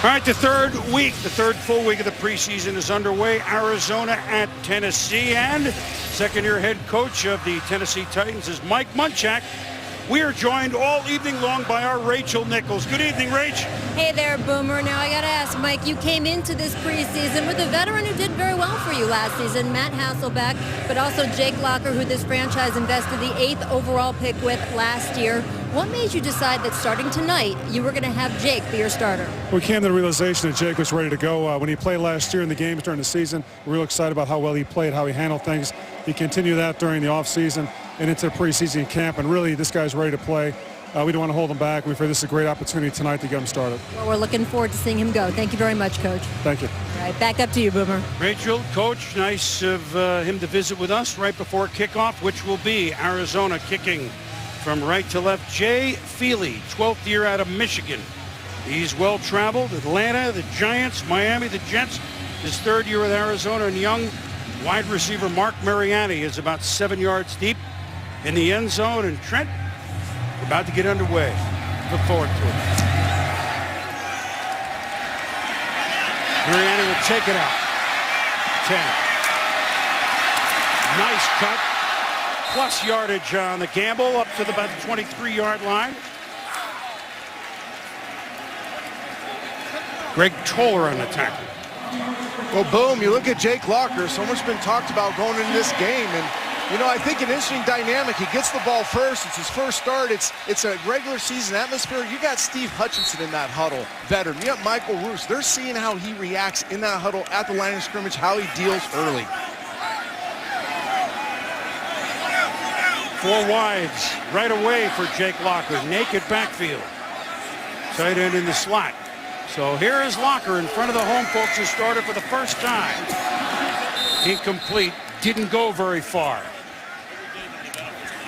All right, the third full week of the preseason is underway. Arizona at Tennessee, and second-year head coach of the Tennessee Titans is Mike Munchak. We are joined all evening long by our Rachel Nichols. Good evening, Rach. Hey there, Boomer. Now, I got to ask, Mike, you came into this preseason with a veteran who did very well for you last season, Matt Hasselbeck, but also Jake Locker, who this franchise invested the 8th overall pick with last year. What made you decide that starting tonight, you were going to have Jake be your starter? We came to the realization that Jake was ready to go. When he played last year in the games during the season, we're real excited about how well he played, how he handled things. He continued that during the offseason and into the preseason camp, and really this guy's ready to play. We don't want to hold him back. We feel this is a great opportunity tonight to get him started. Well, we're looking forward to seeing him go. Thank you very much, Coach. Thank you. All right, back up to you, Boomer. Rachel, Coach, nice of him to visit with us right before kickoff, which will be Arizona kicking from right to left. Jay Feely, 12th year out of Michigan. He's well-traveled. Atlanta, the Giants, Miami, the Jets. His third year with Arizona, and young wide receiver Mark Mariani is about 7 yards deep in the end zone, and Trent about to get underway. Look forward to it. Mariani will take it out. 10. Nice cut. Plus yardage on the gamble up to about the 23-yard line. Greg Toller on the tackle. Well, boom, you look at Jake Locker. So much been talked about going into this game. And, you know, I think an interesting dynamic. He gets the ball first. It's his first start. It's a regular season atmosphere. You got Steve Hutchinson in that huddle, veteran. You got Michael Roos. They're seeing how he reacts in that huddle at the line of scrimmage, how he deals early. 4 wides right away for Jake Locker. Naked backfield. Tight end in the slot. So here is Locker in front of the home folks who started for the first time. Incomplete. Didn't go very far.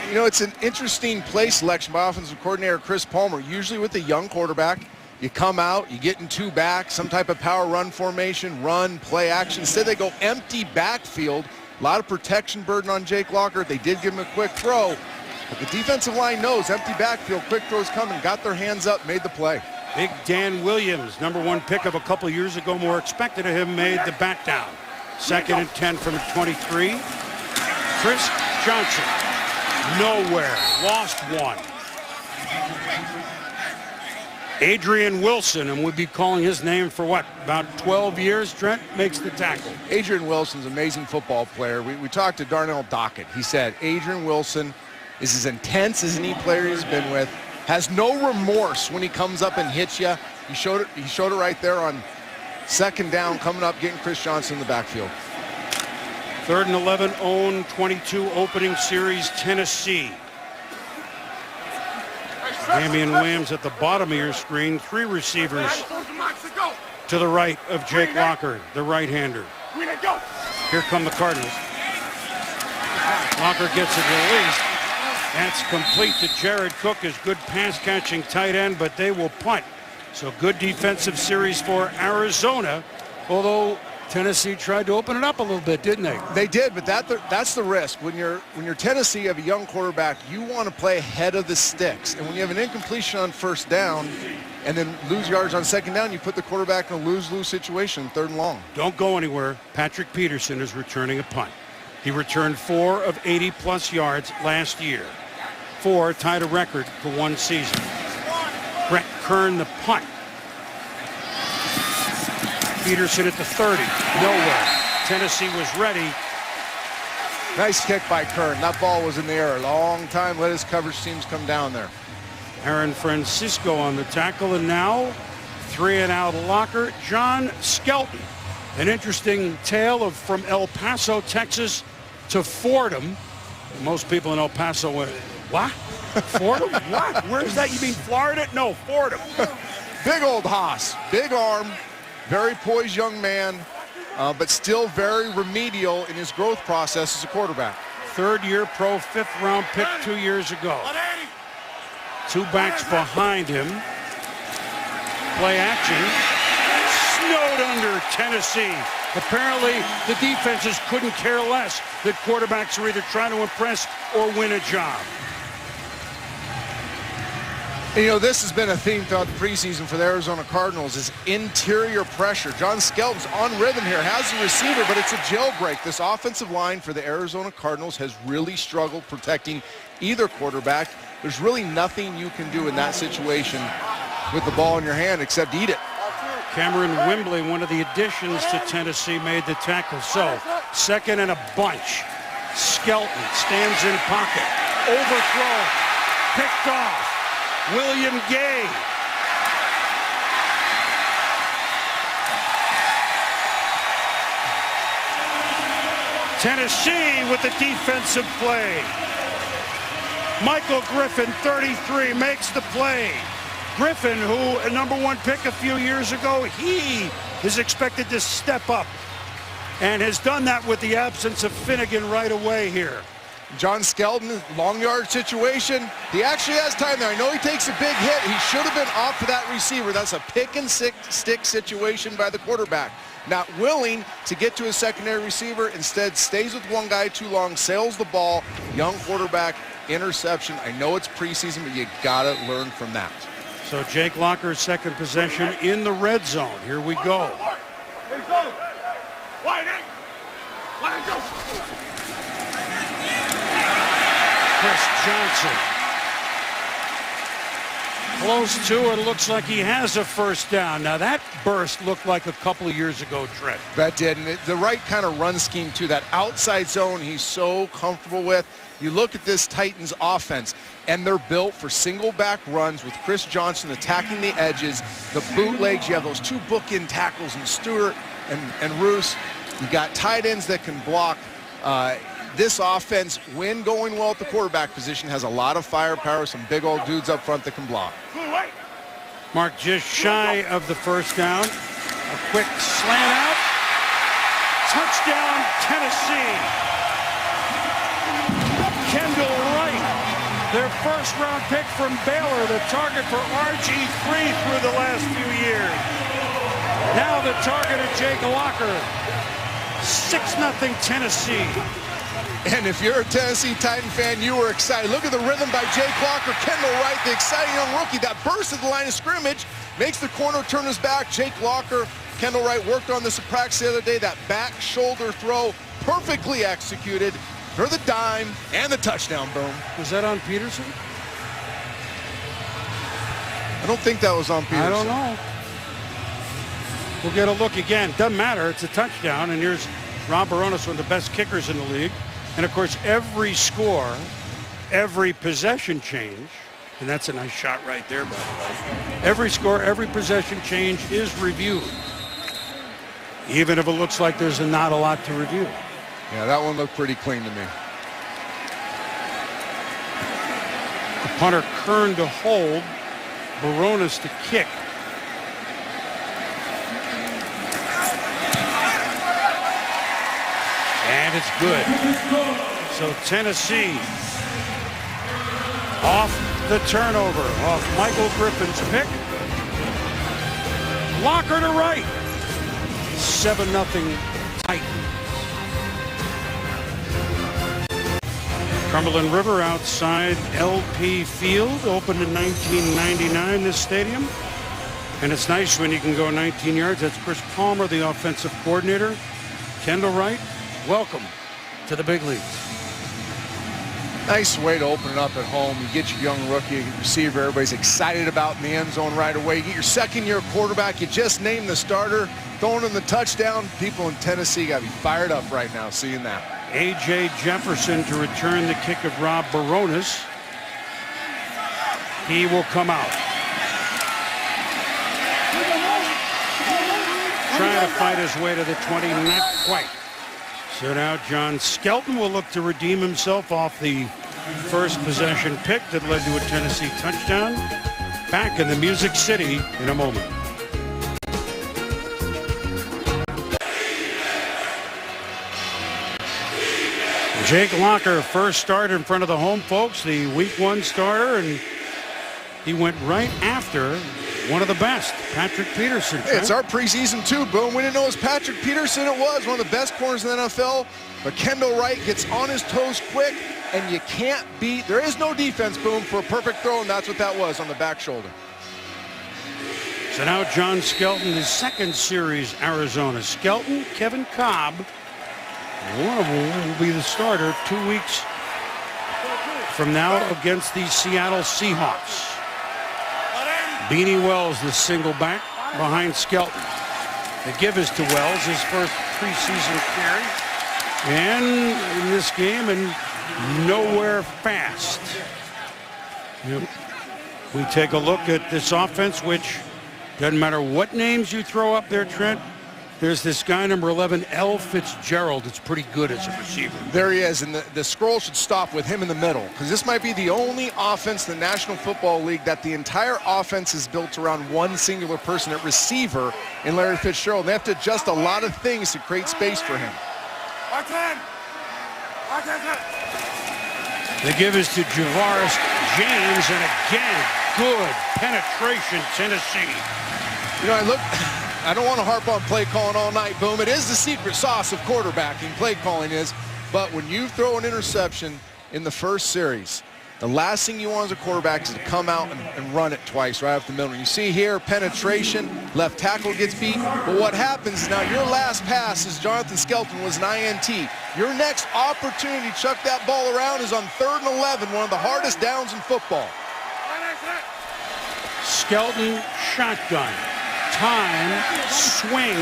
You know, it's an interesting play selection by offensive coordinator Chris Palmer. Usually with a young quarterback, you come out, you get in 2 back, some type of power run formation, run, play action. Instead, they go empty backfield. A lot of protection burden on Jake Locker. They did give him a quick throw, but the defensive line knows empty backfield, quick throws coming, got their hands up, made the play. Big Dan Williams, #1 pick of a couple years ago, more expected of him, made the back down. 2nd and 10 from the 23. Chris Johnson, nowhere, lost 1. Adrian Wilson, and we'll be calling his name for what, about 12 years, Trent, makes the tackle. Adrian Wilson's an amazing football player. We talked to Darnell Dockett. He said Adrian Wilson is as intense as any player he's been with, has no remorse when he comes up and hits you. He showed it right there on 2nd down, coming up, getting Chris Johnson in the backfield. 3rd and 11, own 22 opening series, Tennessee. Damian Williams at the bottom of your screen. 3 receivers to the right of Jake Locker, the right-hander. Here come the Cardinals. Locker gets it released. That's complete to Jared Cook, his good pass-catching tight end, but they will punt. So good defensive series for Arizona, although Tennessee tried to open it up a little bit, didn't they? They did, but that's the risk. When you're Tennessee, you have a young quarterback, you want to play ahead of the sticks. And when you have an incompletion on 1st down and then lose yards on 2nd down, you put the quarterback in a lose-lose situation, 3rd and long. Don't go anywhere. Patrick Peterson is returning a punt. He returned 4 of 80-plus yards last year. 4 tied a record for 1 season. Brett Kern the punt. Peterson at the 30. Nowhere. Tennessee was ready. Nice kick by Kern. That ball was in the air a long time. Let his coverage teams come down there. Aaron Francisco on the tackle, and now 3-and-out Locker. John Skelton. An interesting tale of from El Paso, Texas to Fordham. Most people in El Paso went, what? Fordham? What? Where's that? You mean Florida? No, Fordham. Big old hoss. Big arm. Very poised young man, but still very remedial in his growth process as a quarterback. 3rd-year pro, 5th-round pick 2 years ago. 2 backs behind him. Play action. Snowed under Tennessee. Apparently, the defenses couldn't care less that quarterbacks are either trying to impress or win a job. And, you know, this has been a theme throughout the preseason for the Arizona Cardinals is interior pressure. John Skelton's on rhythm here, has the receiver, but it's a jailbreak. This offensive line for the Arizona Cardinals has really struggled protecting either quarterback. There's really nothing you can do in that situation with the ball in your hand except eat it. Cameron Wembley, one of the additions to Tennessee, made the tackle. So, second and a bunch. Skelton stands in pocket. Overthrow. Picked off. William Gay. Tennessee with the defensive play. Michael Griffin, 33, makes the play. Griffin, who a #1 pick a few years ago, he is expected to step up and has done that with the absence of Finnegan right away here. John Skelton, long yard situation. He actually has time there. I know he takes a big hit. He should have been off for that receiver. That's a pick and stick situation by the quarterback. Not willing to get to his secondary receiver, instead stays with one guy too long, sails the ball. Young quarterback, interception. I know it's preseason, but you gotta learn from that. So Jake Locker's second possession in the red zone. Here we go. Chris Johnson. Close to it. Looks like he has a first down. Now that burst looked like a couple of years ago, Trent. That did. And the right kind of run scheme too. That outside zone he's so comfortable with. You look at this Titans offense, and they're built for single back runs with Chris Johnson attacking the edges, the bootlegs. You have those two bookend tackles in Stewart and Roos. You got tight ends that can block. This offense, when going well at the quarterback position, has a lot of firepower, some big old dudes up front that can block. Mark just shy of the first down. A quick slant out. Touchdown, Tennessee. Kendall Wright, their first-round pick from Baylor, the target for RG3 through the last few years. Now the target of Jake Locker. 6-0 Tennessee. And if you're a Tennessee Titan fan, you were excited. Look at the rhythm by Jake Locker. Kendall Wright, the exciting young rookie that burst at the line of scrimmage, makes the corner turn his back. Jake Locker, Kendall Wright worked on this at practice the other day. That back shoulder throw, perfectly executed for the dime and the touchdown, boom. Was that on Peterson? I don't think that was on Peterson. I don't know. We'll get a look again. Doesn't matter. It's a touchdown, and here's Rob Baronis, one of the best kickers in the league. And, of course, every score, every possession change, and that's a nice shot right there, by the way. Every score, every possession change is reviewed, even if it looks like there's not a lot to review. Yeah, that one looked pretty clean to me. The punter Kern to hold, Baronis to kick. And it's good. So Tennessee off the turnover, off Michael Griffin's pick. Locker to right. 7-0 Titans. Cumberland River outside LP Field, opened in 1999, this stadium. And it's nice when you can go 19 yards. That's Chris Palmer, the offensive coordinator. Kendall Wright, welcome to the big leagues. Nice way to open it up at home. You get your young rookie receiver, everybody's excited about in the end zone right away. You get your second-year quarterback, you just named the starter, throwing in the touchdown. People in Tennessee got to be fired up right now seeing that. A.J. Jefferson to return the kick of Rob Baronis. He will come out. Trying to fight his way to the 20, not quite. So now John Skelton will look to redeem himself off the first possession pick that led to a Tennessee touchdown. Back in the Music City in a moment. Jake Locker, first start in front of the home folks, the week 1 starter, and he went right after one of the best, Patrick Peterson. Hey, it's our preseason too, Boom. We didn't know it was Patrick Peterson. It was one of the best corners in the NFL. But Kendall Wright gets on his toes quick, and you can't beat. There is no defense, Boom, for a perfect throw, and that's what that was on the back shoulder. So now John Skelton, his second series, Arizona. Skelton, Kevin Cobb, one of them will be the starter 2 weeks from now against the Seattle Seahawks. Beanie Wells, the single back behind Skelton. The give is to Wells, his first preseason carry. And in this game, and nowhere fast. Yep. We take a look at this offense, which doesn't matter what names you throw up there, Trent. There's this guy, number 11, L. Fitzgerald. It's pretty good as a receiver. There he is, and the scroll should stop with him in the middle, because this might be the only offense in the National Football League that the entire offense is built around one singular person at receiver in Larry Fitzgerald. They have to adjust a lot of things to create space for him. The give is to Javaris James, and again, good penetration, Tennessee. You know, I don't want to harp on play calling all night, Boom. It is the secret sauce of quarterbacking, play calling is. But when you throw an interception in the first series, the last thing you want as a quarterback is to come out and run it twice right off the middle. You see here, penetration, left tackle gets beat. But what happens is now your last pass, as Jonathan Skelton, was an INT. Your next opportunity to chuck that ball around is on 3rd and 11, one of the hardest downs in football. Skelton, shotgun. Time, swing.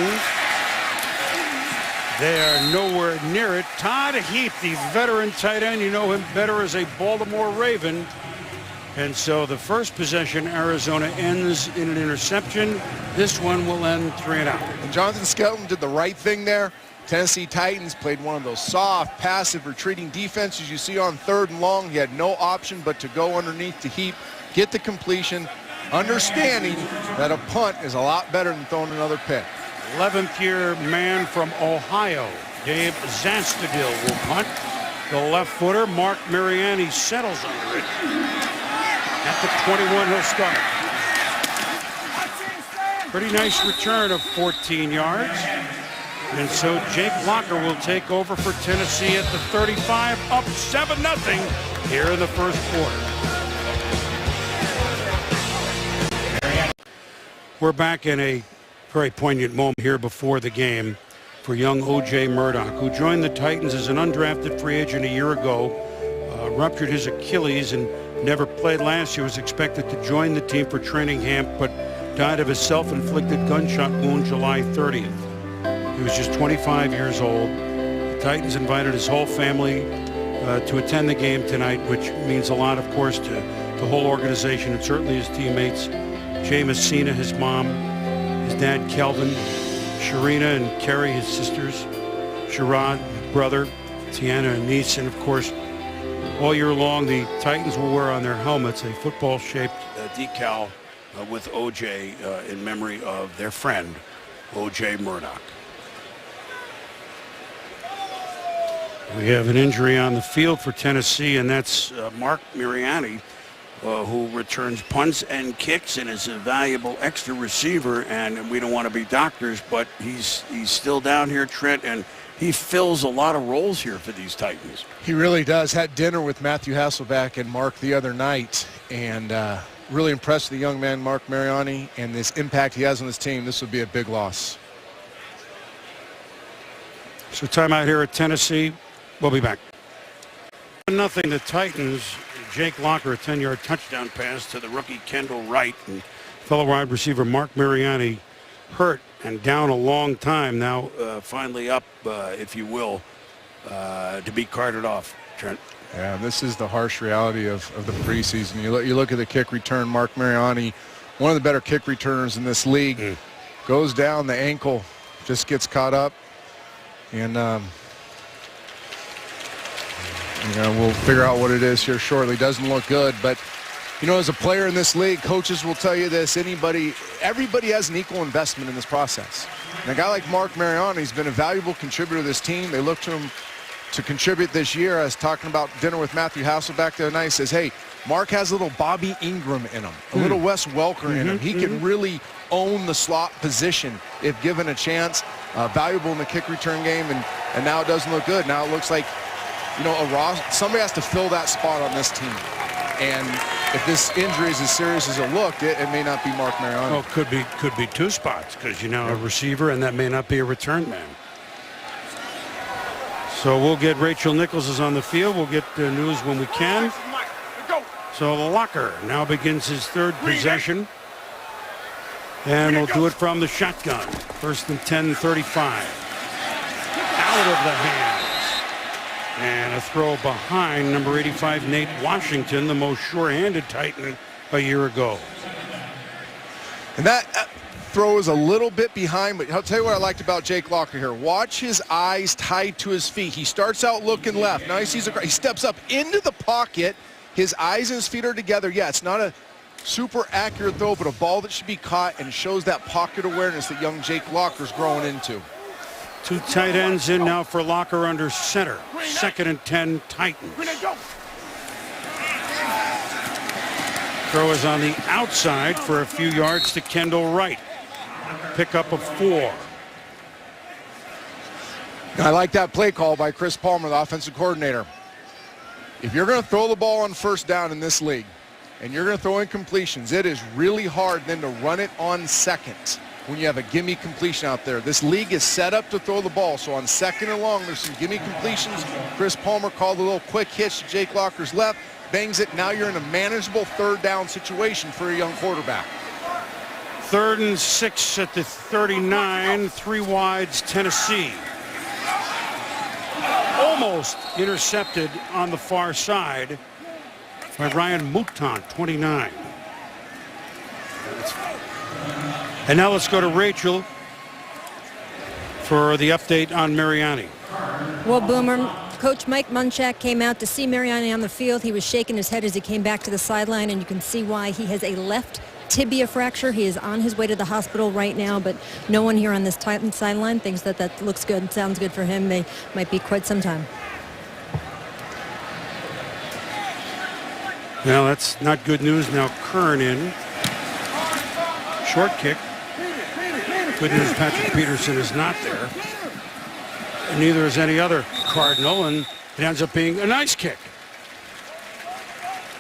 They are nowhere near it. Todd Heap, the veteran tight end, you know him better as a Baltimore Raven. And so the first possession, Arizona ends in an interception. This one will end 3 and out. And Jonathan Skelton did the right thing there. Tennessee Titans played one of those soft, passive, retreating defenses you see on 3rd and long. He had no option but to go underneath to Heap, get the completion, understanding that a punt is a lot better than throwing another pick. 11th year man from Ohio, Dave Zastudil, will punt. The left footer, Mark Mariani, settles under it. At the 21, he'll start. Pretty nice return of 14 yards. And so Jake Locker will take over for Tennessee at the 35, up 7-0 here in the first quarter. We're back in a very poignant moment here before the game for young O.J. Murdoch, who joined the Titans as an undrafted free agent a year ago, ruptured his Achilles and never played last year, was expected to join the team for training camp, but died of a self-inflicted gunshot wound July 30th. He was just 25 years old. The Titans invited his whole family to attend the game tonight, which means a lot, of course, to the whole organization and certainly his teammates. Jay Messina, his mom, his dad, Kelvin, Sharina and Kerry, his sisters, Sherrod, brother, Tiana and niece, and of course, all year long, the Titans will wear on their helmets a football-shaped decal with O.J. In memory of their friend, O.J. Murdoch. We have an injury on the field for Tennessee, and that's Mark Mariani, who returns punts and kicks and is a valuable extra receiver. And we don't want to be doctors, but he's still down here, Trent, and he fills a lot of roles here for these Titans. He really does. Had dinner with Matthew Hasselbeck and Mark the other night, and really impressed with the young man, Mark Mariani, and this impact he has on this team. This would be a big loss. So timeout here at Tennessee. We'll be back. 0-0 the Titans. Jake Locker, a 10-yard touchdown pass to the rookie Kendall Wright, and fellow wide receiver Mark Mariani hurt and down a long time now, finally up, if you will, to be carted off. Trent. Yeah, this is the harsh reality of the preseason. You look at the kick return. Mark Mariani, one of the better kick returners in this league, goes down, the ankle just gets caught up, and we'll figure out what it is here shortly. Doesn't look good, but as a player in this league, coaches will tell you this. Everybody has an equal investment in this process. And a guy like Mark Mariani has been a valuable contributor to this team. They look to him to contribute this year. I was talking about dinner with Matthew Hasselbeck the other night. He says, hey, Mark has a little Bobby Ingram in him, a little Wes Welker in him. He can really own the slot position if given a chance. Valuable in the kick return game, and now it doesn't look good. Now it looks like, you know, somebody has to fill that spot on this team. And if this injury is as serious as it looked, it may not be Mark Mariano. Well, could be two spots, because you know a receiver, and that may not be a return man. So we'll get Rachel Nichols is on the field. We'll get the news when we can. So Locker now begins his third possession. And we'll do it from the shotgun. 1st and 10, 35. Out of the hands. And a throw behind number 85, Nate Washington, the most sure-handed Titan a year ago. And that throw is a little bit behind, but I'll tell you what I liked about Jake Locker here. Watch his eyes tied to his feet. He starts out looking left. Now he sees he steps up into the pocket. His eyes and his feet are together. Yeah, it's not a super accurate throw, but a ball that should be caught, and shows that pocket awareness that young Jake Locker's growing into. Two tight ends in now for Locker under center. 2nd and 10, Titans. Throw is on the outside for a few yards to Kendall Wright. Pickup of 4. I like that play call by Chris Palmer, the offensive coordinator. If you're going to throw the ball on 1st down in this league, and you're going to throw in completions, it is really hard then to run it on 2nd when you have a gimme completion out there. This league is set up to throw the ball, so on 2nd and long, there's some gimme completions. Chris Palmer called a little quick hitch to Jake Locker's left, bangs it. Now you're in a manageable 3rd down situation for a young quarterback. 3rd and 6 at the 39, 3 wides, Tennessee. Almost intercepted on the far side by Ryan Mouton, 29. And now let's go to Rachel for the update on Mariani. Well, Boomer, Coach Mike Munchak came out to see Mariani on the field. He was shaking his head as he came back to the sideline, and you can see why. He has a left tibia fracture. He is on his way to the hospital right now, but no one here on this Titan sideline thinks that that looks good, sounds good for him. They might be quite some time. Well, that's not good news. Now Kern in. Short kick. Good news, Patrick Peterson is not there. And neither is any other Cardinal, and it ends up being a nice kick.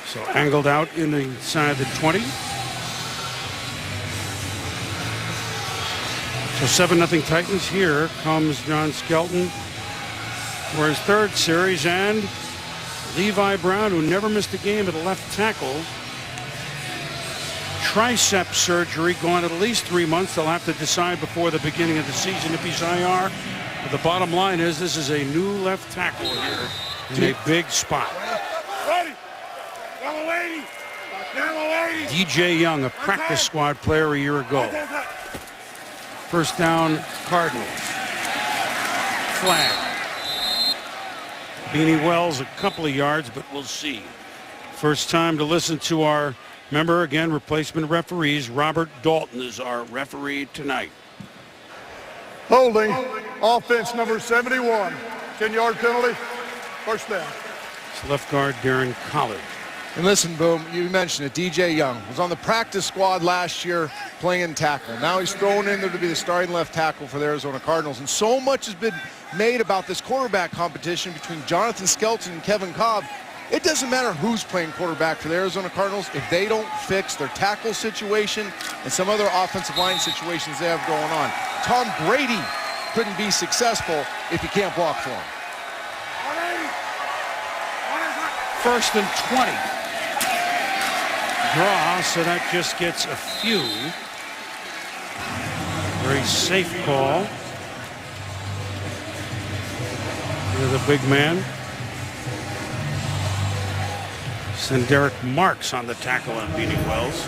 So angled out in the side of the 20. So 7-0 Titans. Here comes John Skelton for his 3rd series, and Levi Brown, who never missed a game at left tackle. Tricep surgery, gone at least 3 months. They'll have to decide before the beginning of the season if he's IR. But the bottom line is this is a new left tackle here in a big spot. DJ Young, a practice squad player a year ago. 1st down, Cardinals. Flag. Beanie Wells a couple of yards, but we'll see. First time to listen to our member, again, replacement referees. Robert Dalton is our referee tonight. Holding, offense number 71. 10-yard penalty, 1st down. It's left guard Darren Collard. And listen, Boom, you mentioned it. DJ Young was on the practice squad last year playing tackle. Now he's thrown in there to be the starting left tackle for the Arizona Cardinals. And so much has been made about this quarterback competition between Jonathan Skelton and Kevin Cobb. It doesn't matter who's playing quarterback for the Arizona Cardinals if they don't fix their tackle situation and some other offensive line situations they have going on. Tom Brady couldn't be successful if you can't block for him. 1st and 20. Draw, so that just gets a few. Very safe call. Here's the big man. Send Derek Marks on the tackle on Beanie Wells.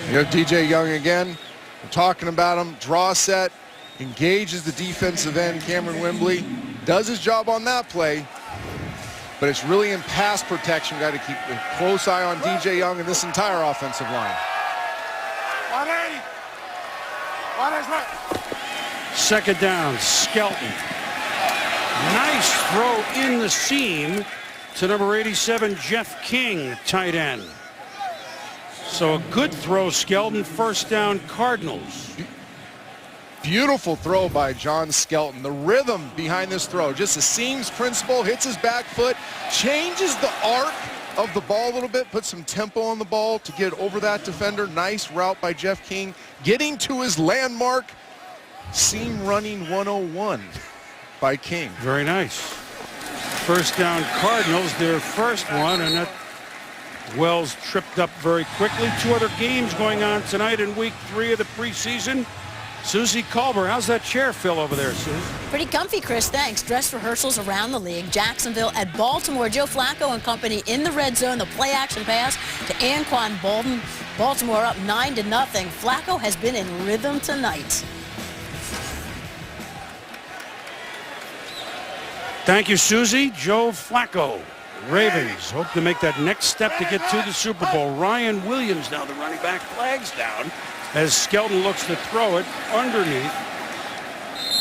You have DJ Young again. We're talking about him. Draw set. Engages the defensive end, Cameron Wembley. Does his job on that play. But it's really in pass protection. Got to keep a close eye on DJ Young and this entire offensive line. 2nd down, Skelton. Nice throw in the seam to number 87, Jeff King, tight end. So a good throw, Skelton. First down, Cardinals. Beautiful throw by John Skelton. The rhythm behind this throw, just a seams principle, hits his back foot, changes the arc of the ball a little bit, puts some tempo on the ball to get over that defender. Nice route by Jeff King, getting to his landmark, seam running 101 by King. Very nice. First down, Cardinals, their first one, and that Wells tripped up very quickly. Two other games going on tonight in week 3 of the preseason. Susie Culber, how's that chair feel over there, Susie? Pretty comfy, Chris, thanks. Dress rehearsals around the league. Jacksonville at Baltimore. Joe Flacco and company in the red zone. The play-action pass to Anquan Bolden. Baltimore up 9-0. Flacco has been in rhythm tonight. Thank you, Susie. Joe Flacco. Ravens hope to make that next step to get to the Super Bowl. Ryan Williams now, the running back, flags down as Skelton looks to throw it underneath.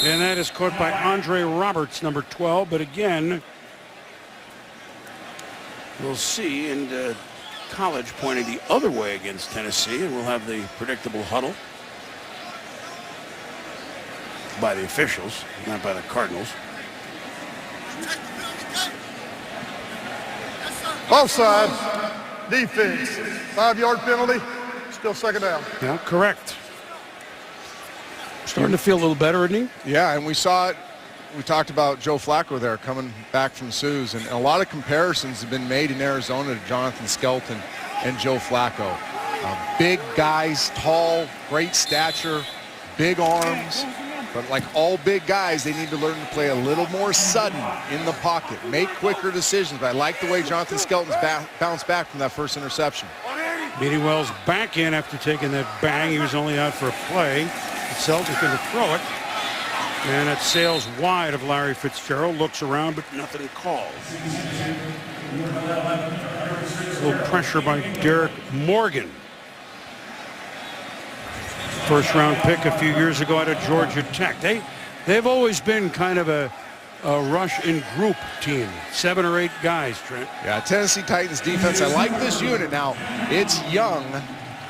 And that is caught by Andre Roberts, number 12. But again, we'll see. And college pointing the other way against Tennessee. And we'll have the predictable huddle by the officials, not by the Cardinals. Offside. Defense. 5-yard penalty. Still second down. Yeah, correct. Starting to feel a little better, isn't he? Yeah, and we saw it. We talked about Joe Flacco there coming back from Sue's, and a lot of comparisons have been made in Arizona to Jonathan Skelton and Joe Flacco. Big guys, tall, great stature, big arms. But like all big guys, they need to learn to play a little more sudden in the pocket, make quicker decisions. But I like the way Jonathan Skelton's bounced back from that first interception. Beatty Wells back in after taking that bang. He was only out for a play. Selden's going to throw it. And it sails wide of Larry Fitzgerald. Looks around, but nothing called. A little pressure by Derek Morgan. First round pick a few years ago out of Georgia Tech. They've always been kind of a rush in group team. 7 or 8 guys, Trent. Yeah, Tennessee Titans defense. I like this unit now. It's young.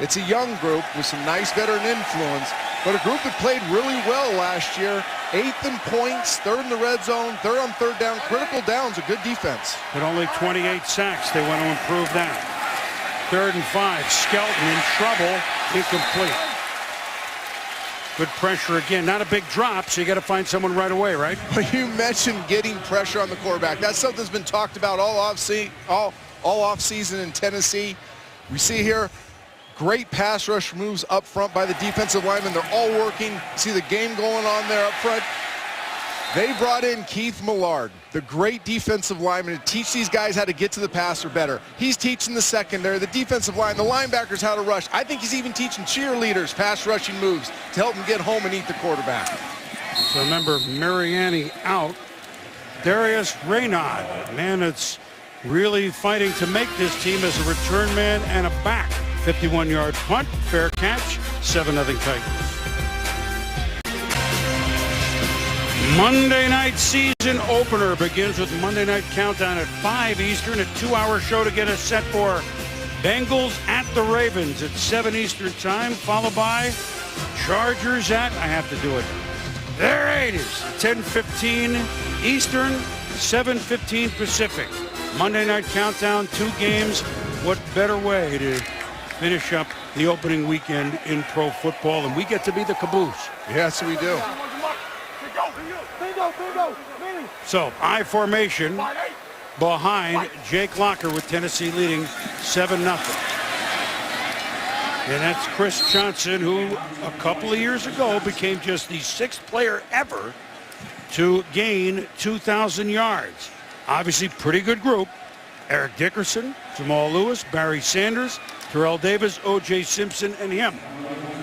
It's a young group with some nice veteran influence, but a group that played really well last year. 8th in points, 3rd in the red zone, 3rd on 3rd down. Critical downs, a good defense. But only 28 sacks. They want to improve that. 3rd and 5. Skelton in trouble. Incomplete. Good pressure again. Not a big drop, so you got to find someone right away, right? You mentioned getting pressure on the quarterback. That's something that's been talked about all off season in Tennessee. We see here great pass rush moves up front by the defensive linemen. They're all working. See the game going on there up front. They brought in Keith Millard, the great defensive lineman, to teach these guys how to get to the passer better. He's teaching the secondary, the defensive line, the linebackers how to rush. I think he's even teaching cheerleaders pass rushing moves to help them get home and eat the quarterback. So remember, Mariani out. Darius Raynaud, man that's really fighting to make this team as a return man and a back. 51-yard punt, fair catch, 7-0 Titans. Monday night season opener begins with Monday Night Countdown at 5 Eastern, a 2-hour show to get us set for Bengals at the Ravens at 7 Eastern time, followed by Chargers at, I have to do it, the Raiders, 10:15 Eastern, 7:15 Pacific. Monday Night Countdown, 2 games. What better way to finish up the opening weekend in pro football, and we get to be the caboose. Yes, we do. So, I formation behind Jake Locker with Tennessee leading 7-0. And that's Chris Johnson, who a couple of years ago became just the 6th player ever to gain 2,000 yards. Obviously, pretty good group. Eric Dickerson, Jamal Lewis, Barry Sanders, Terrell Davis, O.J. Simpson, and him.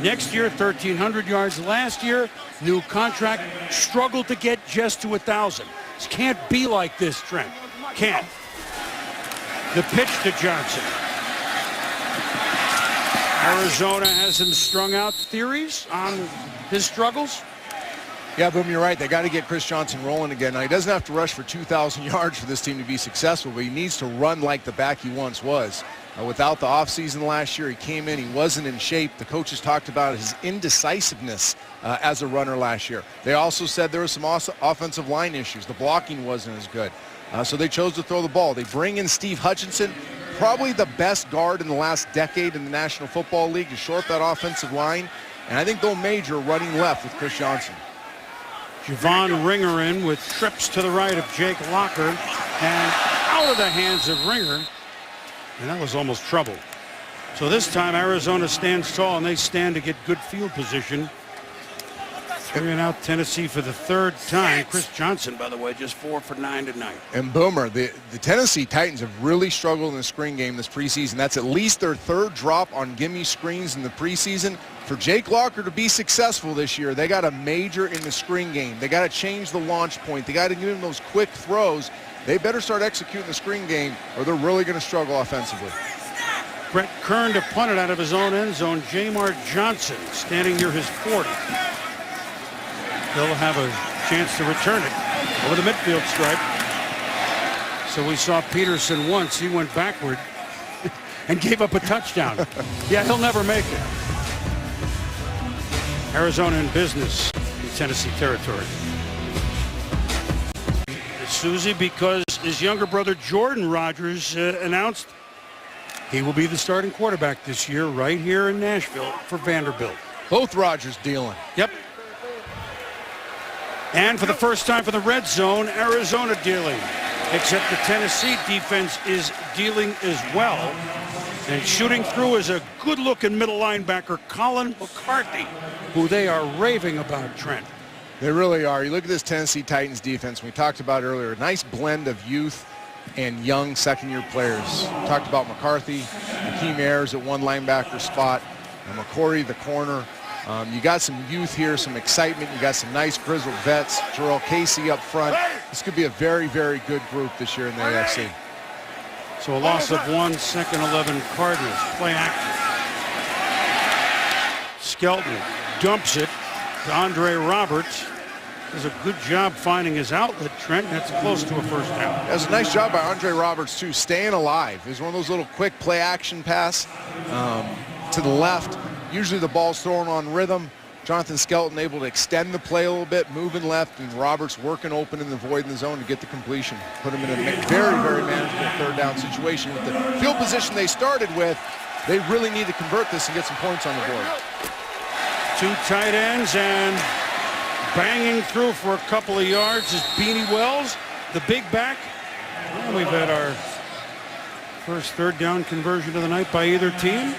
Next year, 1,300 yards. Last year, new contract, struggled to get just to 1,000. This can't be like this, Trent. Can't. The pitch to Johnson. Arizona has him strung out. Theories on his struggles? Yeah, Boom, you're right. They got to get Chris Johnson rolling again. Now, he doesn't have to rush for 2,000 yards for this team to be successful, but he needs to run like the back he once was. Without the offseason last year, he came in, he wasn't in shape. The coaches talked about his indecisiveness as a runner last year. They also said there were some offensive line issues. The blocking wasn't as good. So they chose to throw the ball. They bring in Steve Hutchinson, probably the best guard in the last decade in the National Football League, to short that offensive line. And I think they'll major running left with Chris Johnson. Javon Ringer in with trips to the right of Jake Locker and out of the hands of Ringer. And that was almost trouble. So this time Arizona stands tall and they stand to get good field position. Bringing out Tennessee for the third time. Chris Johnson, by the way, just 4 for 9 tonight. And Boomer, the Tennessee Titans have really struggled in the screen game this preseason. That's at least their third drop on gimme screens in the preseason. For Jake Locker to be successful this year, they got to major in the screen game. They got to change the launch point. They got to give him those quick throws. They better start executing the screen game or they're really going to struggle offensively. Brett Kern to punt it out of his own end zone. Jamar Johnson standing near his 40. He'll have a chance to return it over the midfield stripe. So we saw Peterson once. He went backward and gave up a touchdown. Yeah, he'll never make it. Arizona in business in Tennessee territory. Susie, because his younger brother Jordan Rodgers announced he will be the starting quarterback this year right here in Nashville for Vanderbilt. Both Rodgers dealing. Yep. And for the first time for the red zone, Arizona dealing. Except the Tennessee defense is dealing as well. And shooting through is a good-looking middle linebacker, Colin McCarthy, who they are raving about, Trent. They really are. You look at this Tennessee Titans defense. We talked about earlier, a nice blend of youth and young second-year players. We talked about McCarthy, Hakeem Ayers at one linebacker spot, and McCory, the corner. You got some youth here, some excitement. You got some nice grizzled vets. Jarrell Casey up front. This could be a very, very good group this year in the AFC. So a loss of 1, second 11 Cardinals. Play action. Skelton dumps it to Andre Roberts. Does a good job finding his outlet, Trent. That's close to a first down. That was a nice job by Andre Roberts, too, staying alive. It was one of those little quick play action pass to the left. Usually the ball's thrown on rhythm. Jonathan Skelton able to extend the play a little bit, moving left, and Roberts working open in the void in the zone to get the completion. Put him in a very, very manageable third down situation. With the field position they started with, they really need to convert this and get some points on the board. 2 tight ends and banging through for a couple of yards is Beanie Wells, the big back. Well, we've had our first third down conversion of the night by either team.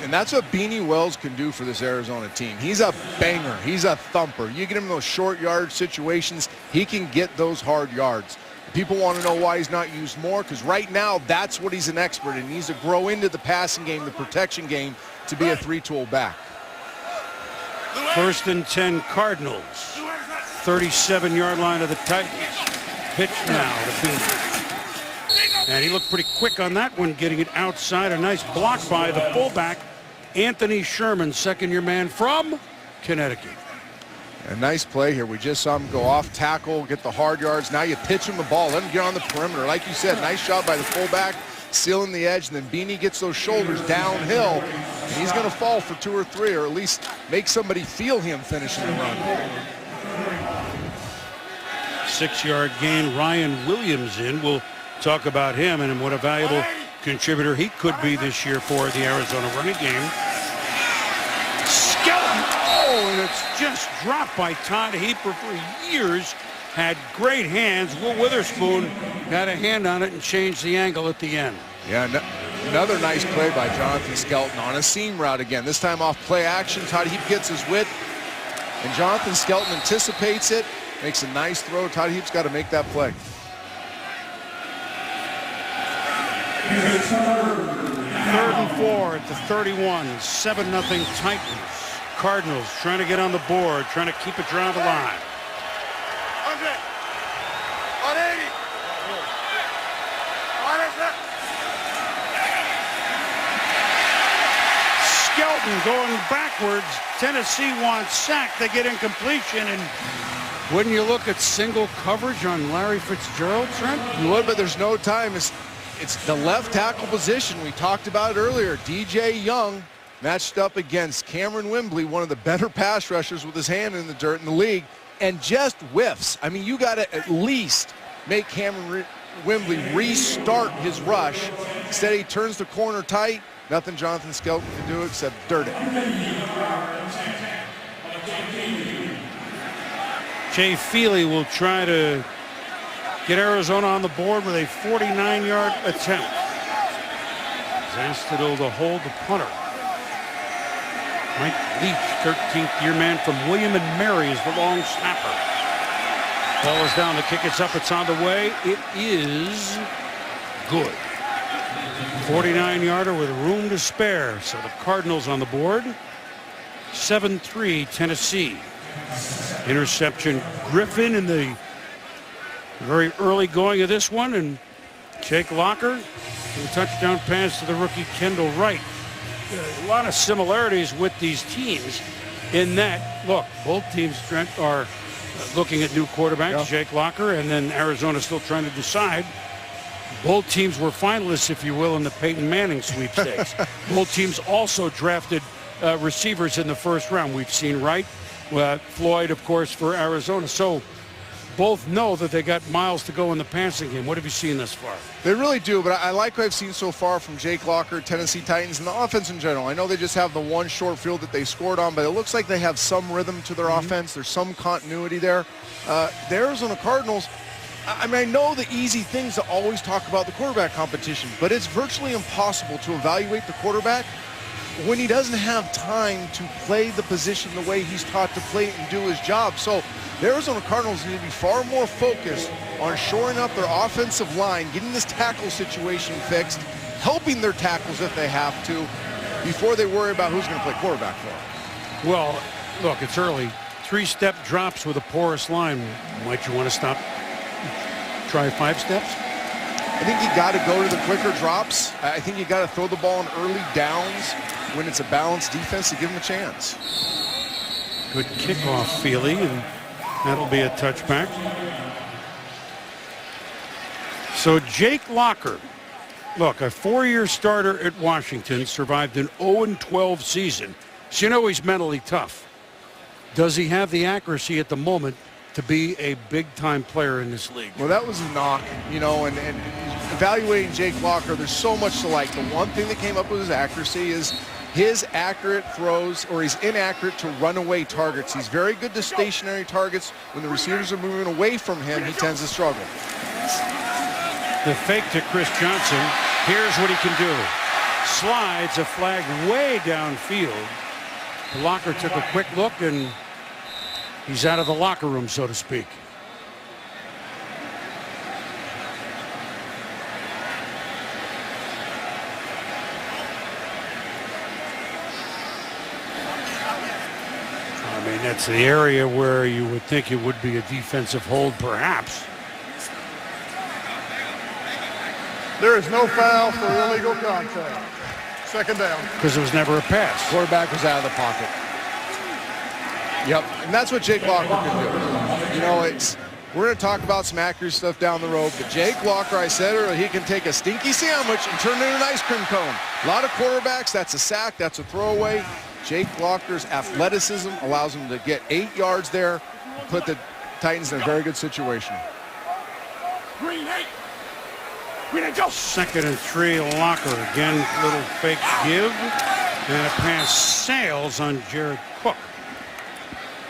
And that's what Beanie Wells can do for this Arizona team. He's a banger. He's a thumper. You get him in those short yard situations, he can get those hard yards. People want to know why he's not used more, because right now that's what he's an expert in. He needs to grow into the passing game, the protection game, to be a three-tool back. 1st and 10 Cardinals. 37-yard line of the Titans. Pitch now to Beanie. And he looked pretty quick on that one, getting it outside. A nice block by the fullback, Anthony Sherman, second-year man from Connecticut. A nice play here. We just saw him go off tackle, get the hard yards. Now you pitch him the ball, let him get on the perimeter. Like you said, nice job by the fullback, sealing the edge, and then Beanie gets those shoulders downhill, and he's going to fall for 2 or 3, or at least make somebody feel him finishing the run. 6-yard gain. Ryan Williams in. We'll talk about him and what a valuable contributor he could be this year for the Arizona running game. Skelton, and it's just dropped by Todd Heaper. For years had great hands. Will Witherspoon had a hand on it and changed the angle at the end. Yeah, another nice play by Jonathan Skelton on a seam route again. This time off play action. Todd Heap gets his width, and Jonathan Skelton anticipates it, makes a nice throw. Todd Heap's got to make that play. 3rd and 4 at the 31. 7-0 Titans. Cardinals trying to get on the board, trying to keep a drive alive. 180. Skelton going backwards. Tennessee wants sack. They get incompletion, and wouldn't you look at single coverage on Larry Fitzgerald, Trent? You would, but there's no time. It's the left tackle position. We talked about it earlier. DJ Young matched up against Cameron Wembley, one of the better pass rushers with his hand in the dirt in the league, and just whiffs. I mean, you got to at least make Cameron Wembley restart his rush. Instead, he turns the corner tight. Nothing Jonathan Skelton can do except dirt it. Jay Feely will try to get Arizona on the board with a 49-yard attempt. Zastudil to hold the punter. Mike Leach, 13th-year man from William and Mary, is the long snapper. Ball is down. The kick is up. It's on the way. It is good. 49-yarder with room to spare. So the Cardinals on the board. 7-3 Tennessee. Interception Griffin in the very early going of this one, and Jake Locker, the touchdown pass to the rookie Kendall Wright. A lot of similarities with these teams in that, look, both teams, Trent, are looking at new quarterbacks, yeah. Jake Locker, and then Arizona still trying to decide. Both teams were finalists, if you will, in the Peyton Manning sweepstakes. Both teams also drafted receivers in the first round. We've seen Wright, Floyd, of course, for Arizona. So both know that they got miles to go in the passing game. What have you seen thus far? They really do, but I like what I've seen so far from Jake Locker, Tennessee Titans, and the offense in general. I know they just have the one short field that they scored on, but it looks like they have some rhythm to their offense. There's some continuity there. The Arizona Cardinals, I mean, I know the easy things to always talk about the quarterback competition, but it's virtually impossible to evaluate the quarterback when he doesn't have time to play the position the way he's taught to play it and do his job. So the Arizona Cardinals need to be far more focused on shoring up their offensive line, getting this tackle situation fixed, helping their tackles if they have to, before they worry about who's going to play quarterback for them. Well, look, it's early. 3-step drops with a porous line. Might you want to stop? Try 5 steps? I think you got to go to the quicker drops. I think you got to throw the ball in early downs when it's a balanced defense to give them a chance. Good kickoff, Feely, and that'll be a touchback. So Jake Locker, look, a 4-year starter at Washington, survived an 0-12 season. So you know he's mentally tough. Does he have the accuracy at the moment to be a big-time player in this league? Well, that was a knock, you know, and evaluating Jake Locker, there's so much to like. The one thing that came up with his accuracy is his accurate throws, or he's inaccurate to runaway targets. He's very good to stationary targets. When the receivers are moving away from him, he tends to struggle. The fake to Chris Johnson. Here's what he can do. Slides a flag way downfield. Locker took a quick look, and he's out of the locker room, so to speak. I mean, that's the area where you would think it would be a defensive hold, perhaps. There is no foul for illegal contact. Second down. Because there was never a pass. Quarterback was out of the pocket. Yep, and that's what Jake Locker can do. You know, we're going to talk about some accurate stuff down the road, but Jake Locker, I said earlier, he can take a stinky sandwich and turn it into an ice cream cone. A lot of quarterbacks, that's a sack, that's a throwaway. Jake Locker's athleticism allows him to get 8 yards there and put the Titans in a very good situation. Green 8. Green 8, go. 2nd and 3, Locker. Again, little fake give. And a pass sails on Jared Cook.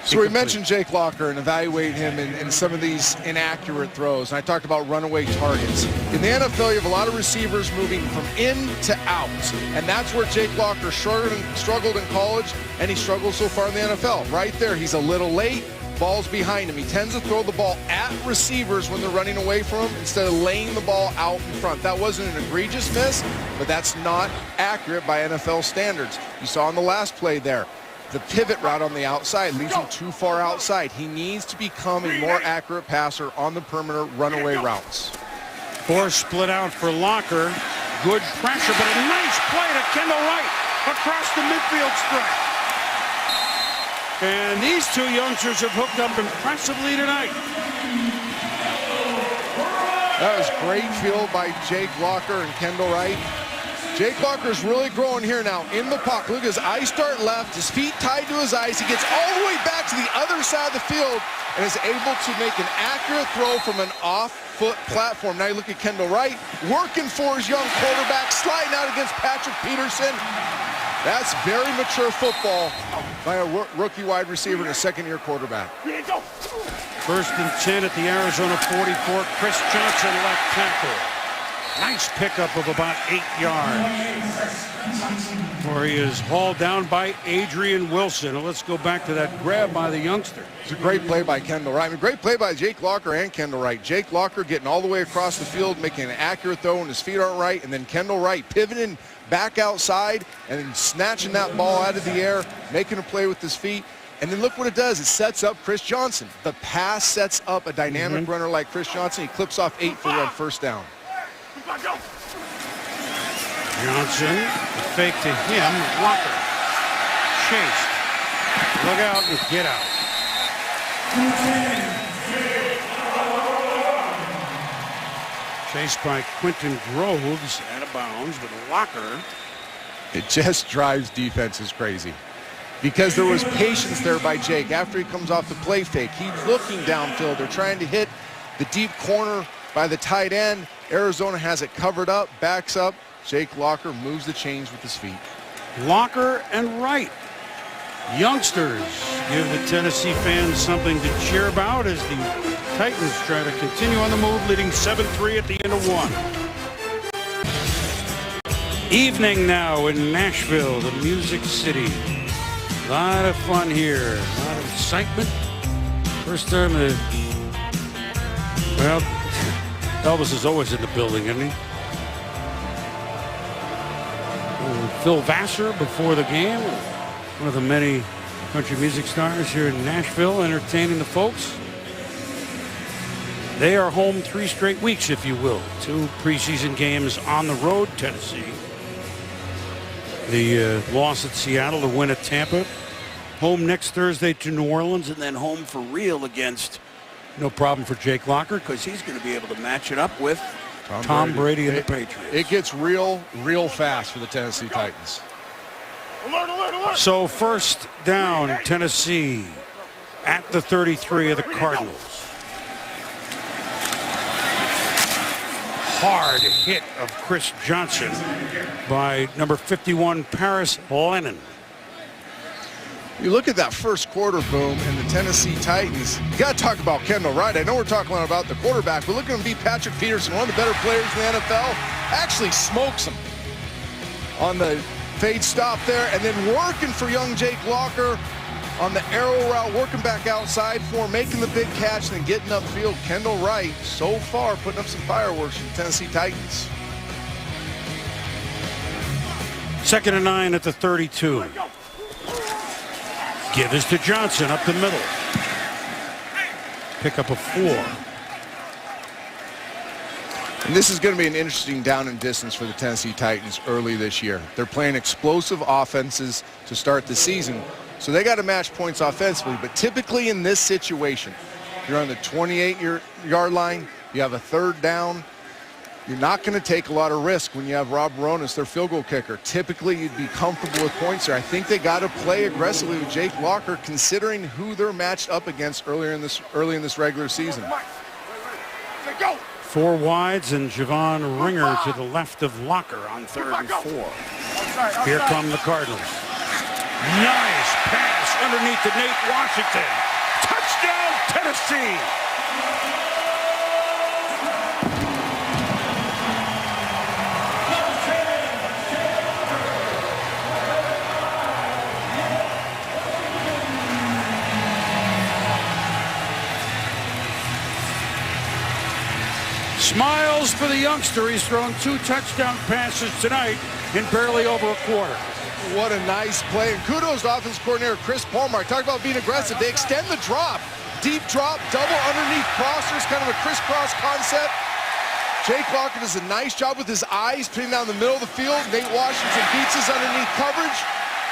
So we mentioned Jake Locker and evaluate him in some of these inaccurate throws. And I talked about runaway targets. In the NFL, you have a lot of receivers moving from in to out. And that's where Jake Locker struggled in college, and he struggles so far in the NFL. Right there, he's a little late. Ball's behind him. He tends to throw the ball at receivers when they're running away from him instead of laying the ball out in front. That wasn't an egregious miss, but that's not accurate by NFL standards. You saw on the last play there. The pivot route on the outside leaves him too far outside. He needs to become a more accurate passer on the perimeter runaway routes. 4 split out for Locker. Good pressure, but a nice play to Kendall Wright. across the midfield stripe. And these two youngsters have hooked up impressively tonight. That was great field by Jake Locker and Kendall Wright. Jake Locker's really growing here now in the pocket. Look at his eyes start left, his feet tied to his eyes. He gets all the way back to the other side of the field and is able to make an accurate throw from an off-foot platform. Now you look at Kendall Wright, working for his young quarterback, sliding out against Patrick Peterson. That's very mature football by a rookie wide receiver and a second-year quarterback. First and 10 at the Arizona 44. Chris Johnson, left tackle. Nice pickup of about 8 yards. Where he is hauled down by Adrian Wilson. And let's go back to that grab by the youngster. It's a great play by Kendall Wright. I mean, great play by Jake Locker and Kendall Wright. Jake Locker getting all the way across the field, making an accurate throw, and his feet aren't right. And then Kendall Wright pivoting back outside and then snatching that ball out of the air, making a play with his feet. And then look what it does. It sets up Chris Johnson. The pass sets up a dynamic runner like Chris Johnson. He clips off 8 for a first down. Johnson, the fake to him. Locker chased. Look out and get out. Chased by Quentin Groves, out of bounds with Locker. It just drives defenses crazy. Because there was patience there by Jake. After he comes off the play fake, he's looking downfield. They're trying to hit the deep corner by the tight end. Arizona has it covered up, backs up. Jake Locker moves the chains with his feet. Locker and Wright, youngsters, give the Tennessee fans something to cheer about as the Titans try to continue on the move, leading 7-3 at the end of one. Evening now in Nashville, the Music City. A lot of fun here, a lot of excitement. First time well, Elvis is always in the building, isn't he? Phil Vassar before the game, one of the many country music stars here in Nashville, entertaining the folks. They are home 3 straight weeks, if you will. 2 preseason games on the road, Tennessee. The loss at Seattle, the win at Tampa. Home next Thursday to New Orleans, and then home for real against, no problem for Jake Locker, because he's going to be able to match it up with Tom Brady and the Patriots. It gets real fast for the Tennessee Titans. Alert, alert, alert. So first down, Tennessee at the 33 of the Cardinals. Hard hit of Chris Johnson by number 51, Paris Lennon. You look at that first quarter, Boom, and the Tennessee Titans. You got to talk about Kendall Wright. I know we're talking about the quarterback, but look at him beat Patrick Peterson, one of the better players in the NFL. Actually smokes him on the fade stop there, and then working for young Jake Locker on the arrow route, working back outside for him, making the big catch, and then getting upfield. Kendall Wright, so far, putting up some fireworks for the Tennessee Titans. 2nd and 9 at the 32. Give is to Johnson up the middle. Pick up a 4. And this is going to be an interesting down and distance for the Tennessee Titans early this year. They're playing explosive offenses to start the season, so they got to match points offensively. But typically in this situation, you're on the 28-yard line, you have a 3rd down, you're not going to take a lot of risk when you have Rob Baronis, their field goal kicker. Typically, you'd be comfortable with points there. I think they got to play aggressively with Jake Locker, considering who they're matched up against early in this regular season. 4 wides and Javon Ringer to the left of Locker on 3rd and 4. Here come the Cardinals. Nice pass underneath to Nate Washington. Touchdown, Tennessee. Smiles for the youngster. He's thrown 2 touchdown passes tonight in barely over a quarter. What a nice play. And kudos to offensive coordinator Chris Palmer. I talked about being aggressive. They extend the drop. Deep drop, double underneath crossers, kind of a crisscross concept. Jake Locker does a nice job with his eyes, putting down the middle of the field. Nate Washington beats us underneath coverage,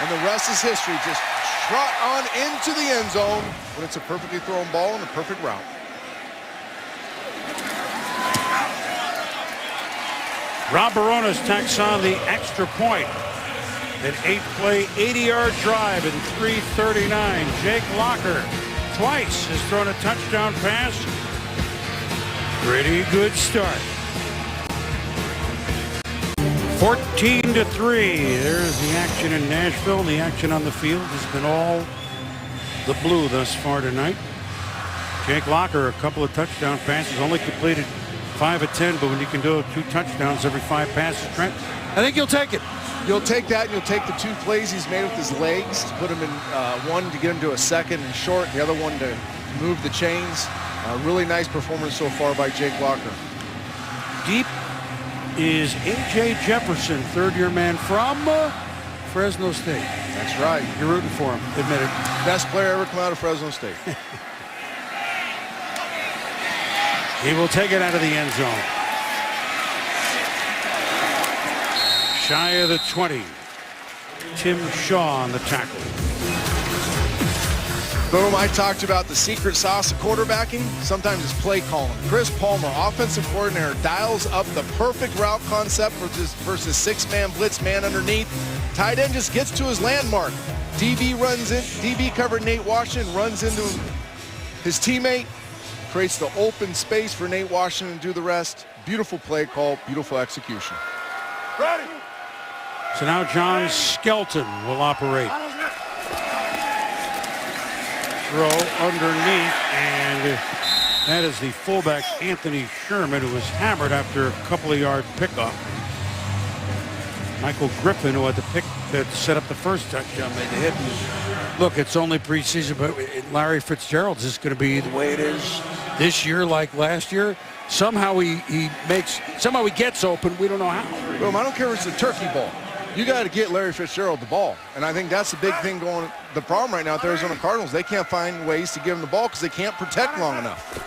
and the rest is history. Just trot on into the end zone when it's a perfectly thrown ball and a perfect route. Rob Barones tacks on the extra point. An 8-play, 80-yard drive in 3:39. Jake Locker twice has thrown a touchdown pass. Pretty good start. 14-3. There's the action in Nashville. The action on the field has been all the blue thus far tonight. Jake Locker, a couple of touchdown passes, only completed 5 of 10, but when you can do 2 touchdowns every 5 passes, Trent, I think you'll take it. You'll take that, and you'll take the 2 plays he's made with his legs to put him in one to get him to a second and short, the other one to move the chains. Really nice performance so far by Jake Locker. Deep is A.J. Jefferson, third-year man from Fresno State. That's right. You're rooting for him, admit it. Best player ever come out of Fresno State. He will take it out of the end zone. Shy of the 20. Tim Shaw on the tackle. Boom, I talked about the secret sauce of quarterbacking. Sometimes it's play calling. Chris Palmer, offensive coordinator, dials up the perfect route concept versus 6-man blitz man underneath. Tight end just gets to his landmark. DB runs in, DB covered Nate Washington, runs into his teammate, creates the open space for Nate Washington to do the rest. Beautiful play call, beautiful execution. Ready. So now John Skelton will operate. Throw underneath, and that is the fullback Anthony Sherman, who was hammered after a couple of yard pickoff. Michael Griffin, who had the pick that set up the first touchdown, made the hit. Look, it's only preseason, but Larry Fitzgerald's is going to be the way it is this year, like last year. Somehow he gets open. We don't know how. Boom, I don't care if it's a turkey ball. You got to get Larry Fitzgerald the ball. And I think that's the big thing going. The problem right now with the Arizona Cardinals, they can't find ways to give him the ball because they can't protect long enough.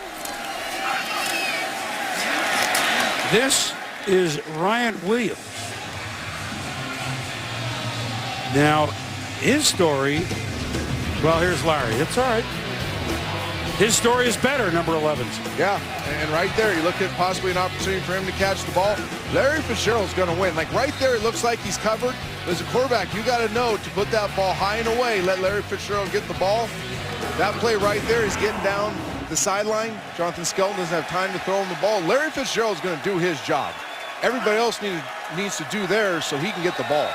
This is Ryan Williams. Now, his story, well, here's Larry. It's all right. His story is better, number 11's. Yeah, and right there, you look at possibly an opportunity for him to catch the ball. Larry Fitzgerald's going to win. Like right there, it looks like he's covered. As a quarterback, you got to know to put that ball high and away, let Larry Fitzgerald get the ball. That play right there, he's getting down the sideline. Jonathan Skelton doesn't have time to throw him the ball. Larry Fitzgerald's going to do his job. Everybody else needs to do theirs so he can get the ball.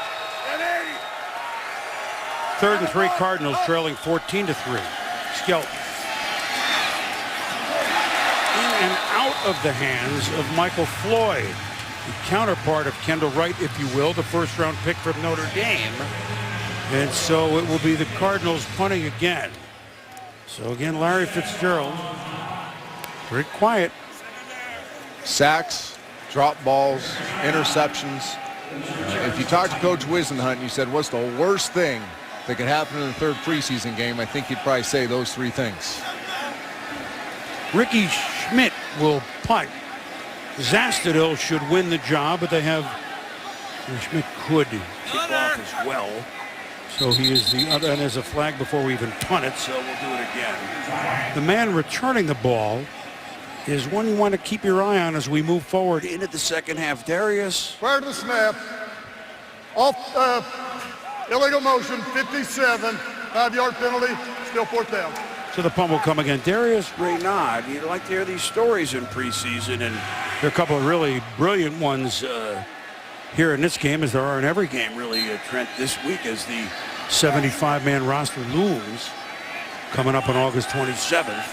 3rd and 3, Cardinals trailing 14-3. Skelton. In and out of the hands of Michael Floyd, the counterpart of Kendall Wright, if you will, the first-round pick from Notre Dame. And so it will be the Cardinals punting again. So again, Larry Fitzgerald, very quiet. Sacks, drop balls, interceptions. If you talk to Coach Wisenhunt and you said, what's the worst thing that could happen in the 3rd preseason game, I think he'd probably say those 3 things. Ricky Schmidt will punt. Zastadil should win the job, but they have Schmidt could kick off as well. So he is the other, and there's a flag before we even punt it, so we'll do it again. The man returning the ball is one you want to keep your eye on as we move forward into the second half. Darius. Prior to the snap, off illegal motion, 57, 5-yard penalty, still 4th down. So the punt will come again. Darius Raynaud. You'd like to hear these stories in preseason, and there are a couple of really brilliant ones here in this game, as there are in every game, really, Trent, this week as the 75-man roster looms coming up on August 27th.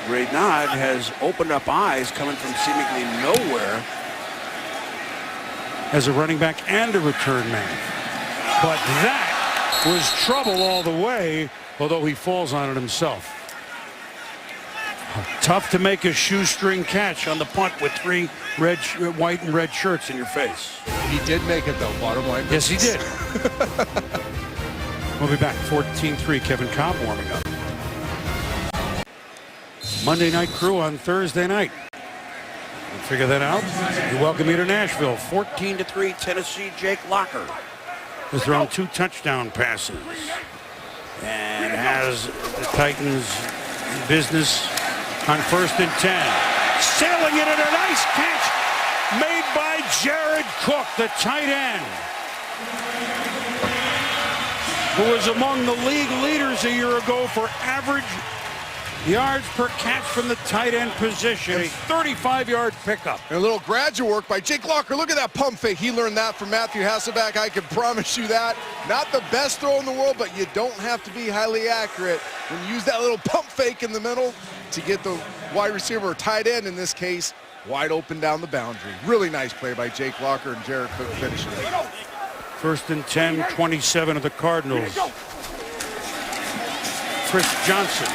Raynaud has opened up eyes coming from seemingly nowhere as a running back and a return man. But that was trouble all the way, although he falls on it himself. Tough to make a shoestring catch on the punt with 3 white and red shirts in your face. He did make it, though, bottom line. Yes, he did. We'll be back. 14-3, Kevin Cobb warming up. Monday Night Crew on Thursday night. figure that out. We welcome you to Nashville. 14-3 Tennessee. Jake Locker has thrown 2 touchdown passes and has the Titans in business on 1st and 10. Sailing it, and a nice catch made by Jared Cook, the tight end, who was among the league leaders a year ago for average yards per catch from the tight end position. A 35-yard pickup. And a little graduate work by Jake Locker. Look at that pump fake. He learned that from Matthew Hasselbeck. I can promise you that. Not the best throw in the world, but you don't have to be highly accurate when you use that little pump fake in the middle to get the wide receiver or tight end, in this case, wide open down the boundary. Really nice play by Jake Locker, and Jared Cook finishing it. 1st and 10, 27 of the Cardinals. Chris Johnson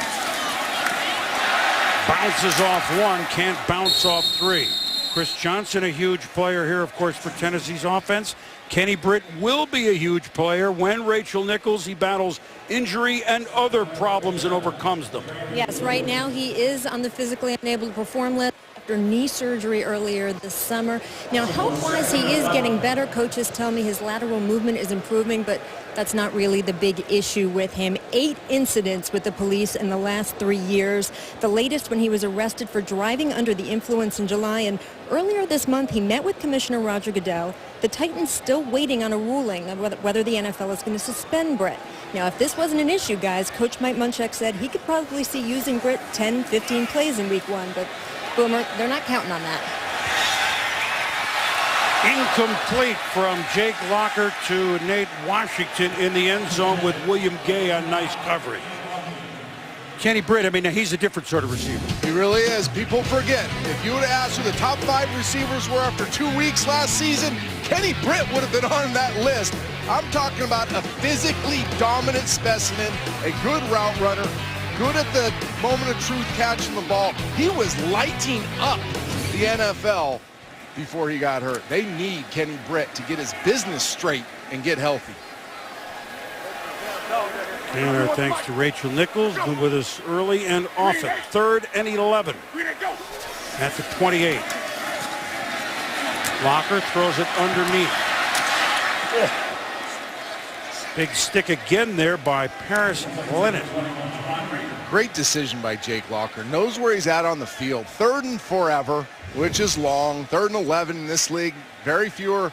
bounces off 1, can't bounce off 3. Chris Johnson, a huge player here, of course, for Tennessee's offense. Kenny Britt will be a huge player when Rachel Nichols, he battles injury and other problems and overcomes them. Yes, right now he is on the physically unable to perform list after knee surgery earlier this summer. Now, health-wise, he is getting better. Coaches tell me his lateral movement is improving, but that's not really the big issue with him. 8 incidents with the police in the last 3 years. The latest when he was arrested for driving under the influence in July. And earlier this month, he met with Commissioner Roger Goodell. The Titans still waiting on a ruling on whether the NFL is going to suspend Britt. Now, if this wasn't an issue, guys, Coach Mike Munchak said he could probably see using Britt 10, 15 plays in week 1. But, Boomer, they're not counting on that. Incomplete from Jake Locker to Nate Washington in the end zone with William Gay on nice coverage. Kenny Britt, I mean, he's a different sort of receiver. He really is. People forget. If you would have asked who the top 5 receivers were after 2 weeks last season, Kenny Britt would have been on that list. I'm talking about a physically dominant specimen, a good route runner, good at the moment of truth catching the ball. He was lighting up the NFL before he got hurt. They need Kenny Britt to get his business straight and get healthy. And our thanks to Rachel Nichols, been with us early and often. 3rd and 11 at the 28. Locker throws it underneath. Oh. Big stick again there by Paris Lennon. Great decision by Jake Locker. Knows where he's at on the field. 3rd and forever, which is long. 3rd and 11 in this league. Very few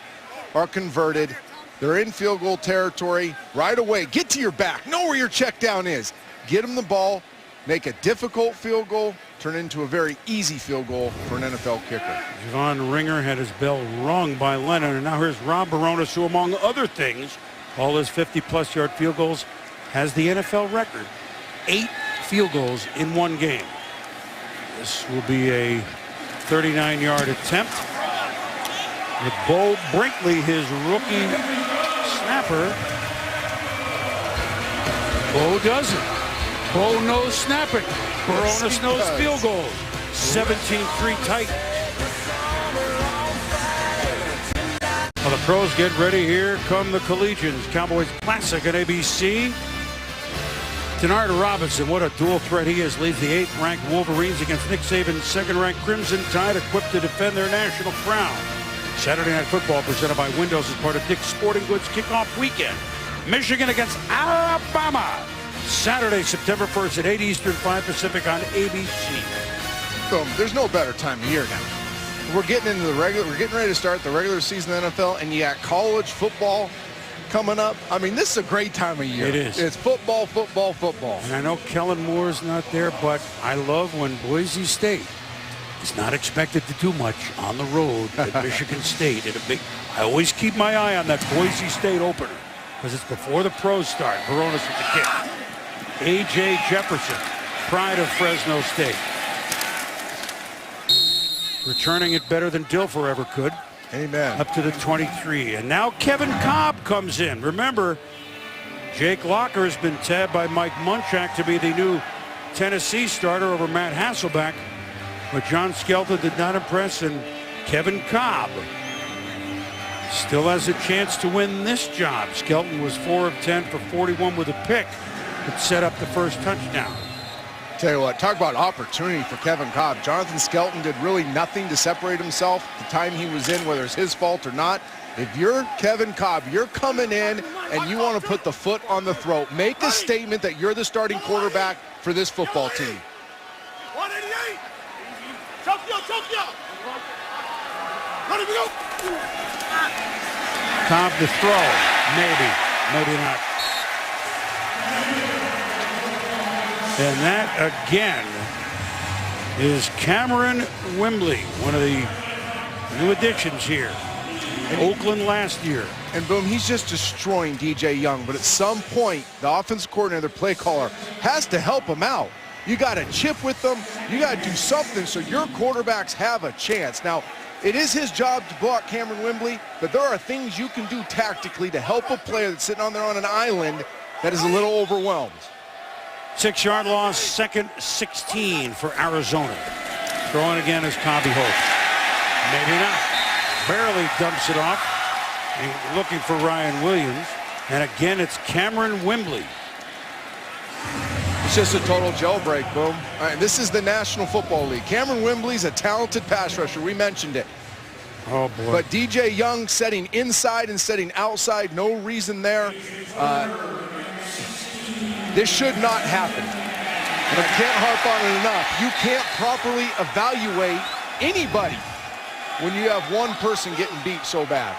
are converted. They're in field goal territory right away. Get to your back. Know where your check down is. Get him the ball. Make a difficult field goal. Turn it into a very easy field goal for an NFL kicker. Javon Ringer had his bell rung by Lennon. And now here's Rob Baronis, who among other things, all his 50-plus yard field goals, has the NFL record. 8 field goals in 1 game. This will be a 39-yard attempt. With Bo Brinkley, his rookie snapper. Bo doesn't. Bo knows snapping. Baronis knows field goals. 17-3 Titans. Well, the pros get ready. Here come the Collegians. Cowboys Classic at ABC. Denard Robinson, what a dual threat he is, leads the 8th-ranked Wolverines against Nick Saban's 2nd-ranked Crimson Tide, equipped to defend their national crown. Saturday Night Football presented by Windows as part of Dick's Sporting Goods kickoff weekend. Michigan against Alabama. Saturday, September 1st at 8 Eastern, 5 Pacific on ABC. So, there's no better time of year now. We're getting into we're getting ready to start the regular season of the NFL, and you got college football coming up. I mean, this is a great time of year. It is. It's football, football, football. And I know Kellen Moore's not there, but I love when Boise State is not expected to do much on the road at Michigan State. I always keep my eye on that Boise State opener because it's before the pros start. Baronis with the kick. A.J. Jefferson, pride of Fresno State. Returning it better than Dilfer ever could. Amen. Up to the 23. And now Kevin Cobb comes in. Remember, Jake Locker has been tabbed by Mike Munchak to be the new Tennessee starter over Matt Hasselbeck. But John Skelton did not impress, and Kevin Cobb still has a chance to win this job. Skelton was 4 of 10 for 41 with a pick that set up the first touchdown. Tell you what, talk about opportunity for Kevin Cobb. Jonathan Skelton did really nothing to separate himself the time he was in, whether it's his fault or not. If you're Kevin Cobb, you're coming in and you want to put the foot on the throat. Make a statement that you're the starting quarterback for this football team. 188. Tokyo. Ready to go. Cobb to throw. Maybe not. And that again is Cameron Wembley, one of the new additions here. Oakland last year. And boom, he's just destroying DJ Young. But at some point, the offensive coordinator, the play caller, has to help him out. You got to chip with them. You got to do something so your quarterbacks have a chance. Now, it is his job to block Cameron Wembley, but there are things you can do tactically to help a player that's sitting on there on an island that is a little overwhelmed. 6-yard loss, second 16 for Arizona. Throwing again is Cobby Hope. Maybe not. Barely dumps it off. And looking for Ryan Williams. And again, it's Cameron Wembley. It's just a total jailbreak, boom. All right, this is the National Football League. Cameron Wembley's a talented pass rusher. We mentioned it. Oh, boy. But DJ Young setting inside and setting outside, no reason there. This should not happen. And I can't harp on it enough. You can't properly evaluate anybody when you have one person getting beat so bad.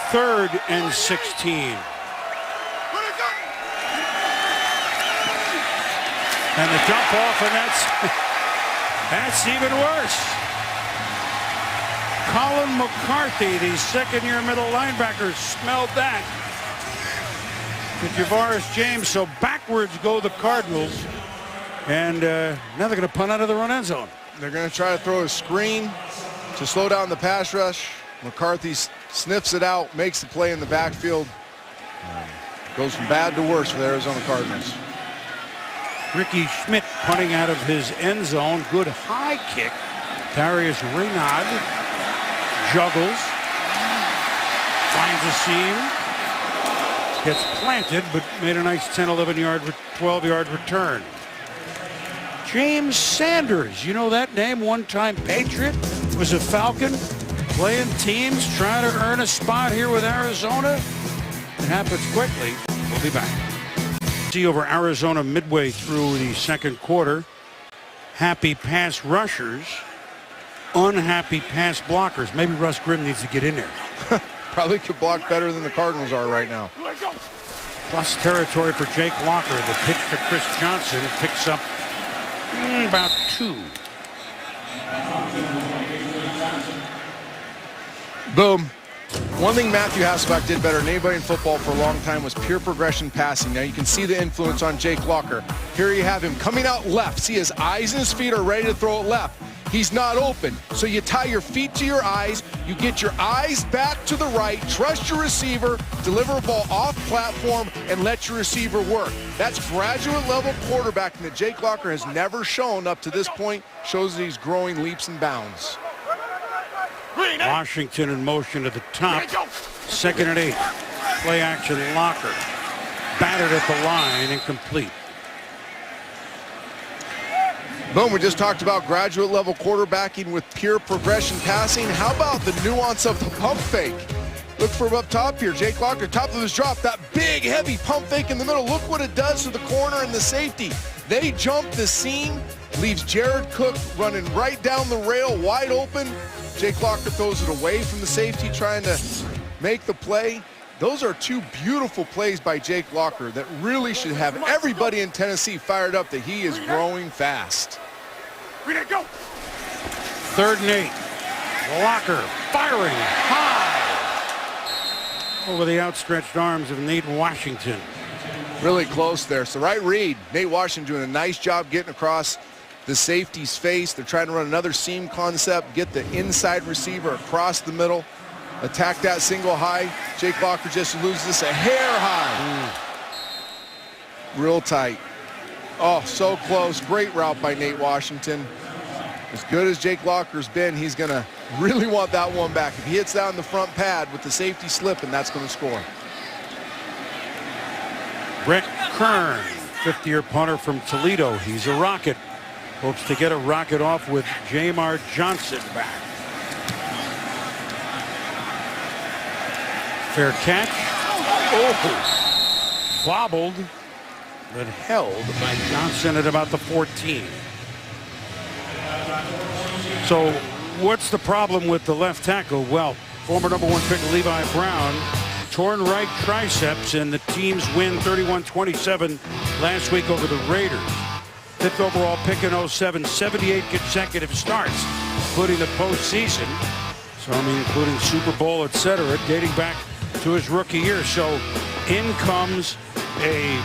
3rd and 16. And the dump off, and that's even worse. Colin McCarthy, the second-year middle linebacker, smelled that. To Javaris James, so backwards go the Cardinals. And now they're going to punt out of their own end zone. They're going to try to throw a screen to slow down the pass rush. McCarthy sniffs it out, makes the play in the backfield. Goes from bad to worse for the Arizona Cardinals. Ricky Schmidt punting out of his end zone. Good high kick. Darius Ringod juggles. Finds a seam. Gets planted, but made a nice 10, 11-yard, 12-yard return. James Sanders, you know that name, one-time Patriot, was a Falcon, playing teams, trying to earn a spot here with Arizona. It happens quickly. We'll be back. See over Arizona midway through the second quarter. Happy pass rushers, unhappy pass blockers. Maybe Russ Grimm needs to get in there. Probably could block better than the Cardinals are right now. Plus territory for Jake Locker. The pitch to Chris Johnson picks up about 2. Boom. One thing Matthew Hasselbeck did better than anybody in football for a long time was pure progression passing. Now you can see the influence on Jake Locker. Here you have him coming out left. See, his eyes and his feet are ready to throw it left. He's not open. So you tie your feet to your eyes, you get your eyes back to the right, trust your receiver, deliver a ball off platform, and let your receiver work. That's graduate level quarterbacking that Jake Locker has never shown up to this point. Shows that he's growing leaps and bounds. Washington in motion at the top. 2nd and 8. Play action Locker. Batted at the line, incomplete. Boom, we just talked about graduate level quarterbacking with pure progression passing. How about the nuance of the pump fake? Look from up top here. Jake Locker, top of his drop, that big heavy pump fake in the middle. Look what it does to the corner and the safety. They jump the seam, leaves Jared Cook running right down the rail, wide open. Jake Locker throws it away from the safety, trying to make the play. Those are 2 beautiful plays by Jake Locker that really should have everybody in Tennessee fired up that he is growing fast. 3rd and 8. Locker firing high over the outstretched arms of Nate Washington. Really close there. So right read. Nate Washington doing a nice job getting across the safety's face. They're trying to run another seam concept, get the inside receiver across the middle, attack that single high. Jake Locker just loses this a hair high. Real tight. Oh, so close. Great route by Nate Washington. As good as Jake Locker's been, he's going to really want that one back. If he hits that on the front pad with the safety slipping, that's going to score. Brett Kern fifth-year punter from Toledo. He's a rocket. Hopes to get a rocket off with Jamar Johnson back. Fair catch. Oh, bobbled, but held by Johnson at about the 14. So what's the problem with the left tackle? Well, former number 1 pick Levi Brown, torn right triceps, and the teams win 31-27 last week over the Raiders. 5th overall pick in 07, 78 consecutive starts, including the postseason. So, I mean, including Super Bowl, etc., dating back to his rookie year. So in comes a,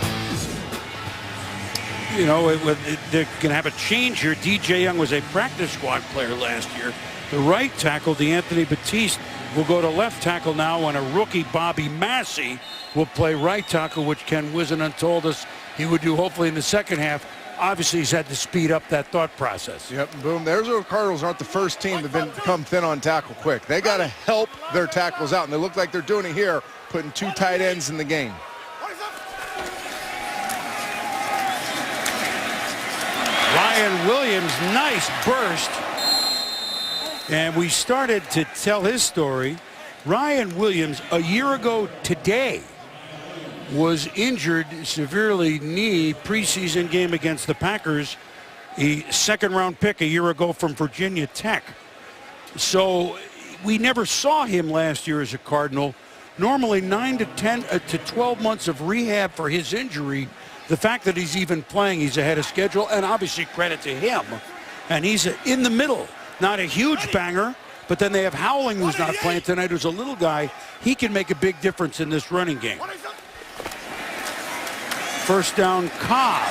you know, they're going to have a change here. DJ Young was a practice squad player last year. The right tackle, DeAnthony Batiste, will go to left tackle now, and a rookie, Bobby Massey, will play right tackle, which Ken Whisenant told us he would do hopefully in the second half. Obviously, he's had to speed up that thought process. Yep, boom. There's where the Cardinals aren't the first team to become thin on tackle quick. They got to help their tackles out, and they look like they're doing it here, putting 2 tight ends in the game. Ryan Williams, nice burst. And we started to tell his story. Ryan Williams, a year ago today, was injured severely knee preseason game against the Packers, a second-round pick a year ago from Virginia Tech. So we never saw him last year as a Cardinal. Normally 9 to 10 to 12 months of rehab for his injury. The fact that he's even playing, he's ahead of schedule, and obviously credit to him. And he's in the middle, not a huge banger, but then they have Howling, who's not playing tonight, who's a little guy. He can make a big difference in this running game. First down, Cobb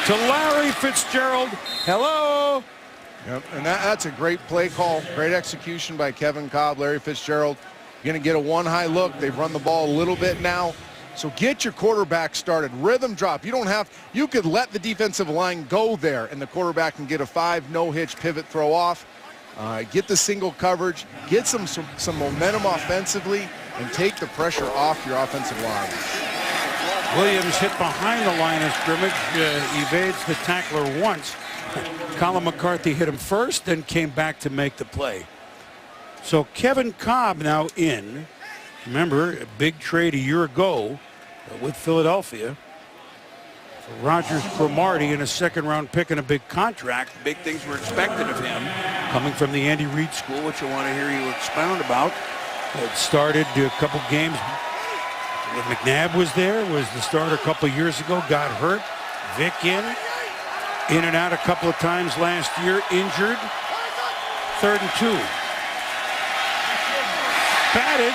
to Larry Fitzgerald. Hello. Yep, and that's a great play call. Great execution by Kevin Cobb. Larry Fitzgerald going to get a one-high look. They've run the ball a little bit now. So get your quarterback started. Rhythm drop. You could let the defensive line go there, and the quarterback can get a 5 no-hitch pivot throw off. Get the single coverage. Get some momentum offensively, and take the pressure off your offensive line. Williams hit behind the line of scrimmage, evades the tackler once. Colin McCarthy hit him first, then came back to make the play. So Kevin Cobb now in. Remember, a big trade a year ago with Philadelphia for Rogers Cromartie and a second-round pick and a big contract. Big things were expected of him coming from the Andy Reid School, which I want to hear you expound about. It started a couple games. McNabb was there, was the starter a couple of years ago, got hurt. Vic in and out a couple of times last year, injured. 3rd and 2. Batted,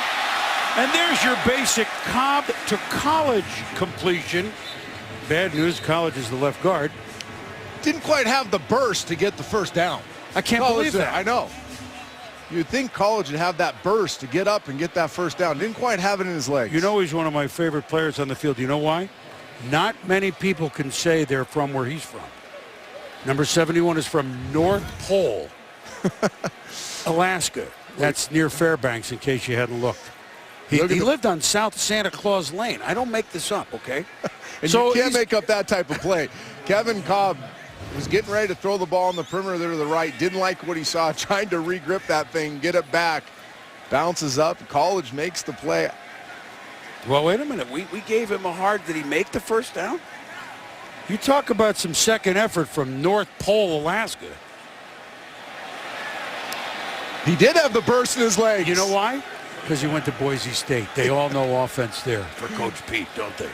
and there's your basic Cobb to college completion. Bad news, college is the left guard. Didn't quite have the burst to get the first down. I can't believe that. I know. You'd think college would have that burst to get up and get that first down. Didn't quite have it in his legs. You know he's one of my favorite players on the field. You know why? Not many people can say they're from where he's from. Number 71 is from North Pole, Alaska. That's near Fairbanks, in case you hadn't looked. He lived on South Santa Claus Lane. I don't make this up, okay? And so you can't make up that type of play. Kevin Cobb was getting ready to throw the ball on the perimeter there to the right. Didn't like what he saw. Trying to regrip that thing, get it back. Bounces up. College makes the play. Well, wait a minute. We gave him a hard. Did he make the first down? You talk about some second effort from North Pole, Alaska. He did have the burst in his legs. You know why? Because he went to Boise State. They all know offense there for Coach Pete, don't they?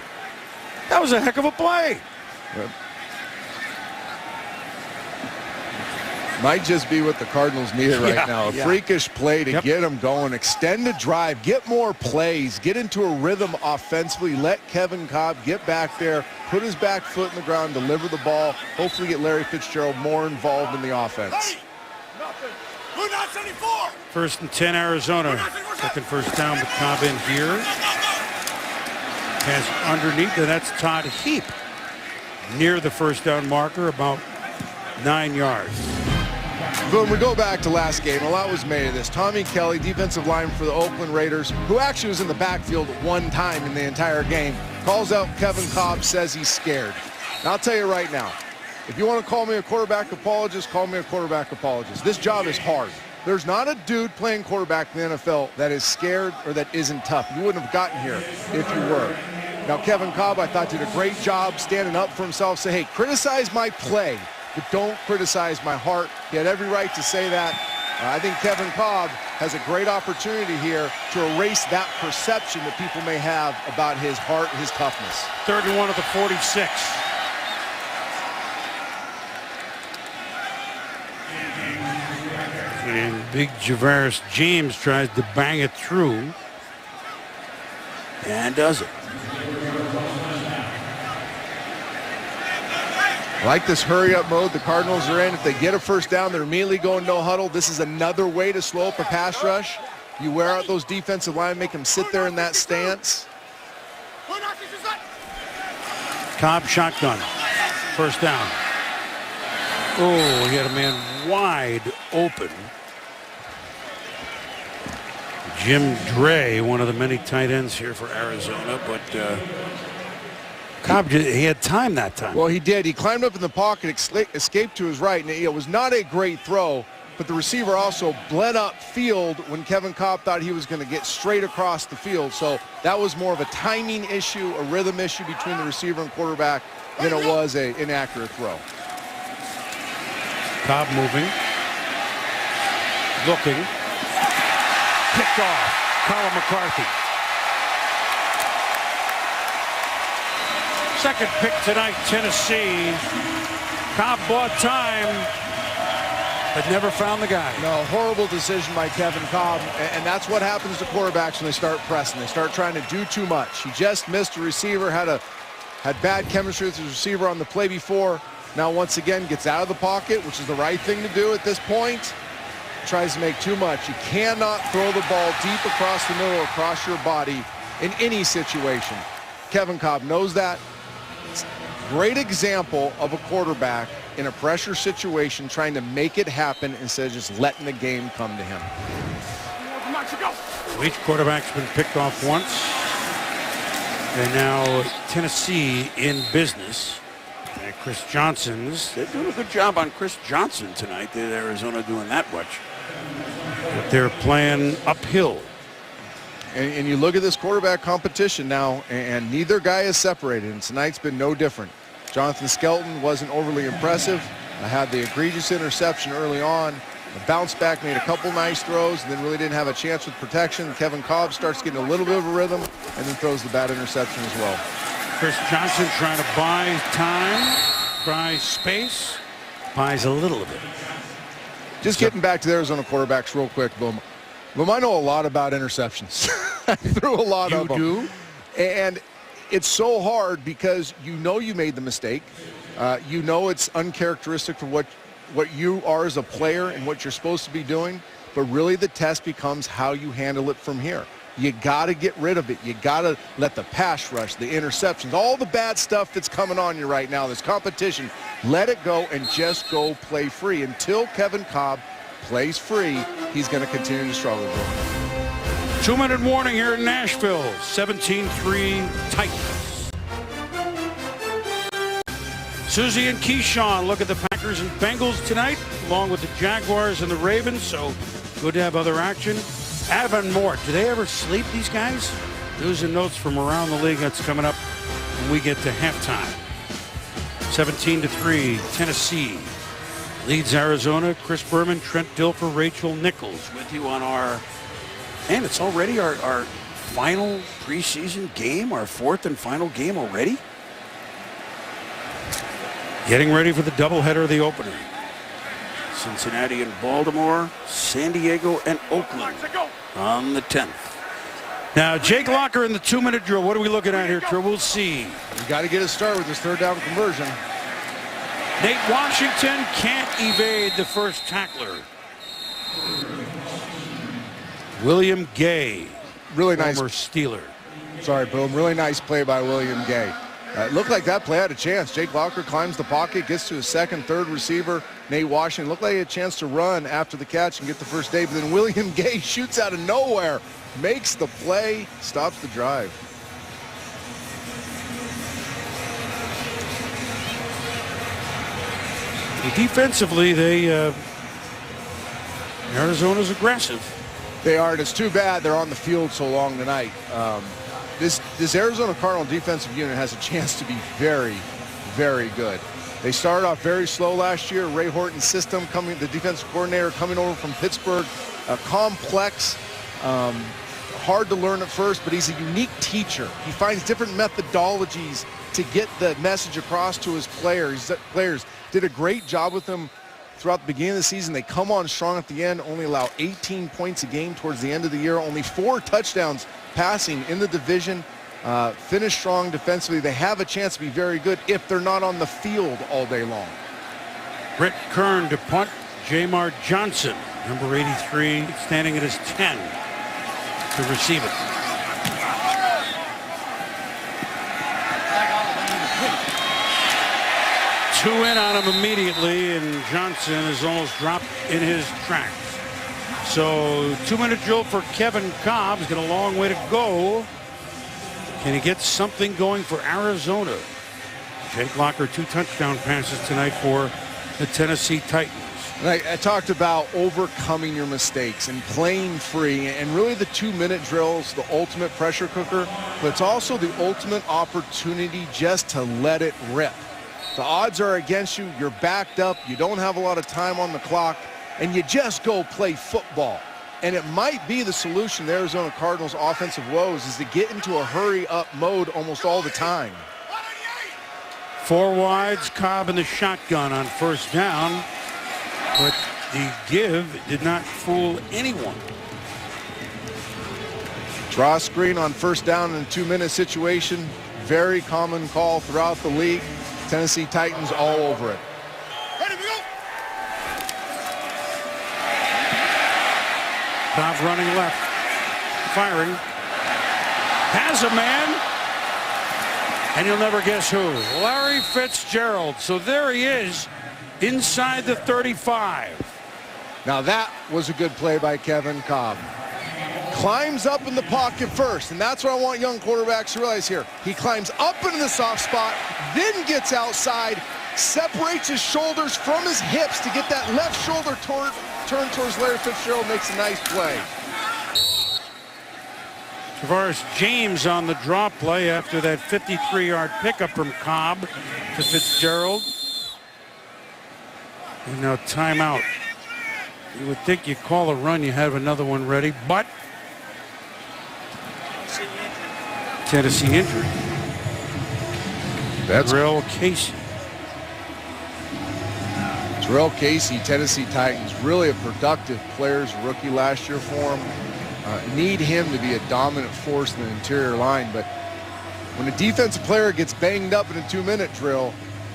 That was a heck of a play. Yep. Might just be what the Cardinals needed right now. A freakish play to get them going. Extend the drive. Get more plays. Get into a rhythm offensively. Let Kevin Cobb get back there. Put his back foot in the ground. Deliver the ball. Hopefully get Larry Fitzgerald more involved in the offense. 1st and 10, Arizona. Second first down with Cobb in here. Pass underneath, and that's Todd Heap. Near the first down marker, about 9 yards. Boom, we go back to last game. A lot was made of this. Tommy Kelly, defensive lineman for the Oakland Raiders, who actually was in the backfield one time in the entire game, calls out Kevin Cobb, says he's scared. And I'll tell you right now, if you want to call me a quarterback apologist, call me a quarterback apologist. This job is hard. There's not a dude playing quarterback in the NFL that is scared or that isn't tough. You wouldn't have gotten here if you were. Now, Kevin Kolb, I thought, did a great job standing up for himself, say, hey, criticize my play, but don't criticize my heart. He had every right to say that. I think Kevin Kolb has a great opportunity here to erase that perception that people may have about his heart and his toughness. 3rd and 1 at the 46. And big Javaris James tries to bang it through and does it. I like this hurry-up mode the Cardinals are in. If they get a first down, they're immediately going no huddle. This is another way to slow up a pass rush. You wear out those defensive line, make them sit there in that stance. Cobb shotgun. First down. Oh, he had a man wide open. Jim Dre, one of the many tight ends here for Arizona, but Cobb, he had time that time. Well, he did. He climbed up in the pocket, escaped to his right, and it was not a great throw, but the receiver also bled up field when Kevin Kolb thought he was going to get straight across the field. So that was more of a timing issue, a rhythm issue between the receiver and quarterback than it was an inaccurate throw. Cobb moving, looking, picked off. Colin McCarthy. Second pick tonight, Tennessee. Cobb bought time, but never found the guy. No, horrible decision by Kevin Kolb, and that's what happens to quarterbacks when they start pressing. They start trying to do too much. He just missed a receiver, had bad chemistry with his receiver on the play before. Now once again gets out of the pocket, which is the right thing to do at this point. Tries to make too much. You cannot throw the ball deep across the middle, across your body in any situation. Kevin Kolb knows that. Great example of a quarterback in a pressure situation trying to make it happen instead of just letting the game come to him. Each quarterback's been picked off once. And now Tennessee in business. And Chris Johnson's, they're doing a good job on Chris Johnson tonight. They're Arizona doing that much. But they're playing uphill. And you look at this quarterback competition now, and neither guy is separated, and tonight's been no different. Jonathan Skelton wasn't overly impressive. I had the egregious interception early on. The bounce back, made a couple nice throws, and then really didn't have a chance with protection. Kevin Kolb starts getting a little bit of a rhythm, and then throws the bad interception as well. Chris Johnson trying to buy time, buy space, buys a little of it. Just getting back to the Arizona quarterbacks real quick, Boom. Boom, I know a lot about interceptions. I threw a lot of them. You do? And it's so hard because you know you made the mistake. You know it's uncharacteristic for what you are as a player and what you're supposed to be doing. But really the test becomes how you handle it from here. You got to get rid of it. You got to let the pass rush, the interceptions, all the bad stuff that's coming on you right now, this competition, let it go and just go play free. Until Kevin Kolb plays free, he's going to continue to struggle. 2-minute warning here in Nashville. 17-3 Titans. Susie and Keyshawn look at the Packers and Bengals tonight, along with the Jaguars and the Ravens. So good to have other action. Avon Moore, do they ever sleep, these guys? News and notes from around the league. That's coming up when we get to halftime. 17-3, Tennessee leads Arizona. Chris Berman, Trent Dilfer, Rachel Nichols with you on our, and it's already our final preseason game, our fourth and final game already. Getting ready for the doubleheader of the opener. Cincinnati and Baltimore, San Diego and Oakland on the 10th. Now, Jake Locker in the 2-minute drill. What are we looking at here, Drew? We'll see. You got to get a start with this third down conversion. Nate Washington can't evade the first tackler. William Gay, really nice. Former Steeler. Sorry, Boom. Really nice play by William Gay. It looked like that play had a chance. Jake Locker climbs the pocket, gets to his second, third receiver. Nate Washington looked like he had a chance to run after the catch and get the first day, but then William Gay shoots out of nowhere, makes the play, stops the drive. Defensively, Arizona's aggressive. They are, and it's too bad they're on the field so long tonight. This Arizona Cardinal defensive unit has a chance to be very, very good. They started off very slow last year. Ray Horton's system the defensive coordinator coming over from Pittsburgh, complex, hard to learn at first, but he's a unique teacher. He finds different methodologies to get the message across to his players. Players did a great job with them throughout the beginning of the season. They come on strong at the end, only allow 18 points a game towards the end of the year, only 4 touchdowns passing in the division. Finish strong defensively. They have a chance to be very good if they're not on the field all day long. Britt Kern to punt. Jamar Johnson, number 83, standing at his 10 to receive it. Two in on him immediately, and Johnson is almost dropped in his tracks. So 2-minute drill for Kevin Cobb. He's got a long way to go. Can he get something going for Arizona? Jake Locker, 2 touchdown passes tonight for the Tennessee Titans. I talked about overcoming your mistakes and playing free, and really the 2-minute drills, the ultimate pressure cooker, but it's also the ultimate opportunity just to let it rip. The odds are against you. You're backed up. You don't have a lot of time on the clock, and you just go play football. And it might be the solution to Arizona Cardinals' offensive woes is to get into a hurry-up mode almost all the time. 4 wides, Cobb in the shotgun on first down, but the give did not fool anyone. Draw screen on first down in a 2-minute situation. Very common call throughout the league. Tennessee Titans all over it. Cobb running left, firing, has a man, and you'll never guess who. Larry Fitzgerald. So there he is inside the 35. Now that was a good play by Kevin Cobb. Climbs up in the pocket first, and that's what I want young quarterbacks to realize here. He climbs up into the soft spot, then gets outside, separates his shoulders from his hips to get that left shoulder turn towards Larry Fitzgerald, makes a nice play. Tavares James on the draw play after that 53-yard pickup from Cobb to Fitzgerald. And now timeout. You would think you call a run, you have another one ready, but Tennessee injury. That's Terrell Casey. Terrell Casey, Tennessee Titans, really a productive player's rookie last year for him. Need him to be a dominant force in the interior line, but when a defensive player gets banged up in a 2-minute drill,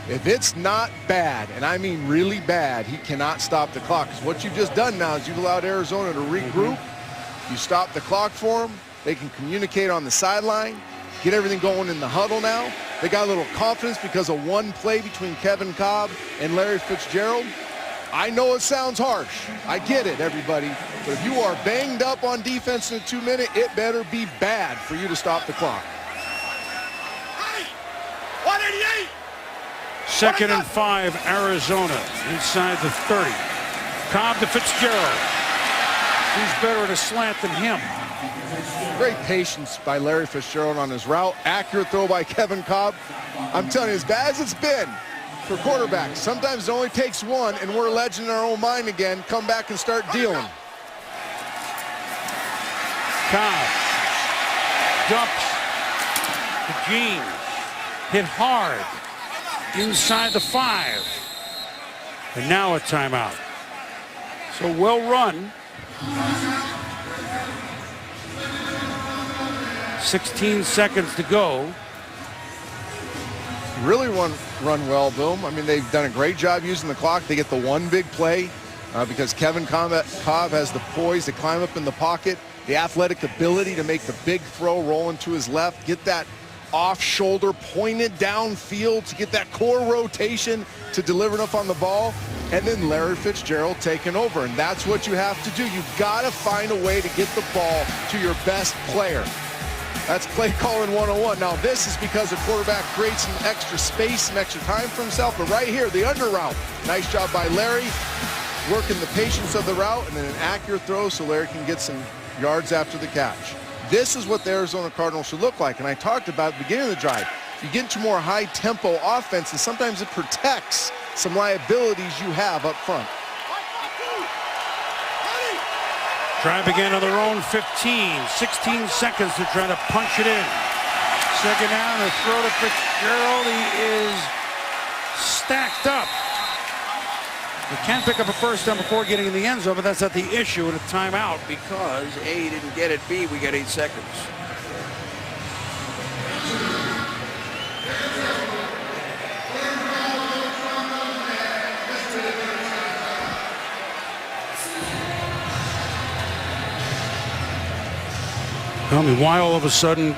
if it's not bad, and I mean really bad, he cannot stop the clock. Because what you've just done now is you've allowed Arizona to regroup. You stop the clock for them. They can communicate on the sideline, get everything going in the huddle now. They got a little confidence because of one play between Kevin Cobb and Larry Fitzgerald. I know it sounds harsh. I get it, everybody. But if you are banged up on defense in a 2-minute, it better be bad for you to stop the clock. 188! 2nd and 5, Arizona inside the 30. Cobb to Fitzgerald. Who's better at a slant than him? Great patience by Larry Fitzgerald on his route. Accurate throw by Kevin Cobb. I'm telling you, as bad as it's been for quarterbacks, sometimes it only takes one, and we're a legend in our own mind again. Come back and start dealing. Cobb dumps to James. Hit hard inside the 5. And now a timeout. So well run. 16 seconds to go. Really run well, Boom. I mean, they've done a great job using the clock. They get the one big play because Kevin Cobb has the poise to climb up in the pocket, the athletic ability to make the big throw rolling to his left, get that off shoulder pointed downfield to get that core rotation to deliver enough on the ball, and then Larry Fitzgerald taking over. And that's what you have to do. You've got to find a way to get the ball to your best player. That's play calling 101. Now this is because the quarterback creates some extra space, some extra time for himself. But right here, the under route. Nice job by Larry, working the patience of the route and then an accurate throw so Larry can get some yards after the catch. This is what the Arizona Cardinals should look like. And I talked about at the beginning of the drive. You get into more high-tempo offense, and sometimes it protects some liabilities you have up front. Drive again on their own 15, 16 seconds to try to punch it in. Second down, a throw to Fitzgerald. He is stacked up. He can pick up a first down before getting in the end zone, but that's not the issue in a timeout because A, didn't get it, B, we get 8 seconds. I mean, why all of a sudden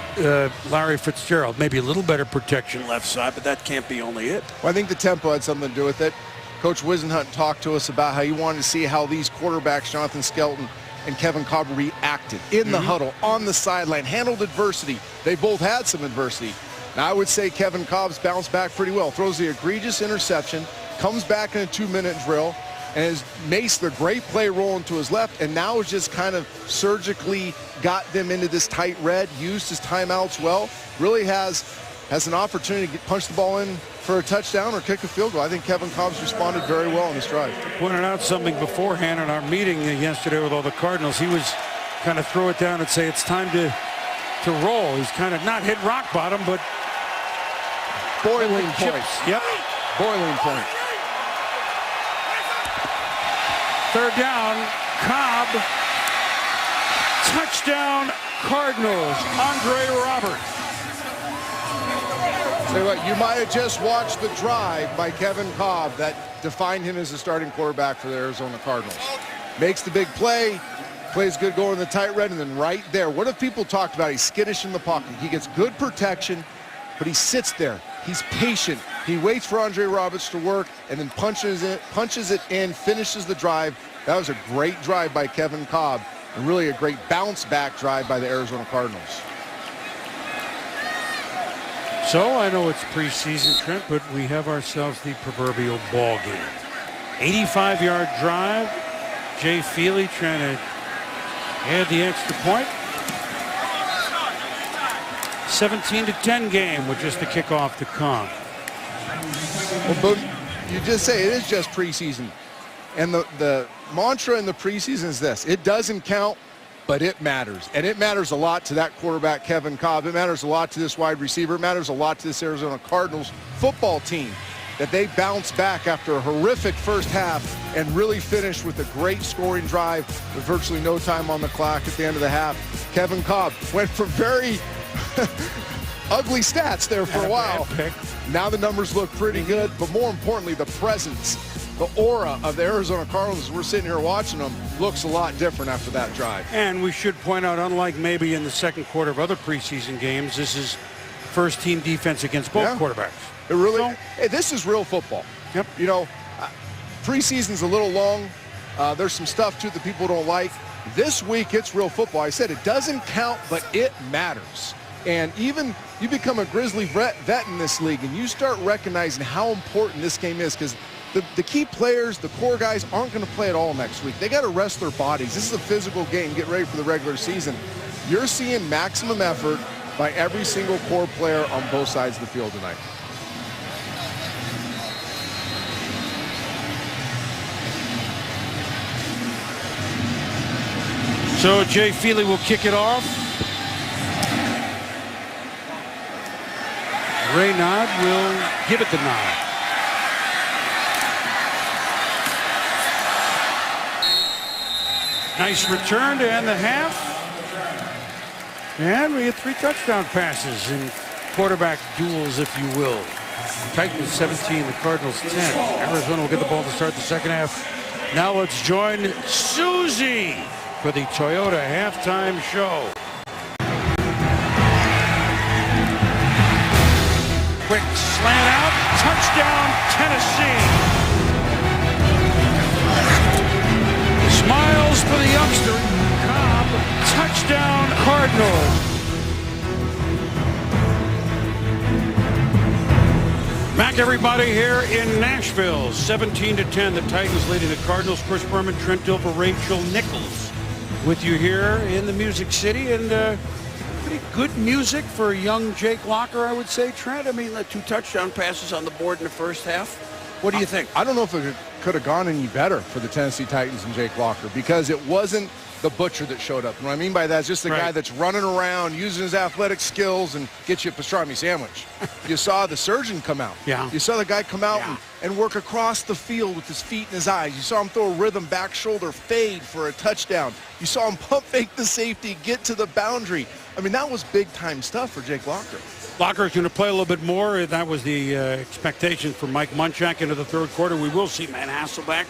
Larry Fitzgerald, maybe a little better protection left side, but that can't be only it. Well, I think the tempo had something to do with it. Coach Wisenhunt talked to us about how he wanted to see how these quarterbacks, Jonathan Skelton and Kevin Cobb, reacted in the huddle, on the sideline, handled adversity. They both had some adversity. Now, I would say Kevin Cobb's bounced back pretty well. Throws the egregious interception, comes back in a 2-minute drill, and has maced the great play rolling to his left, and now has just kind of surgically got them into this tight red, used his timeouts well, really has an opportunity to punch the ball in for a touchdown or kick a field goal. I think Kevin Cobb's responded very well on this drive. Pointed out something beforehand in our meeting yesterday with all the Cardinals. He was kind of throw it down and say it's time to roll. He's kind of not hit rock bottom, but boiling point. Yep. Boiling point. Third down, Cobb. Touchdown, Cardinals. Andre Roberts. Tell you what, you might have just watched the drive by Kevin Cobb that defined him as the starting quarterback for the Arizona Cardinals. Makes the big play, plays good going in the tight red, and then right there, what have people talked about? He's skittish in the pocket. He gets good protection, but he sits there. He's patient. He waits for Andre Roberts to work and then punches it in, finishes the drive. That was a great drive by Kevin Cobb and really a great bounce back drive by the Arizona Cardinals. So I know it's preseason, Trent, but we have ourselves the proverbial ball game. 85-yard drive. Jay Feely trying to add the extra point. 17-10 game with just the kickoff to come. Well, but you just say it is just preseason. And the mantra in the preseason is this: it doesn't count, but it matters. And it matters a lot to that quarterback, Kevin Cobb. It matters a lot to this wide receiver. It matters a lot to this Arizona Cardinals football team that they bounce back after a horrific first half and really finish with a great scoring drive with virtually no time on the clock at the end of the half. Kevin Cobb went from very ugly stats there for a while. Now the numbers look pretty good, but more importantly, the presence, the aura of the Arizona Cardinals, as we're sitting here watching them, looks a lot different after that drive. And we should point out, unlike maybe in the second quarter of other preseason games, this is first team defense against both quarterbacks. It really, hey, this is real football. Yep. You know, preseason's a little long. There's some stuff too that people don't like. This week, it's real football. I said it doesn't count, but it matters. And even you become a Grizzly vet in this league, and you start recognizing how important this game is, because the key players, the core guys, aren't going to play at all next week. They got to rest their bodies. This is a physical game. Get ready for the regular season. You're seeing maximum effort by every single core player on both sides of the field tonight. So Jay Feely will kick it off. Raynaud will give it the nod. Nice return to end the half. And we get 3 touchdown passes in quarterback duels, if you will. Titans 17, the Cardinals 10. Arizona will get the ball to start the second half. Now let's join Susie for the Toyota halftime show. Quick slant out, touchdown Tennessee. Smiles for the youngster. Cobb, touchdown Cardinals. everybody here in Nashville. 17-10, the Titans leading the Cardinals. Chris Berman, Trent Dilfer, Rachel Nichols with you here in the Music City. And pretty good music for young Jake Locker, I would say, Trent. I mean, the 2 touchdown passes on the board in the first half. What do you think? I don't know if it could have gone any better for the Tennessee Titans and Jake Locker, because it wasn't the butcher that showed up. And what I mean by that is just the guy that's running around, using his athletic skills, and get you a pastrami sandwich. You saw the surgeon come out. Yeah. You saw the guy come out and work across the field with his feet in his eyes. You saw him throw a rhythm back shoulder fade for a touchdown. You saw him pump fake the safety, get to the boundary. I mean, that was big-time stuff for Jake Locker. Locker's going to play a little bit more. That was the expectation for Mike Munchak into the third quarter. We will see Matt Hasselbeck.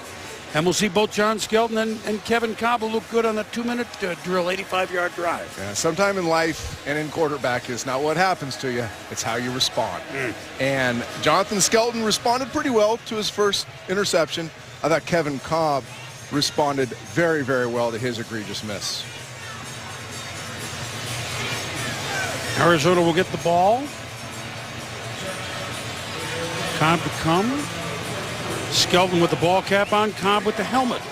And we'll see both John Skelton and Kevin Cobb look good on the 2-minute drill, 85-yard drive. Yeah, sometime in life and in quarterback is not what happens to you. It's how you respond. And Jonathan Skelton responded pretty well to his first interception. I thought Kevin Cobb responded very, very well to his egregious miss. Arizona will get the ball. Cobb to come. Skelton with the ball cap on, Cobb with the helmet.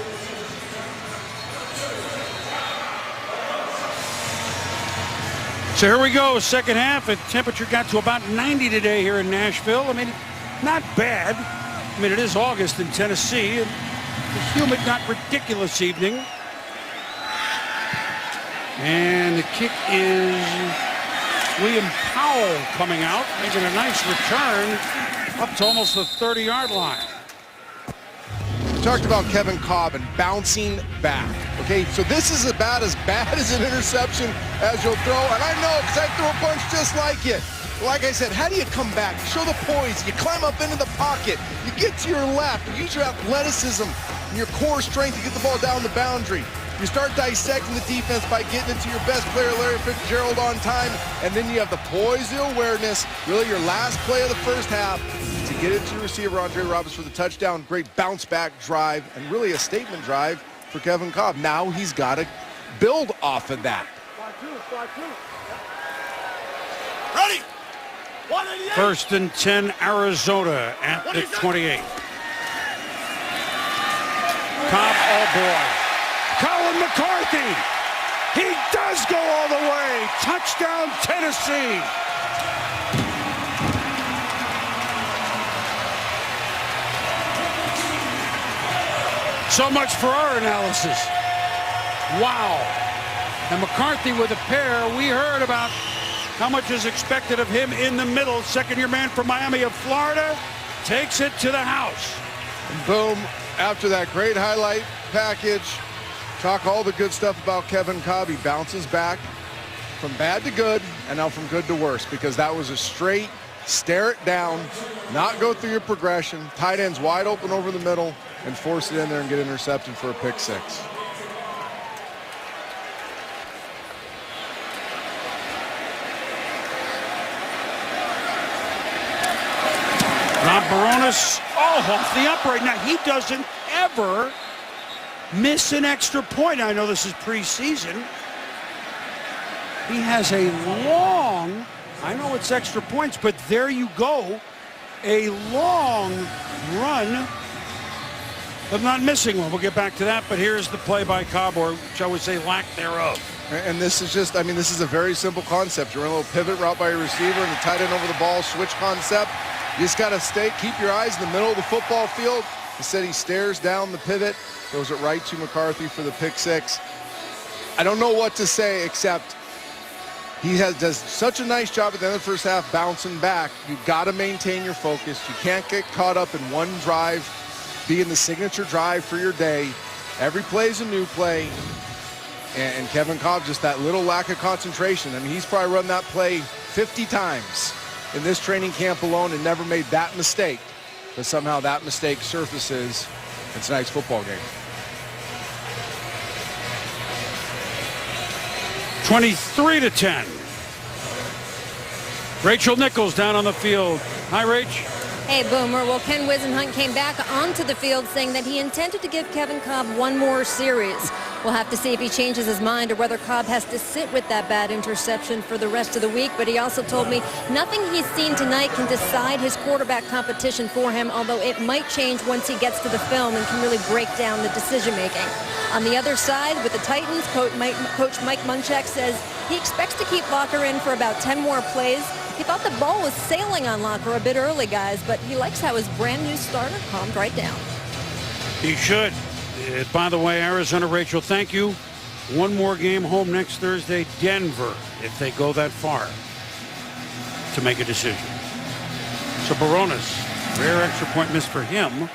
So here we go, second half. The temperature got to about 90 today here in Nashville. I mean, not bad. I mean, it is August in Tennessee, and the humid, not ridiculous evening. And the kick is William Powell coming out, making a nice return up to almost the 30-yard line. We talked about Kevin Cobb and bouncing back. Okay, so this is about as bad as an interception as you'll throw. And I know, because I throw a bunch just like it. Like I said, how do you come back? Show the poise. You climb up into the pocket. You get to your left. You use your athleticism and your core strength to get the ball down the boundary. You start dissecting the defense by getting it to your best player, Larry Fitzgerald, on time. And then you have the poise, the awareness, really your last play of the first half, to get it to your receiver, Andre Roberts, for the touchdown. Great bounce-back drive, and really a statement drive for Kevin Cobb. Now he's got to build off of that. Ready? 1st and 10, Arizona at the 28. Cobb, oh boy. Colin McCarthy. He does go all the way. Touchdown, Tennessee. So much for our analysis. Wow. And McCarthy with a pair. We heard about how much is expected of him in the middle. Second-year man from Miami of Florida takes it to the house. And boom, after that great highlight package, talk all the good stuff about Kevin Cobb. He bounces back from bad to good, and now from good to worse, because that was a straight stare it down, not go through your progression, tight ends wide open over the middle, and force it in there and get intercepted for a pick six. Rob Baronis, off the upright. Now, he doesn't ever miss an extra point. I know this is preseason. He has a long, I know it's extra points, but there you go, a long run of not missing one. We'll get back to that, but here's the play by Cobb, or shall we say lack thereof. And this is just, I mean, this is a very simple concept. You run a little pivot route by your receiver and the tight end over the ball, switch concept. You just got to keep your eyes in the middle of the football field. Instead, he stares down the pivot, throws it right to McCarthy for the pick six. I don't know what to say, except he does such a nice job at the end of the first half bouncing back. You've got to maintain your focus. You can't get caught up in one drive being the signature drive for your day. Every play is a new play. And Kevin Cobb, just that little lack of concentration. I mean, he's probably run that play 50 times in this training camp alone and never made that mistake. But somehow that mistake surfaces in tonight's football game. 23-10. Rachel Nichols down on the field. Hi, Rach. Hey, Boomer. Well, Ken Wisenhunt came back onto the field saying that he intended to give Kevin Cobb one more series. We'll have to see if he changes his mind or whether Cobb has to sit with that bad interception for the rest of the week. But he also told me nothing he's seen tonight can decide his quarterback competition for him, although it might change once he gets to the film and can really break down the decision-making. On the other side, with the Titans, Coach Mike Munchak says he expects to keep Locker in for about 10 more plays. He thought the ball was sailing on Locker a bit early, guys, but he likes how his brand-new starter calmed right down. He should. By the way, Arizona, Rachel, thank you. One more game home next Thursday, Denver, if they go that far to make a decision. So Barones, rare extra point miss for him.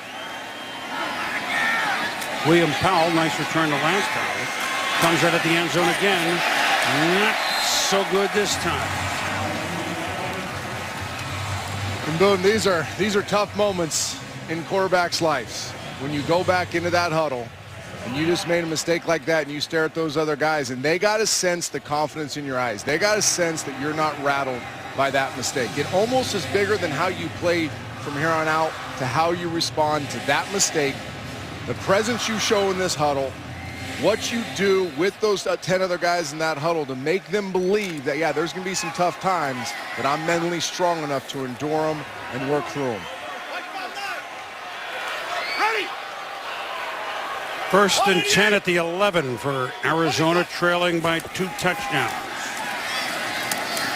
William Powell, nice return to last time. Comes out at the end zone again. Not so good this time. And boom, these are tough moments in quarterbacks' lives. When you go back into that huddle and you just made a mistake like that and you stare at those other guys and they got to sense the confidence in your eyes. They got to sense that you're not rattled by that mistake. It almost is bigger than how you played from here on out to how you respond to that mistake. The presence you show in this huddle, what you do with those 10 other guys in that huddle to make them believe that, yeah, there's going to be some tough times, but I'm mentally strong enough to endure them and work through them. First and 10 at the 11 for Arizona, trailing by 2 touchdowns.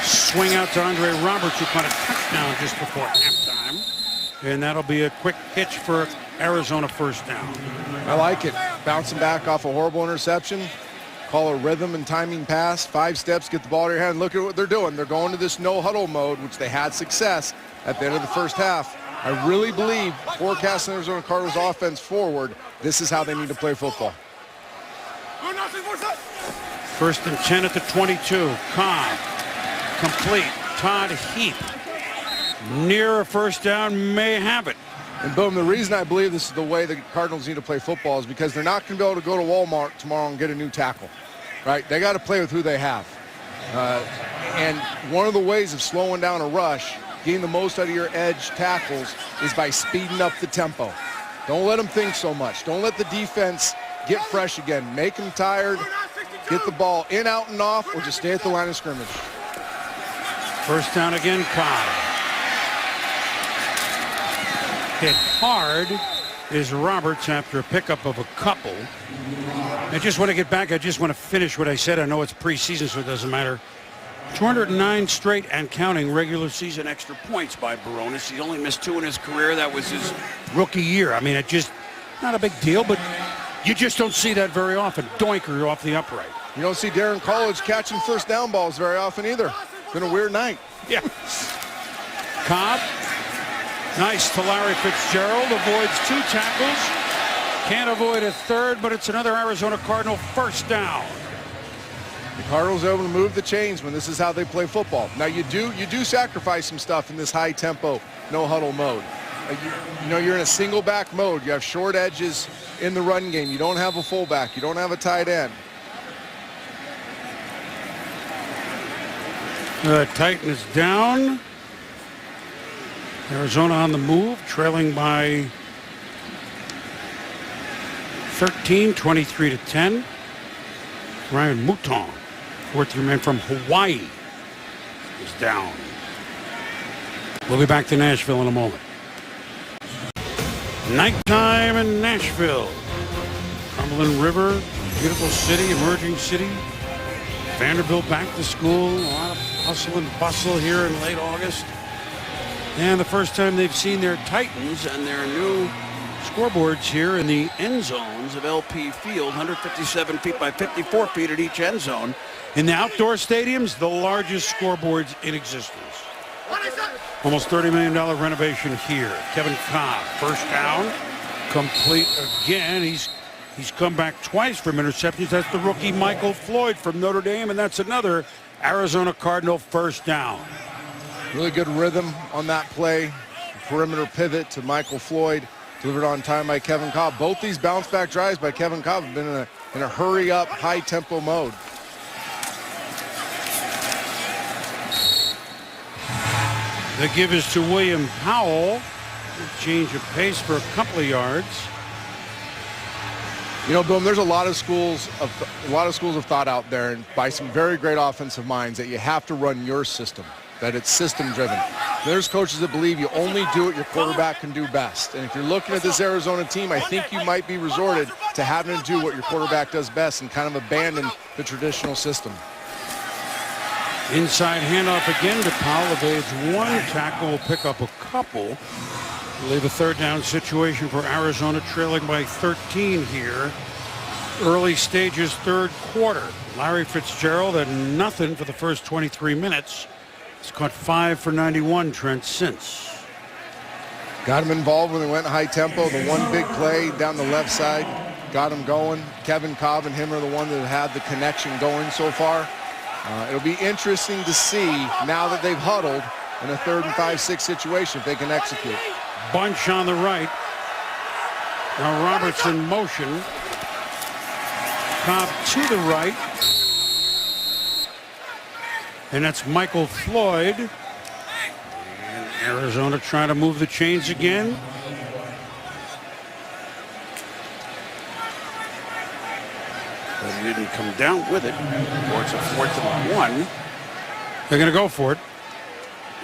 Swing out to Andre Roberts, who caught a touchdown just before halftime. And that'll be a quick pitch for Arizona first down. I like it. Bouncing back off a horrible interception. Call a rhythm and timing pass. 5 steps, get the ball to your hand. Look at what they're doing. They're going to this no huddle mode, which they had success at the end of the first half. I really believe, forecasting Arizona Cardinals offense forward, this is how they need to play football. First and 10 at the 22. Cobb, complete. Todd Heap, near a first down, may have it. And boom, the reason I believe this is the way the Cardinals need to play football is because they're not going to be able to go to Walmart tomorrow and get a new tackle, right? They got to play with who they have. And one of the ways of slowing down a rush, getting the most out of your edge tackles, is by speeding up the tempo. Don't let them think so much. Don't let the defense get fresh again. Make them tired. Get the ball in, out, and off, or just stay at the line of scrimmage. First down again, Cobb. Hit hard is Roberts after a pickup of a couple. I just want to get back. I just want to finish what I said. I know it's preseason, so it doesn't matter. 209 straight and counting regular season extra points by Barones. He only missed 2 in his career. That was his rookie year. I mean, it just, not a big deal, but you just don't see that very often. Doinker off the upright. You don't see Darren College catching first down balls very often either. It's been a weird night. Yeah. Cobb, nice to Larry Fitzgerald, avoids 2 tackles. Can't avoid a third, but it's another Arizona Cardinal first down. The Cardinals are able to move the chains when this is how they play football. Now you do sacrifice some stuff in this high tempo, no huddle mode. You know, you're in a single back mode. You have short edges in the run game. You don't have a fullback. You don't have a tight end. Titan is down. Arizona on the move, trailing by 13, 23-10. Ryan Mouton, fourth-year man from Hawaii, is down. We'll be back to Nashville in a moment. Nighttime in Nashville. Cumberland River, beautiful city, emerging city. Vanderbilt back to school. A lot of hustle and bustle here in late August. And the first time they've seen their Titans and their new scoreboards here in the end zones of LP Field, 157 feet by 54 feet at each end zone. In the outdoor stadiums, the largest scoreboards in existence. Almost $30 million renovation here. Kevin Cobb, first down, complete again. He's come back twice from interceptions. That's the rookie Michael Floyd from Notre Dame, and that's another Arizona Cardinal first down. Really good rhythm on that play. Perimeter pivot to Michael Floyd. Delivered on time by Kevin Cobb. Both these bounce-back drives by Kevin Cobb have been in a hurry-up, high-tempo mode. The give is to William Powell. Change of pace for a couple of yards. You know, Boom, there's a lot of schools of thought out there, and by some very great offensive minds, that you have to run your system, that it's system driven. There's coaches that believe you only do what your quarterback can do best. And if you're looking at this Arizona team, I think you might be resorted to having to do what your quarterback does best and kind of abandon the traditional system. Inside handoff again to Powell. Evades one tackle, will pick up a couple. Leave a third down situation for Arizona, trailing by 13 here. Early stages, third quarter. Larry Fitzgerald had nothing for the first 23 minutes. He's caught 5 for 91, Trent, since. Got him involved when they went high tempo. The one big play down the left side got him going. Kevin Cobb and him are the one that had the connection going so far. It'll be interesting to see now that they've huddled in a 3rd and 5-6 situation if they can execute. Bunch on the right. Now Roberts in motion. Cobb to the right. And that's Michael Floyd. And Arizona trying to move the chains again. But he didn't come down with it. Or it's a 4th and 1. They're going to go for it.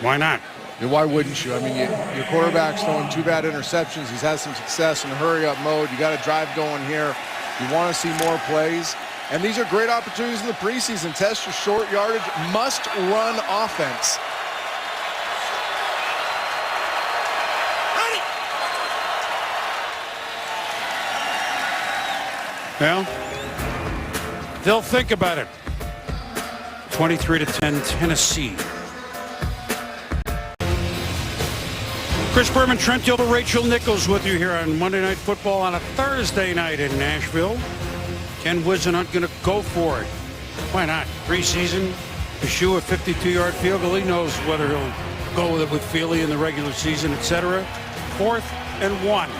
Why not? Yeah, why wouldn't you? I mean, your quarterback's throwing 2 bad interceptions. He's had some success in the hurry-up mode. You got a drive going here. You want to see more plays. And these are great opportunities in the preseason. Test your short yardage, must-run offense. Well, they'll think about it. 23-10 Tennessee. Chris Berman, Trent Dilfer, Rachel Nichols with you here on Monday Night Football on a Thursday night in Nashville. Ken Whisenhunt going to go for it. Why not? Preseason, Yeshua 52-yard field goal. He knows whether he'll go with it with Feely in the regular season, etc. 4th and 1.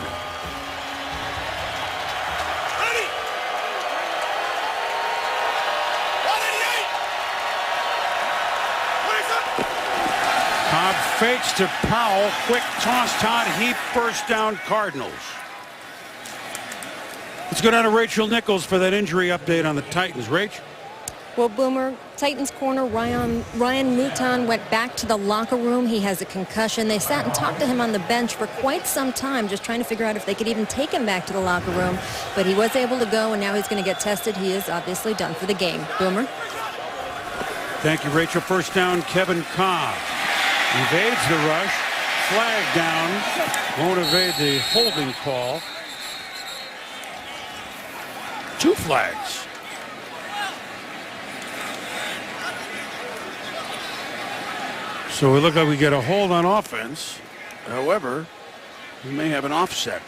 Cobb fakes to Powell. Quick toss, Todd Heap, first down, Cardinals. Let's go down to Rachel Nichols for that injury update on the Titans. Rach? Well, Boomer, Titans corner Ryan Mouton went back to the locker room. He has a concussion. They sat and talked to him on the bench for quite some time, just trying to figure out if they could even take him back to the locker room. But he was able to go, and now he's going to get tested. He is obviously done for the game. Boomer? Thank you, Rachel. First down, Kevin Cobb. Evades the rush. Flag down. Won't evade the holding call. 2 flags. So we look like we get a hold on offense. However, we may have an offset.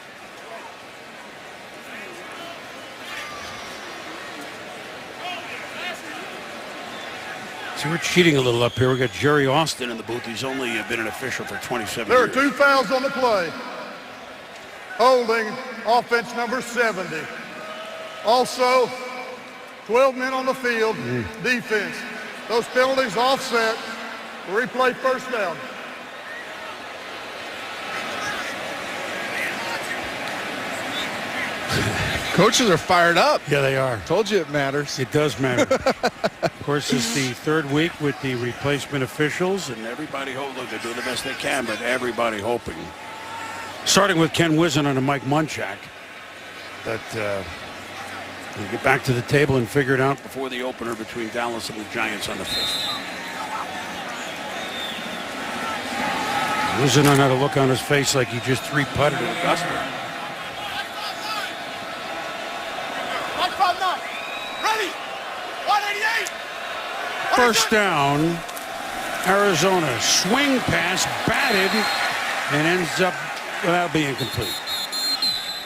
So we're cheating a little up here. We got Jerry Austin in the booth. He's only been an official for 27 There years. are 2 fouls on the play. Holding offense number 70. Also, 12 men on the field, defense. Those penalties offset. Replay first down. Coaches are fired up. Yeah, they are. Told you it matters. It does matter. Of course, it's the 3rd week with the replacement officials, and everybody look, they're doing the best they can, but everybody hoping. Starting with Ken Whisenhunt and Mike Munchak, that we get back to the table and figure it out before the opener between Dallas and the Giants on the 5th. Whisenhunt had a look on his face like he just 3-putted at Augusta. First down, Arizona. Swing pass, batted, and ends up being incomplete.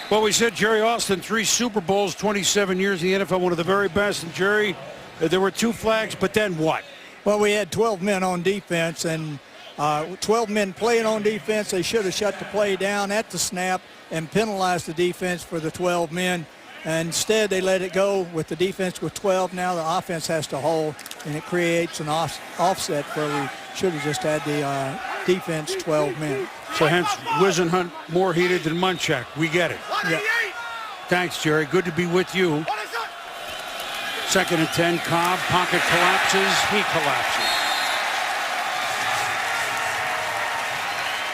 Well, we said Jerry Austin, 3 Super Bowls, 27 years in the NFL, one of the very best. And Jerry, there were 2 flags, but then what? Well, we had 12 men on defense, and 12 men playing on defense. They should have shut the play down at the snap and penalized the defense for the 12 men. And instead, they let it go with the defense with 12. Now the offense has to hold, and it creates an offset where we should have just had the defense 12 men. So hence, Wisenhunt more heated than Munchak. We get it. Yeah. Thanks, Jerry. Good to be with you. 2nd and 10. Cobb. Pocket collapses. He collapses.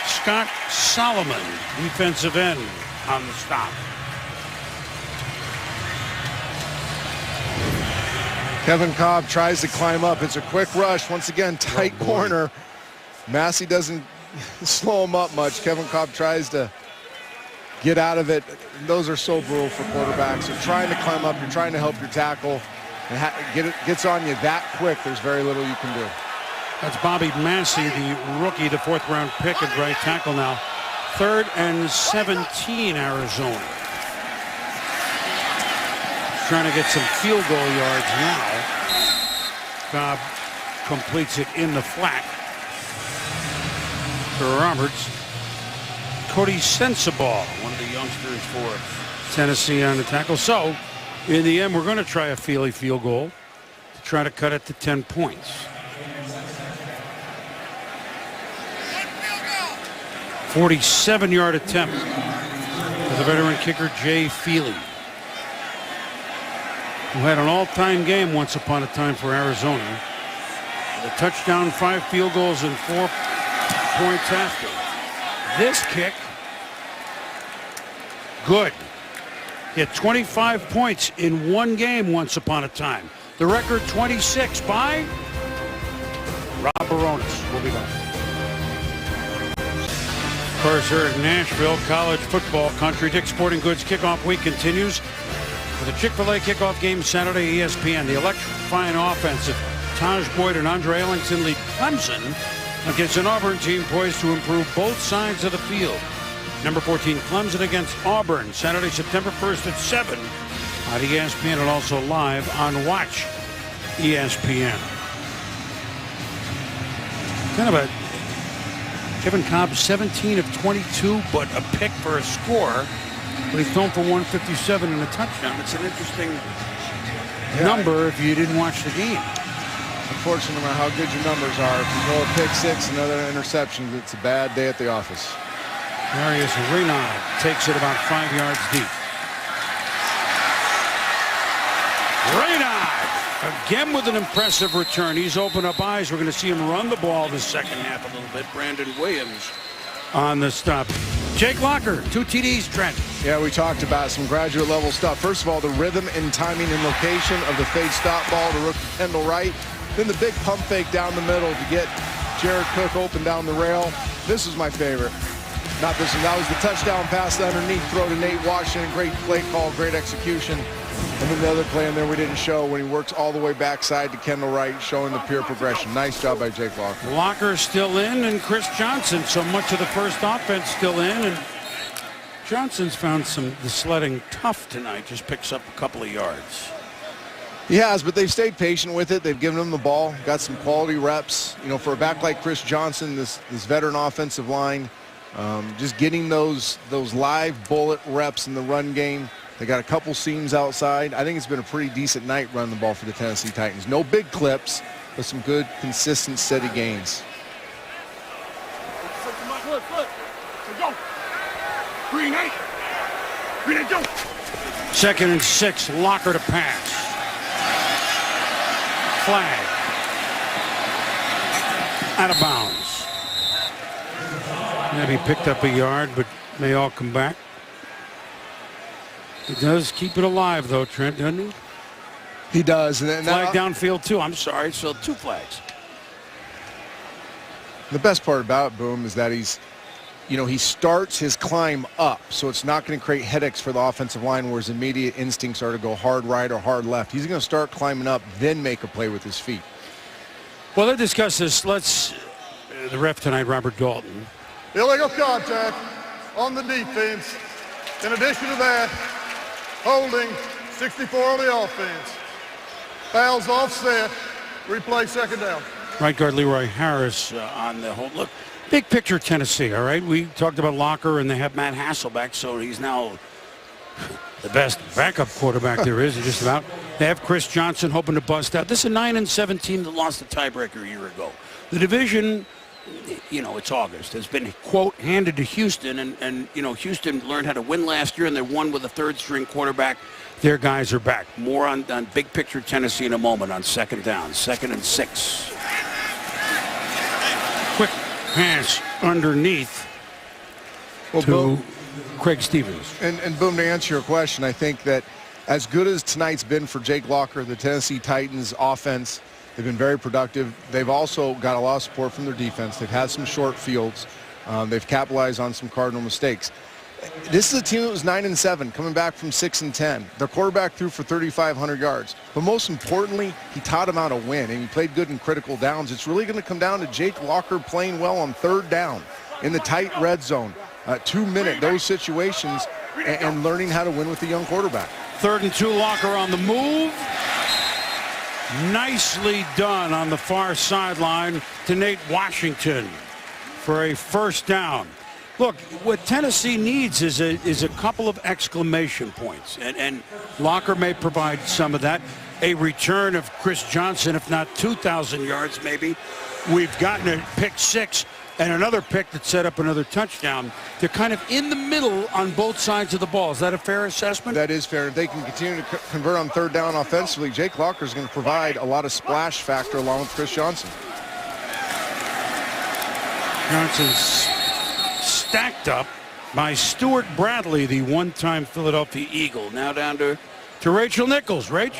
Scott Solomon, defensive end, on the stop. Kevin Cobb tries to climb up. It's a quick rush. Once again, tight corner. Massey doesn't slow him up much. Kevin Cobb tries to get out of it. Those are so brutal for quarterbacks. You're trying to climb up. You're trying to help your tackle. And gets on you that quick. There's very little you can do. That's Bobby Massey, the rookie, the 4th-round pick at right tackle now. 3rd and 17, Arizona. Trying to get some field goal yards now. Cobb completes it in the flat. For Roberts. Cody Sensabaugh, one of the youngsters for Tennessee on the tackle. So, in the end, we're going to try a Feely field goal to try to cut it to 10 points. 47-yard attempt for the veteran kicker Jay Feely, who had an all-time game once upon a time for Arizona. The touchdown, 5 field goals, and 4 points after. This kick, good. He had 25 points in one game once upon a time. The record 26 by Rob Baronis. We'll be back. Of course, here in Nashville, college football country. Dick's Sporting Goods kickoff week continues with a Chick-fil-A kickoff game Saturday, ESPN. The electrifying offense of Taj Boyd and Andre Ellington lead Clemson against an Auburn team poised to improve both sides of the field. Number 14 Clemson against Auburn Saturday, September 1st at 7 on ESPN and also live on Watch ESPN. Kind of a Kevin Cobb 17 of 22, but a pick for a score. But he's thrown for 157 and a touchdown. It's an interesting number if you didn't watch the game. Unfortunately, no matter how good your numbers are, if you throw a pick 6 and another interception, it's a bad day at the office. Marius Renaud takes it about 5 yards deep. Renaud again with an impressive return. He's opened up eyes. We're going to see him run the ball the second half a little bit. Brandon Williams on the stop. Jake Locker, 2 TDs, Trent. Yeah, we talked about some graduate level stuff. First of all, the rhythm and timing and location of the fade stop ball to rookie Kendall Wright. Then the big pump fake down the middle to get Jared Cook open down the rail. This was my favorite. Not this one. That was the touchdown pass underneath throw to Nate Washington. Great play call, great execution. And then the other play in there we didn't show when he works all the way backside to Kendall Wright, showing the pure progression. Nice job by Jake Locker. Locker's still in, and Chris Johnson. So much of the first offense still in, and Johnson's found the sledding tough tonight. Just picks up a couple of yards. He has, but they've stayed patient with it. They've given him the ball, got some quality reps. You know, for a back like Chris Johnson, this veteran offensive line, just getting those live bullet reps in the run game. They got a couple seams outside. I think it's been a pretty decent night running the ball for the Tennessee Titans. No big clips, but some good, consistent, steady gains. Green 8. Green 8, go. 2nd and 6, Locker to pass. Flag. Out of bounds. Maybe picked up a yard, but may all come back. He does keep it alive, though, Trent, doesn't he? He does. And flag downfield, too. I'm sorry. So 2 flags. The best part about it, Boom, is that he starts his climb up, so it's not going to create headaches for the offensive line where his immediate instincts are to go hard right or hard left. He's going to start climbing up, then make a play with his feet. Well, let's discuss this. The ref tonight, Robert Dalton. Illegal contact on the defense. In addition to that, holding 64 on the offense. Fouls offset. Replay 2nd down. Right guard Leroy Harris on the hold. Look, big picture Tennessee, all right? We talked about Locker, and they have Matt Hasselbeck, so he's now the best backup quarterback there is, just about. They have Chris Johnson hoping to bust out. This is a 9-7 team that lost the tiebreaker a year ago. The division you know, it's August, has been, quote, handed to Houston. And you know, Houston learned how to win last year, and they won with a third-string quarterback. Their guys are back. More on big picture Tennessee in a moment on second down, 2nd and 6. Quick pass underneath to Craig Stevens. And Boom, to answer your question, I think that as good as tonight's been for Jake Locker, the Tennessee Titans offense, they've been very productive. They've also got a lot of support from their defense. They've had some short fields. They've capitalized on some Cardinal mistakes. This is a team that was 9-7, coming back from 6-10. Their quarterback threw for 3,500 yards. But most importantly, he taught them how to win, and he played good in critical downs. It's really going to come down to Jake Locker playing well on third down in the tight red zone. 2-minute, those situations, and learning how to win with the young quarterback. 3rd and 2, Locker on the move. Nicely done on the far sideline to Nate Washington for a first down. Look, what Tennessee needs is a couple of exclamation points, and Locker may provide some of that. A return of Chris Johnson, if not 2,000 yards maybe. We've gotten a pick 6 and another pick that set up another touchdown. They're kind of in the middle on both sides of the ball. Is that a fair assessment? That is fair. If they can continue to convert on third down offensively, Jake Locker is going to provide a lot of splash factor along with Chris Johnson. Johnson's stacked up by Stuart Bradley, the one-time Philadelphia Eagle. Now down to Rachel Nichols. Rach?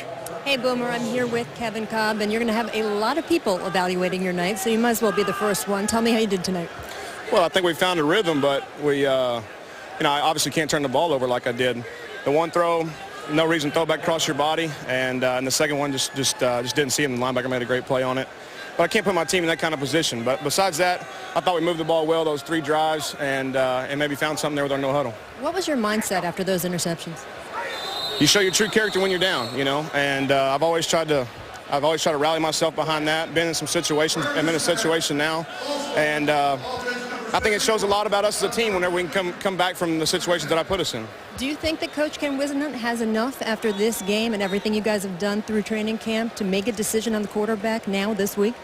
Hey, Boomer, I'm here with Kevin Cobb, and you're going to have a lot of people evaluating your night, so you might as well be the first one. Tell me how you did tonight. Well, I think we found a rhythm, but we, I obviously can't turn the ball over like I did. The one throw, no reason to throw it back across your body, and the second one just didn't see him. The linebacker made a great play on it. But I can't put my team in that kind of position. But besides that, I thought we moved the ball well those 3 drives and maybe found something there with our no huddle. What was your mindset after those interceptions? You show your true character when you're down, you know, and I've always tried to rally myself behind that. Been in some situations, I'm in a situation now, and I think it shows a lot about us as a team whenever we can come back from the situations that I put us in. Do you think that Coach Ken Whisenhunt has enough after this game and everything you guys have done through training camp to make a decision on the quarterback now this week?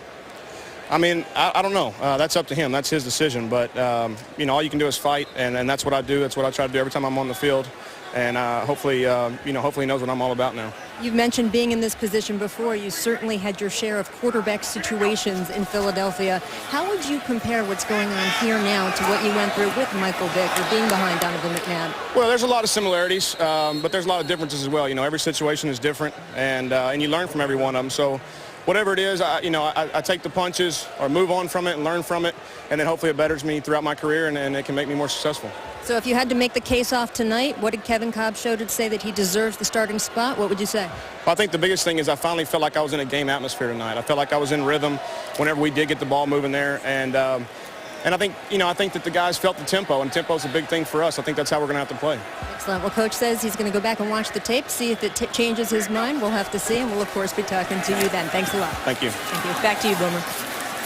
I mean, I don't know. That's up to him. That's his decision. But, all you can do is fight, and that's what I do. That's what I try to do every time I'm on the field. And hopefully he knows what I'm all about now. You've mentioned being in this position before. You certainly had your share of quarterback situations in Philadelphia. How would you compare what's going on here now to what you went through with Michael Vick or being behind Donovan McNabb? Well, there's a lot of similarities, but there's a lot of differences as well. You know, every situation is different, and you learn from every one of them. So whatever it is, I take the punches or move on from it and learn from it, and then hopefully it betters me throughout my career, and it can make me more successful. So if you had to make the case off tonight, what did Kevin Cobb show to say that he deserves the starting spot? What would you say? Well, I think the biggest thing is I finally felt like I was in a game atmosphere tonight. I felt like I was in rhythm whenever we did get the ball moving there, and I think that the guys felt the tempo, and tempo is a big thing for us. I think that's how we're going to have to play. Excellent. Well, Coach says he's going to go back and watch the tape, see if it changes his mind. We'll have to see, and we'll, of course, be talking to you then. Thanks a lot. Thank you. Thank you. Back to you, Boomer.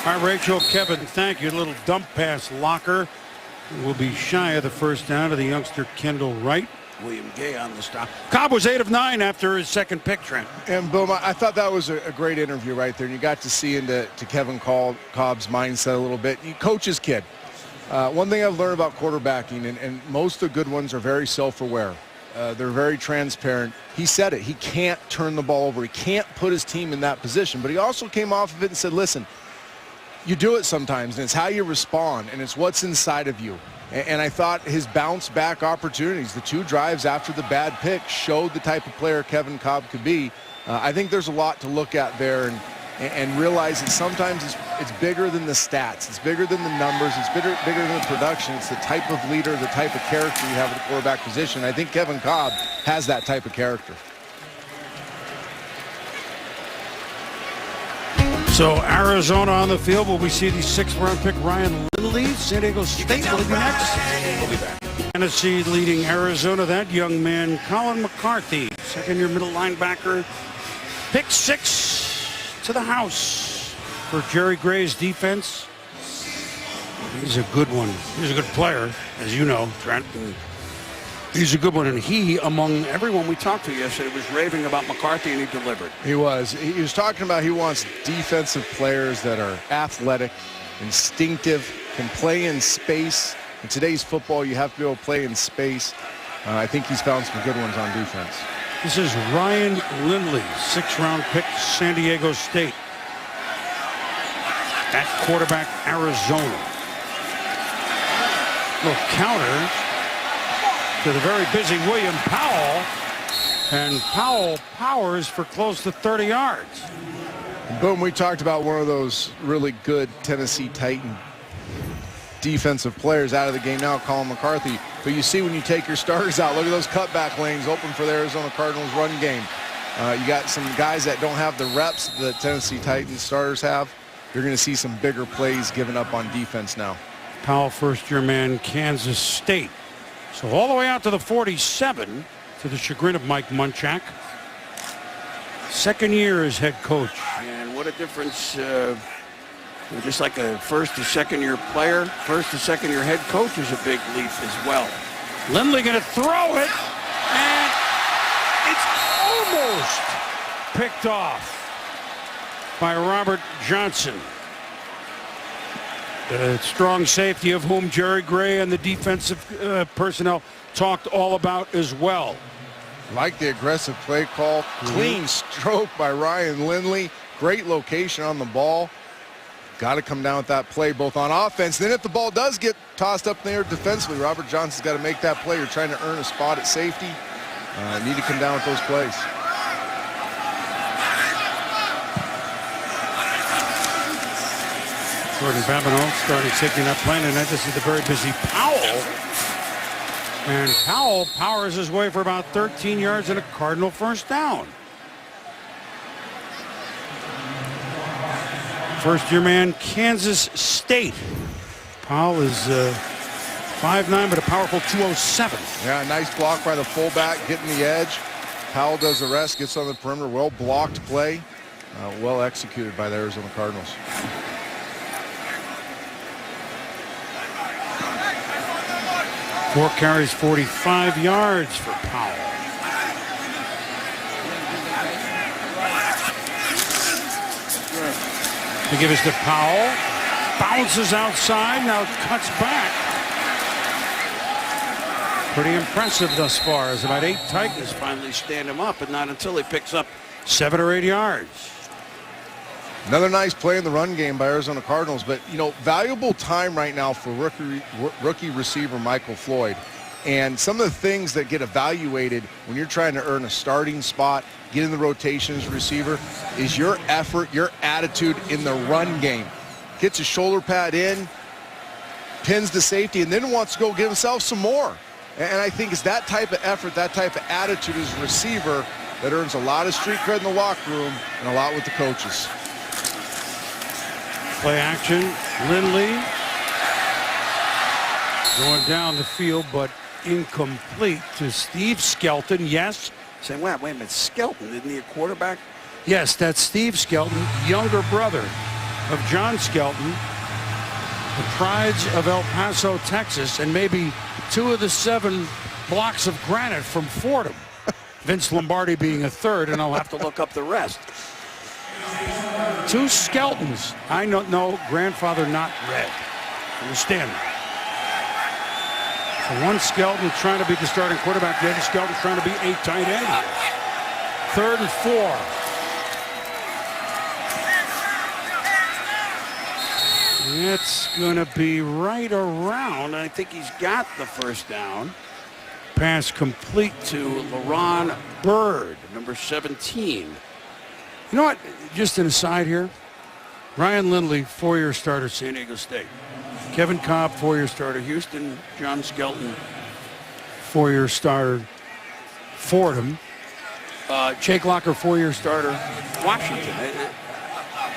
All right, Rachel, Kevin, thank you. A little dump pass Locker. Will be shy of the first down to the youngster Kendall Wright. William Gay on the stop. Cobb was 8 of 9 after his second pick, Trent. And Boom, I thought that was a great interview right there. And you got to see into Kevin Cobb's mindset a little bit. He coaches kid. One thing I've learned about quarterbacking, and most of the good ones are very self-aware. They're very transparent. He said it. He can't turn the ball over. He can't put his team in that position. But he also came off of it and said, listen, you do it sometimes, and it's how you respond, and it's what's inside of you. And I thought his bounce back opportunities, the 2 drives after the bad pick, showed the type of player Kevin Cobb could be. I think there's a lot to look at there and realize that sometimes it's bigger than the stats. It's bigger than the numbers. It's bigger than the production. It's the type of leader, the type of character you have at the quarterback position. I think Kevin Cobb has that type of character. So Arizona on the field. Will we see the 6th-round pick Ryan Lindley? San Diego State will be next. We'll be back. Tennessee leading Arizona. That young man, Colin McCarthy, second-year middle linebacker. Pick 6 to the house for Jerry Gray's defense. He's a good one. He's a good player, as you know, Trent. He's a good one, and he, among everyone we talked to yesterday, was raving about McCarthy, and he delivered. He was. He was talking about he wants defensive players that are athletic, instinctive, can play in space. In today's football, you have to be able to play in space. I think he's found some good ones on defense. This is Ryan Lindley, 6th-round pick, San Diego State. At quarterback, Arizona. Little counter to the very busy William Powell. And Powell powers for close to 30 yards. Boom, we talked about one of those really good Tennessee Titan defensive players out of the game now, Colin McCarthy. But you see when you take your starters out, look at those cutback lanes open for the Arizona Cardinals run game. You got some guys that don't have the reps that Tennessee Titans starters have. You're going to see some bigger plays given up on defense now. Powell, first-year man, Kansas State. So all the way out to the 47, to the chagrin of Mike Munchak. Second year as head coach. And what a difference, just like a first to second year player, first to second year head coach is a big leap as well. Lindley going to throw it, and it's almost picked off by Robert Johnson. The strong safety of whom Jerry Gray and the defensive personnel talked all about as well. Like the aggressive play call. Clean stroke by Ryan Lindley. Great location on the ball. Got to come down with that play both on offense. Then if the ball does get tossed up in the air defensively, Robert Johnson's got to make that play. You're trying to earn a spot at safety. Need to come down with those plays. Jordan Babineau started taking that plane, and this is the very busy Powell. And Powell powers his way for about 13 yards and a Cardinal first down. First-year man, Kansas State. Powell is 5'9", but a powerful 207. Yeah, nice block by the fullback, getting the edge. Powell does the rest, gets on the perimeter. Well-blocked play. Well executed by the Arizona Cardinals. Four carries, 45 yards for Powell. To give us to Powell. Bounces outside, now cuts back. Pretty impressive thus far, as about 8 Titans finally stand him up, but not until he picks up 7 or 8 yards. Another nice play in the run game by Arizona Cardinals, but, you know, valuable time right now for rookie receiver Michael Floyd. And some of the things that get evaluated when you're trying to earn a starting spot, get in the rotation as a receiver, is your effort, your attitude in the run game. Gets a shoulder pad in, pins the safety, and then wants to go give himself some more. And I think it's that type of effort, that type of attitude as a receiver that earns a lot of street cred in the locker room and a lot with the coaches. Play action, Lindley going down the field, but incomplete to Steve Skelton. Yes. Saying, wait a minute, Skelton, isn't he a quarterback? Yes, that's Steve Skelton, younger brother of John Skelton, the prides of El Paso, Texas, and maybe 2 of the 7 blocks of granite from Fordham. Vince Lombardi being a third, and I'll have to look up the rest. 2 Skeltons. I don't know, grandfather not red. Understand that. So one Skelton trying to be the starting quarterback, the other Skelton trying to be a tight end. 3rd and 4. It's going to be right around. I think he's got the first down. Pass complete to LaRon Byrd, number 17. You know what? Just an aside here. Ryan Lindley, 4-year starter, San Diego State. Kevin Cobb, 4-year starter, Houston. John Skelton, 4-year starter, Fordham. Jake Locker, 4-year starter, Washington.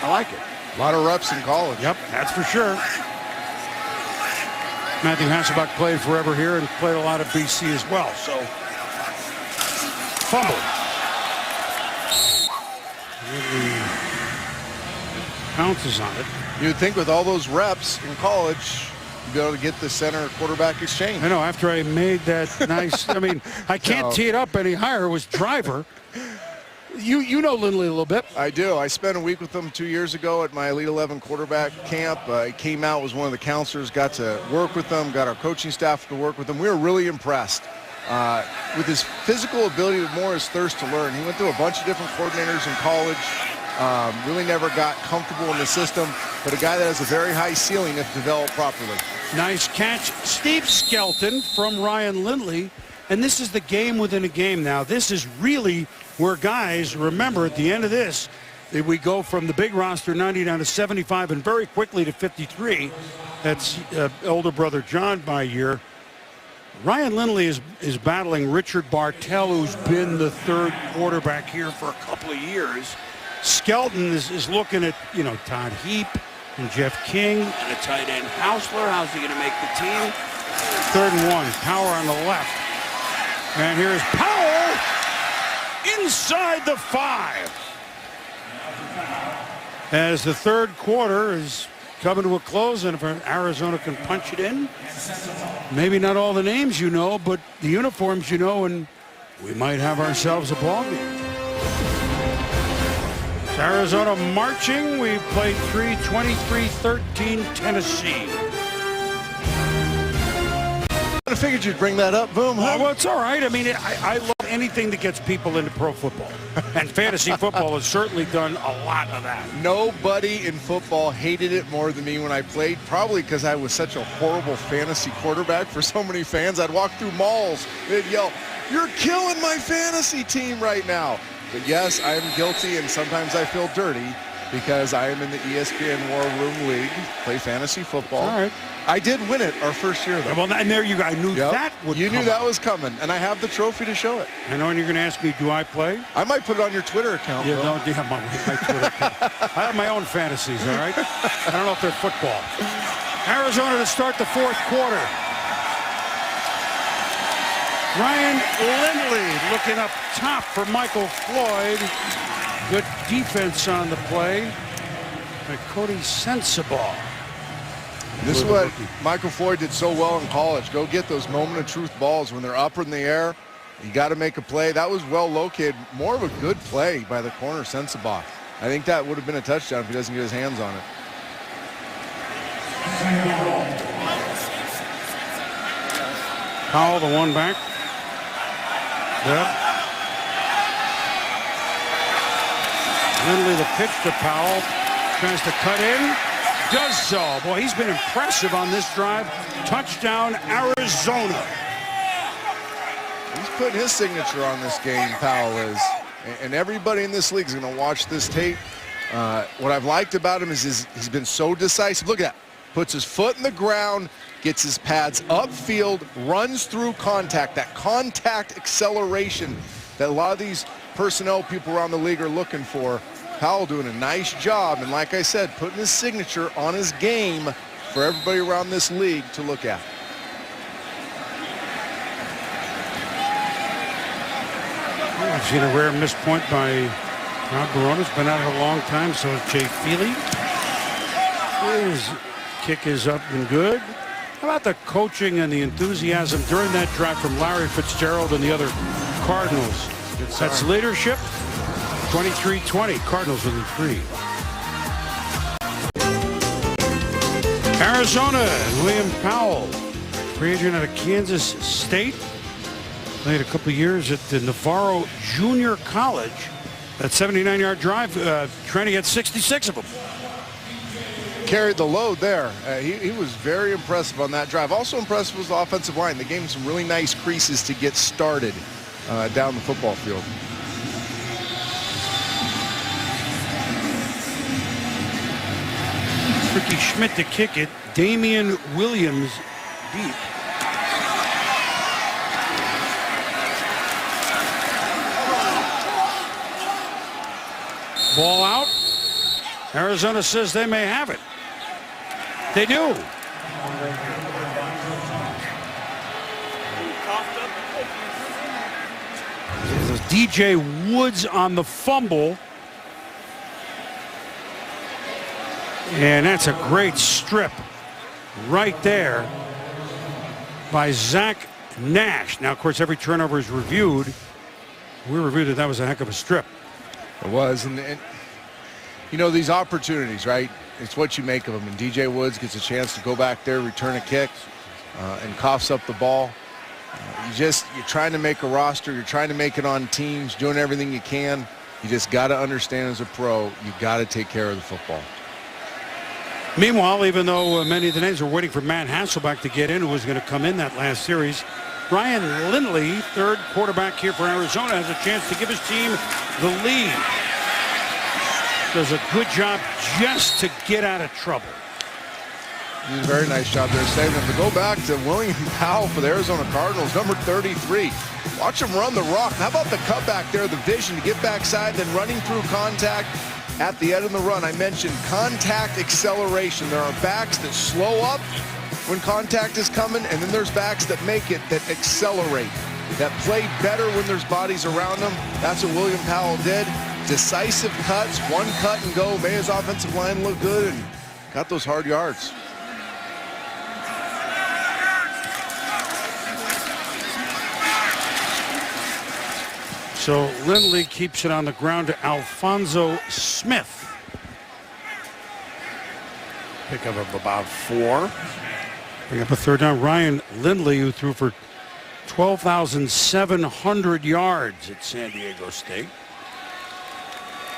I like it. A lot of reps in college. Yep, that's for sure. Matthew Hasselbeck played forever here and played a lot of BC as well. So, fumble. Really pounces on it. You'd think with all those reps in college, you'd be able to get the center quarterback exchange. I know, after I made that nice, I mean, I can't tee it up any higher. It was driver. You know Lindley a little bit. I do. I spent a week with him 2 years ago at my Elite 11 quarterback camp. He came out, was one of the counselors, got to work with them, got our coaching staff to work with him. We were really impressed with his physical ability, but more his thirst to learn. He went through a bunch of different coordinators in college, really never got comfortable in the system, but a guy that has a very high ceiling if developed properly. Nice catch. Steve Skelton from Ryan Lindley. And this is the game within a game now. This is really where guys, remember, at the end of this, we go from the big roster 90 down to 75 and very quickly to 53. That's older brother John by year. Ryan Lindley is battling Richard Bartell, who's been the third quarterback here for a couple of years. Skelton is looking at, Todd Heap and Jeff King and a tight end Hausler. How's he going to make the team? 3rd and 1. Power on the left. And here's Powell inside the 5. As the third quarter is coming to a close, and if Arizona can punch it in, maybe not all the names you know, but the uniforms you know, and we might have ourselves a ball game. It's Arizona marching. We played 23-13 Tennessee. I figured you'd bring that up. Boom. Well, it's all right. I mean, I love anything that gets people into pro football. And fantasy football has certainly done a lot of that. Nobody in football hated it more than me when I played, probably because I was such a horrible fantasy quarterback for so many fans. I'd walk through malls. They'd yell, "You're killing my fantasy team right now." But yes, I am guilty, and sometimes I feel dirty because I am in the ESPN War Room League, play fantasy football. All right. I did win it our first year, though. Well, and there you go. I knew that would You come knew that up. was coming, and I have the trophy to show it. I know, and you're going to ask me, do I play? I might put it on your Twitter account. Yeah, Bill. no, yeah, my Twitter account. I have my own fantasies, all right? I don't know if they're football. Arizona to start the fourth quarter. Ryan Lindley looking up top for Michael Floyd. Good defense on the play by Cody Sensabaugh. This is what Michael Floyd did so well in college. Go get those moment of truth balls when they're up in the air. You got to make a play. That was well located. More of a good play by the corner, Sensabaugh. I think that would have been a touchdown if he doesn't get his hands on it. Powell, the one back. Yep. Lindley the pitch to Powell. Tries to cut in. Does so. Boy, he's been impressive on this drive. Touchdown, Arizona. He's putting his signature on this game, Powell is. And everybody in this league is going to watch this tape. What I've liked about him is he's been so decisive. Look at that. Puts his foot in the ground, gets his pads upfield, runs through contact. That contact acceleration that a lot of these personnel people around the league are looking for. Powell doing a nice job, and like I said, putting his signature on his game for everybody around this league to look at. I've seen a rare missed point by Rob Barona's been out a long time, so is Jay Feely. His kick is up and good. How about the coaching and the enthusiasm during that drive from Larry Fitzgerald and the other Cardinals? That's leadership. 23-20, Cardinals within 3. Arizona, William Powell, free agent out of Kansas State. Played a couple of years at the Navarro Junior College. That 79-yard drive, Trenny had 66 of them. Carried the load there. He was very impressive on that drive. Also impressive was the offensive line. They gave him some really nice creases to get started down the football field. Ricky Schmidt to kick it. Damian Williams deep. Ball out. Arizona says they may have it. They do. DJ Woods on the fumble. And that's a great strip right there by Zach Nash. Now, of course, every turnover is reviewed. We reviewed that was a heck of a strip. It was, and you know, these opportunities, right? It's what you make of them. And DJ Woods gets a chance to go back there, return a kick, and coughs up the ball. You're trying to make a roster. You're trying to make it on teams, doing everything you can. You just got to understand as a pro, you got to take care of the football. Meanwhile, even though many of the names were waiting for Matt Hasselbeck to get in, who was going to come in that last series, Ryan Lindley, third quarterback here for Arizona, has a chance to give his team the lead. Does a good job just to get out of trouble. He did a very nice job there saving him. To go back to William Powell for the Arizona Cardinals, number 33. Watch him run the rock. How about the cutback there, the vision to get backside, then running through contact at the end of the run. I mentioned contact acceleration. There are backs that slow up when contact is coming, and then there's backs that make it, that accelerate, that play better when there's bodies around them. That's what William Powell did. Decisive cuts, one cut and go. Made his offensive line look good and got those hard yards. So Lindley keeps it on the ground to Alfonso Smith. Pickup of about 4. Bring up a third down. Ryan Lindley, who threw for 12,700 yards at San Diego State.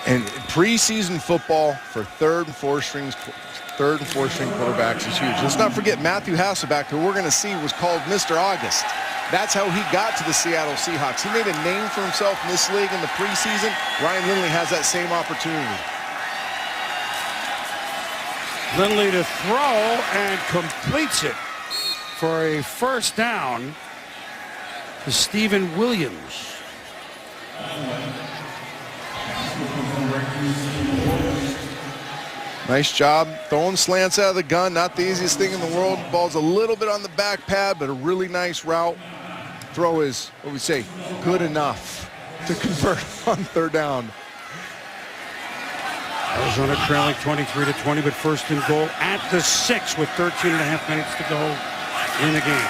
And preseason football for third and fourth string quarterbacks is huge. Let's not forget Matthew Hasselbeck, who we're going to see was called Mr. August. That's how he got to the Seattle Seahawks. He made a name for himself in this league in the preseason. Ryan Lindley has that same opportunity. Lindley to throw and completes it for a first down to Stephen Williams. Nice job throwing slants out of the gun. Not the easiest thing in the world. Ball's a little bit on the back pad, but a really nice route. Throw is, what we say, good enough to convert on third down. Arizona trailing 23-20, but first and goal at the 6 with 13.5 minutes to go in the game.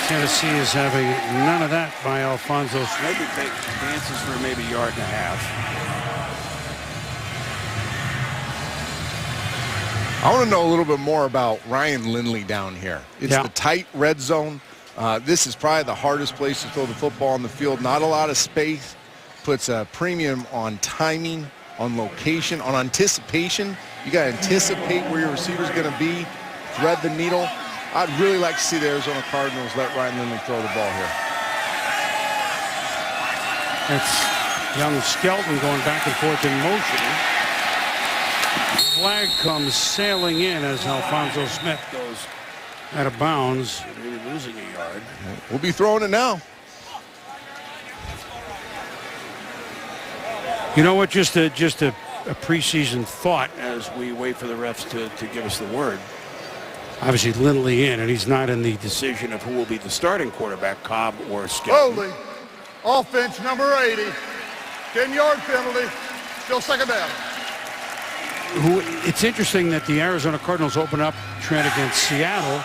Tennessee is having none of that by Alfonso. Maybe dances for maybe a yard and a half. I want to know a little bit more about Ryan Lindley down here. It's the tight red zone. This is probably the hardest place to throw the football on the field. Not a lot of space. Puts a premium on timing, on location, on anticipation. You got to anticipate where your receiver's going to be, thread the needle. I'd really like to see the Arizona Cardinals let Ryan Lindley throw the ball here. It's young Skelton going back and forth in motion. Flag comes sailing in as Alfonso Smith goes out of bounds, really losing a yard. We'll be throwing it now. You know what? Just a preseason thought as we wait for the refs to give us the word. Obviously, Lindley in, and he's not in the decision of who will be the starting quarterback, Cobb or Skelton. Holding. Offense number 80. 10-yard penalty. Still second down. It's interesting that the Arizona Cardinals open up Trent against Seattle,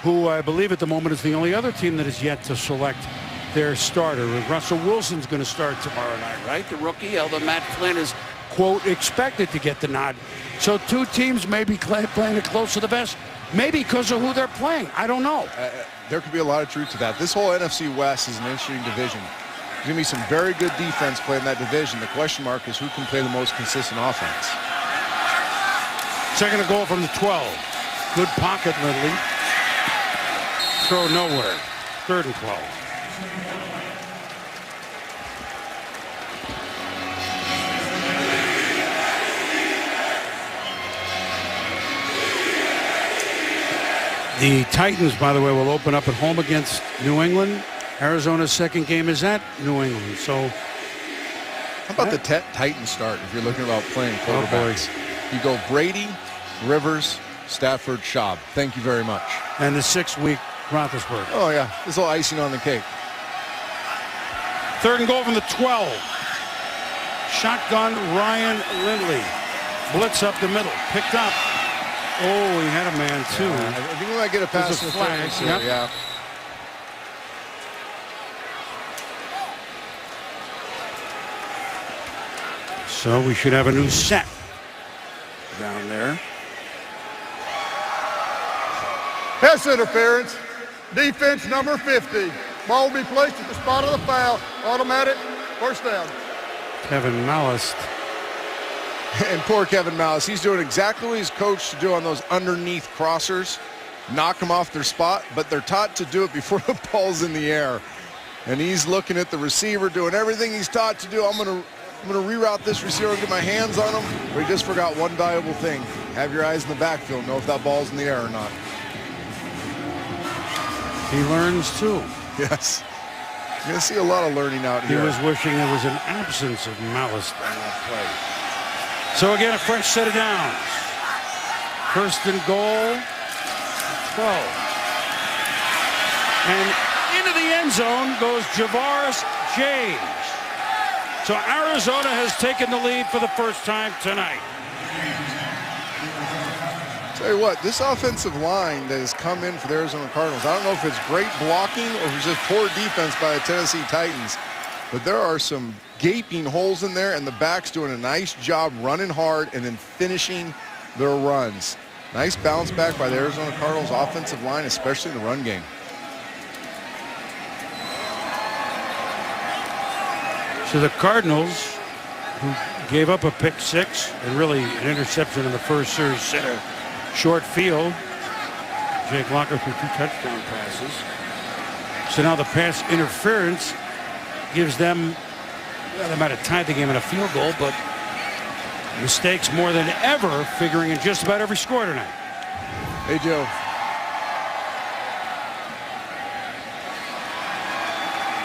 who I believe at the moment is the only other team that is yet to select their starter. Russell Wilson's going to start tomorrow night, right? The rookie, although Matt Flynn is, quote, expected to get the nod. So two teams may be playing it close to the vest, maybe because of who they're playing. I don't know. There could be a lot of truth to that. This whole NFC West is an interesting division. There's going to be some very good defense playing that division. The question mark is who can play the most consistent offense. Second and goal from the 12. Good pocket, Lindley. Throw nowhere. Third and 12. The Titans, by the way, will open up at home against New England. Arizona's second game is at New England. So, how about the Titans start if you're looking about playing quarterbacks? You go Brady, Rivers, Stafford, Schaub. Thank you very much. And the 6-week Roethlisberger. Oh, yeah. This is all icing on the cake. Third and goal from the 12. Shotgun Ryan Lindley. Blitz up the middle. Picked up. Oh, he had a man, too. I think we might get a pass interference here. Yep. Yeah. So we should have a new set down there. Pass interference. Defense number 50. Ball will be placed at the spot of the foul. Automatic first down. Kevin Malice. And poor Kevin Malice, he's doing exactly what he's coached to do on those underneath crossers. Knock them off their spot, but they're taught to do it before the ball's in the air. And he's looking at the receiver, doing everything he's taught to do. I'm gonna reroute this receiver and get my hands on him. But he just forgot one valuable thing. Have your eyes in the backfield, know if that ball's in the air or not. He learns too. Yes. You're gonna see a lot of learning out here. He was wishing there was an absence of Malice on that play. So again, a fresh set of downs. First and goal, 12. And into the end zone goes Javaris James. So Arizona has taken the lead for the first time tonight. Tell you what, this offensive line that has come in for the Arizona Cardinals, I don't know if it's great blocking or if it's just poor defense by the Tennessee Titans, but there are some gaping holes in there, and the backs doing a nice job running hard and then finishing their runs. Nice bounce back by the Arizona Cardinals offensive line, especially in the run game. So the Cardinals, who gave up a pick six and really an interception in the first series, set a short field. Jake Locker threw 2 touchdown passes. So now the pass interference gives them, well, they might have tied the game in a field goal, but mistakes more than ever, figuring in just about every score tonight. Hey, Joe.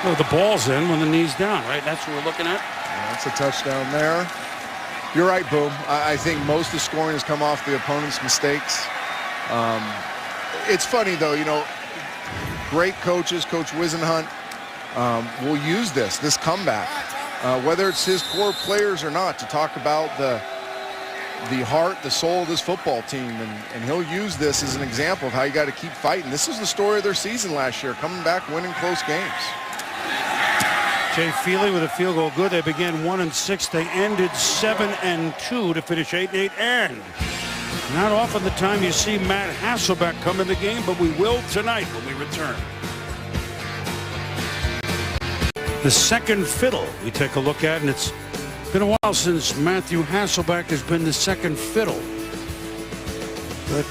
Well, the ball's in when the knee's down, right? That's what we're looking at. Yeah, that's a touchdown there. You're right, Boom. I think most of the scoring has come off the opponent's mistakes. It's funny, though, you know, great coaches, Coach Wisenhunt, will use this comeback, whether it's his core players or not, to talk about the heart, the soul of this football team, and he'll use this as an example of how you got to keep fighting. This is the story of their season last year, coming back, winning close games. Jay Feely with a field goal good. They began 1-6. They ended 7-2 to finish 8-8. And not often the time you see Matt Hasselbeck come in the game, but we will tonight when we return. The second fiddle we take a look at, and it's been a while since Matthew Hasselbeck has been the second fiddle. But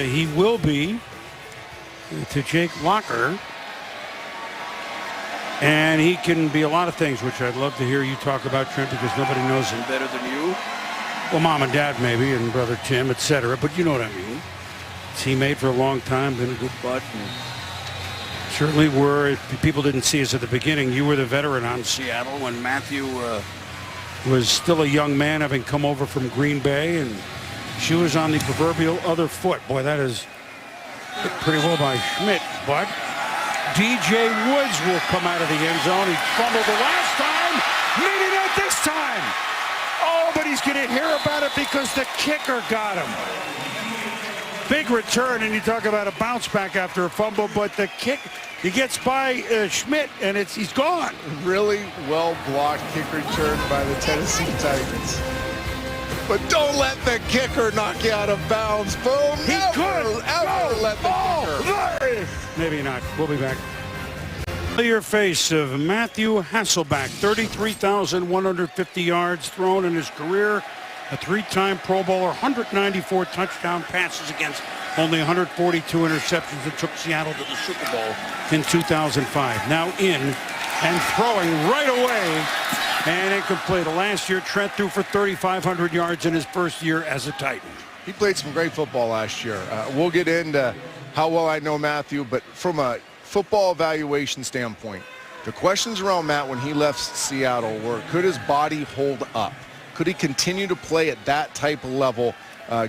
he will be to Jake Locker. And he can be a lot of things, which I'd love to hear you talk about, Trent, because nobody knows him better than you. Well, Mom and Dad maybe, and Brother Tim, etc. But you know what I mean. Teammate for a long time, been a good butt. And certainly were. If people didn't see us at the beginning, you were the veteran on Seattle when Matthew was still a young man, having come over from Green Bay, and she was on the proverbial other foot. Boy, that is hit pretty well by Schmidt, but DJ Woods will come out of the end zone. He fumbled the last time, maybe not this time. Oh, but he's going to hear about it because the kicker got him. Big return, and you talk about a bounce back after a fumble, but the kick, he gets by Schmidt, and he's gone. Really well blocked kick return by the Tennessee Titans. But don't let the kicker knock you out of bounds. Boom. He could ever let the kicker. Maybe not. We'll be back. Your face of Matthew Hasselbeck, 33,150 yards thrown in his career, a 3-time Pro Bowler, 194 touchdown passes against only 142 interceptions that took Seattle to the Super Bowl in 2005. Now in and throwing right away. And incomplete. Last year, Trent threw for 3,500 yards in his first year as a Titan. He played some great football last year. We'll get into how well I know Matthew, but from a football evaluation standpoint, the questions around Matt when he left Seattle were, could his body hold up? Could he continue to play at that type of level,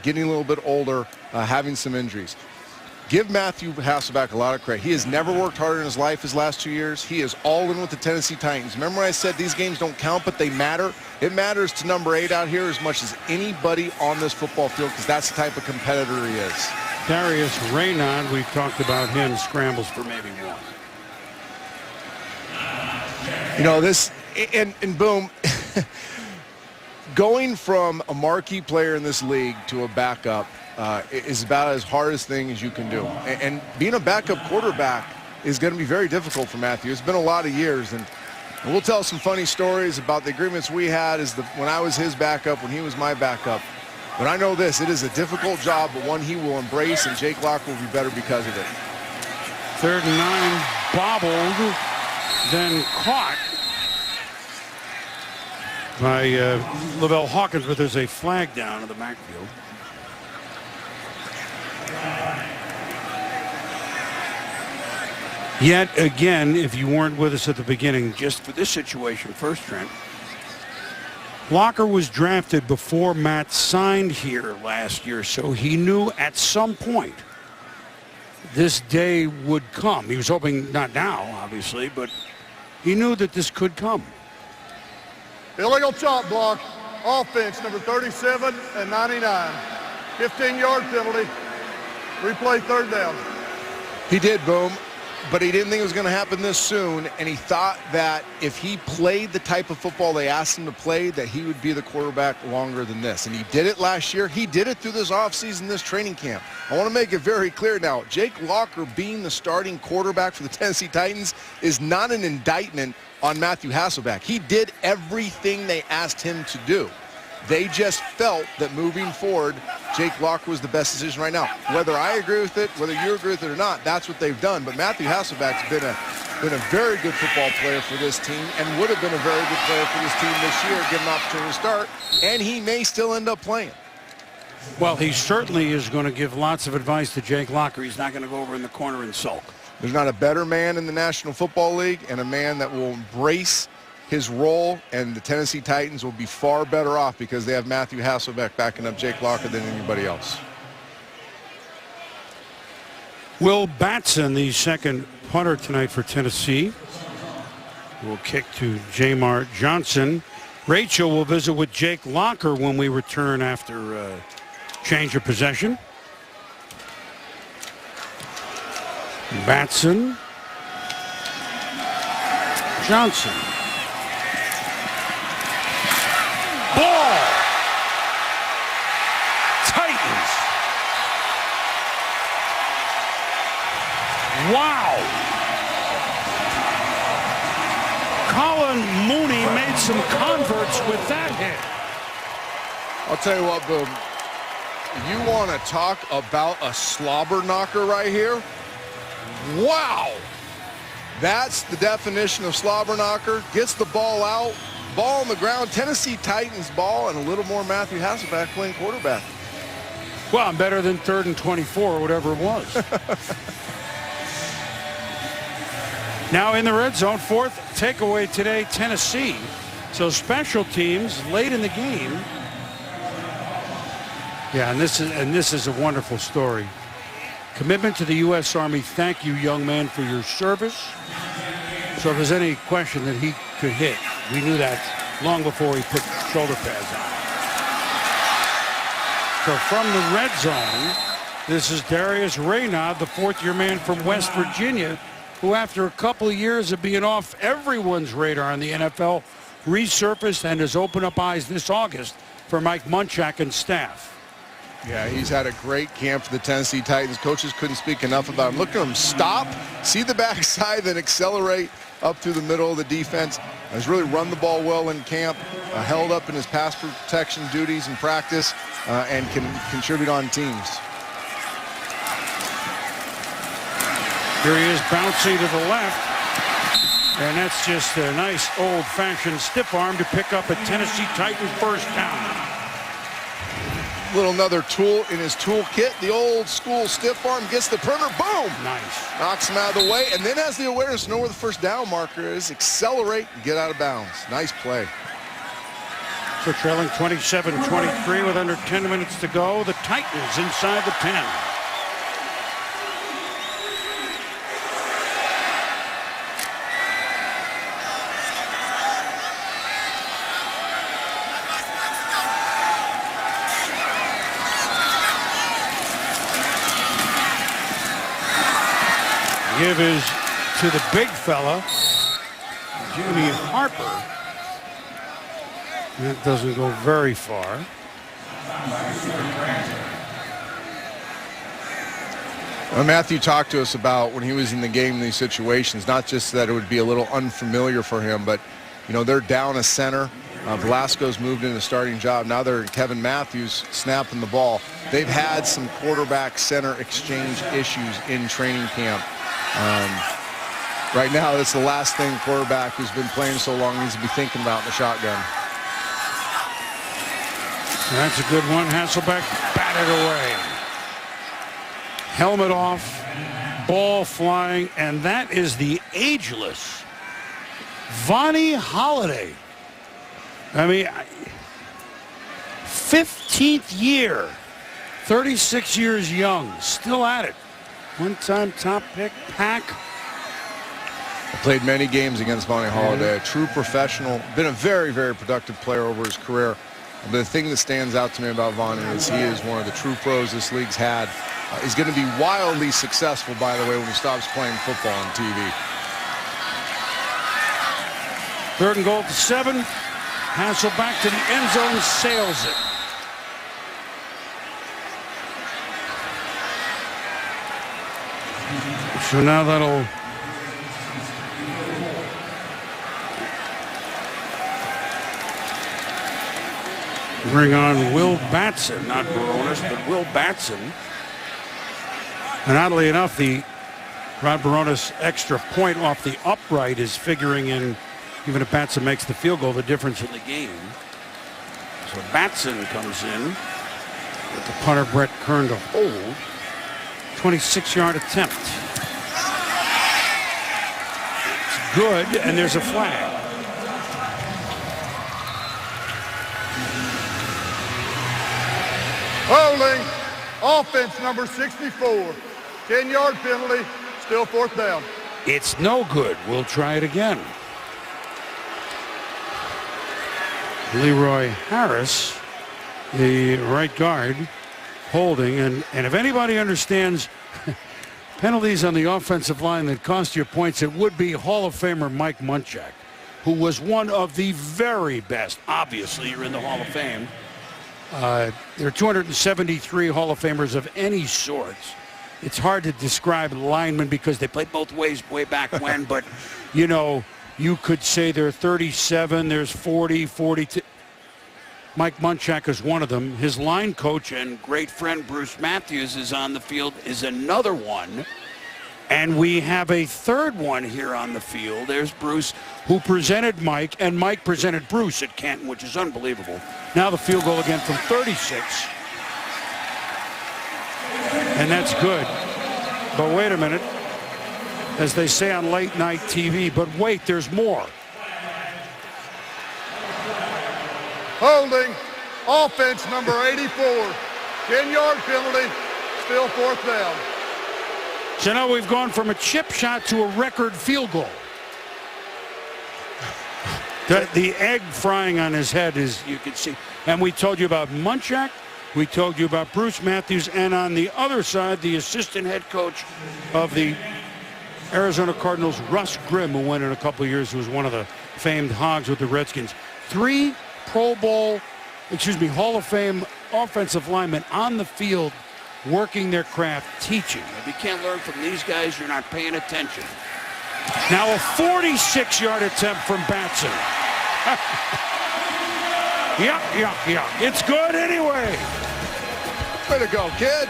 getting a little bit older, having some injuries? Give Matthew Hasselbeck a lot of credit. He has never worked harder in his life his last 2 years. He is all in with the Tennessee Titans. Remember I said these games don't count, but they matter? It matters to number 8 out here as much as anybody on this football field, because that's the type of competitor he is. Darius Raynaud, we've talked about him, scrambles for maybe one. You know, this, and boom, Going from a marquee player in this league to a backup is about as hardest thing as you can do. And being a backup quarterback is going to be very difficult for Matthew. It's been a lot of years, and we'll tell some funny stories about the agreements we had when I was his backup, when he was my backup. But I know this, it is a difficult job, but one he will embrace, and Jake Locker will be better because of it. 3rd and 9, bobbled, then caught by Lavelle Hawkins, but there's a flag down in the backfield. Yet again, if you weren't with us at the beginning, just for this situation first, Trent, Locker was drafted before Matt signed here last year, so he knew at some point this day would come. He was hoping not now, obviously, but he knew that this could come. Illegal chop block, offense number 37 and 99. 15-yard penalty, replay 3rd down. He did, Boom, but he didn't think it was going to happen this soon, and he thought that if he played the type of football they asked him to play, that he would be the quarterback longer than this. And he did it last year. He did it through this offseason, this training camp. I want to make it very clear now, Jake Locker being the starting quarterback for the Tennessee Titans is not an indictment on Matthew Hasselbeck. He did everything they asked him to do. They just felt that moving forward, Jake Locker was the best decision right now. Whether I agree with it, whether you agree with it or not, that's what they've done. But Matthew Hasselbeck's been a very good football player for this team and would have been a very good player for this team this year, given an opportunity to start, and he may still end up playing. Well, he certainly is going to give lots of advice to Jake Locker. He's not going to go over in the corner and sulk. There's not a better man in the National Football League and a man that will embrace his role, and the Tennessee Titans will be far better off because they have Matthew Hasselbeck backing up Jake Locker than anybody else. Will Batson, the second punter tonight for Tennessee, will kick to Jamar Johnson. Rachel will visit with Jake Locker when we return after change of possession. Batson, Johnson. Ball. Titans. Wow. Colin Mooney made some converts with that hit. I'll tell you what, Boom. You want to talk about a slobber knocker right here? Wow. That's the definition of slobber knocker. Gets the ball out. Ball on the ground. Tennessee Titans ball, and a little more Matthew Hasselbeck playing quarterback. Well, I'm better than 3rd and 24 or whatever it was. Now in the red zone, 4th takeaway today, Tennessee. So special teams late in the game. Yeah, and this is a wonderful story. Commitment to the U.S. Army. Thank you, young man, for your service. So if there's any question that he could hit, we knew that long before he put shoulder pads on. So from the red zone, this is Darius Raynaud, the 4th-year man from West Virginia, who after a couple of years of being off everyone's radar in the NFL, resurfaced and has opened up eyes this August for Mike Munchak and staff. Yeah, he's had a great camp for the Tennessee Titans. Coaches couldn't speak enough about him. Look at him stop, see the backside, then accelerate up through the middle of the defense. Has really run the ball well in camp, held up in his pass protection duties in practice, and can contribute on teams. Here he is bouncing to the left. And that's just a nice old-fashioned stiff arm to pick up a Tennessee Titan first down. Little another tool in his toolkit. The old school stiff arm gets the perimeter. Boom! Nice. Knocks him out of the way, and then has the awareness to know where the first down marker is. Accelerate and get out of bounds. Nice play. So trailing 27-23 with under 10 minutes to go. The Titans inside the 10. Give is to the big fella, Jimmy Harper. That doesn't go very far. Matthew talked to us about when he was in the game in these situations, not just that it would be a little unfamiliar for him, but, you know, they're down a center. Velasco's moved into the starting job. Now they're Kevin Matthews snapping the ball. They've had some quarterback-center exchange issues in training camp. Right now, that's the last thing a quarterback who's been playing so long needs to be thinking about in the shotgun. That's a good one. Hasselbeck batted away. Helmet off, ball flying, and that is the ageless Vonnie Holliday. I mean, 15th year, 36 years young, still at it. One-time top pick, Pack. I played many games against Vonnie Holliday, a true professional, been a very, very productive player over his career. But the thing that stands out to me about Vonnie is he is one of the true pros this league's had. He's going to be wildly successful, by the way, when he stops playing football on TV. 3rd and goal to 7. Hasselbeck to the end zone, sails it. So now that'll bring on Will Batson, not Baronis, but Will Batson. And oddly enough, the Rod Baronis extra point off the upright is figuring in, even if Batson makes the field goal, the difference in the game. So Batson comes in with the punter Brett Kern to hold. 26-yard attempt. It's good, and there's a flag. Holding, offense number 64. 10-yard penalty, still 4th down. It's no good. We'll try it again. Leroy Harris, the right guard, holding. And if anybody understands penalties on the offensive line that cost you points, it would be Hall of Famer Mike Munchak, who was one of the very best. Obviously, you're in the Hall of Fame. There are 273 Hall of Famers of any sort. It's hard to describe linemen because they played both ways way back when, but, you know, you could say there are 37, there's 40, 42. Mike Munchak is one of them. His line coach and great friend Bruce Matthews is on the field, is another one. And we have a third one here on the field. There's Bruce, who presented Mike, and Mike presented Bruce at Canton, which is unbelievable. Now the field goal again from 36. And that's good. But wait a minute. As they say on late night TV, but wait, there's more. Holding, offense number 84. 10-yard penalty, still 4th down. So now we've gone from a chip shot to a record field goal. The egg frying on his head is, you can see. And we told you about Munchak. We told you about Bruce Matthews. And on the other side, the assistant head coach of the Arizona Cardinals, Russ Grimm, who went in a couple of years, who was one of the famed hogs with the Redskins. 3 Hall of Fame offensive linemen on the field working their craft, teaching. If you can't learn from these guys, you're not paying attention. Now a 46-yard attempt from Batson. Yeah. It's good anyway. Way to go, kid.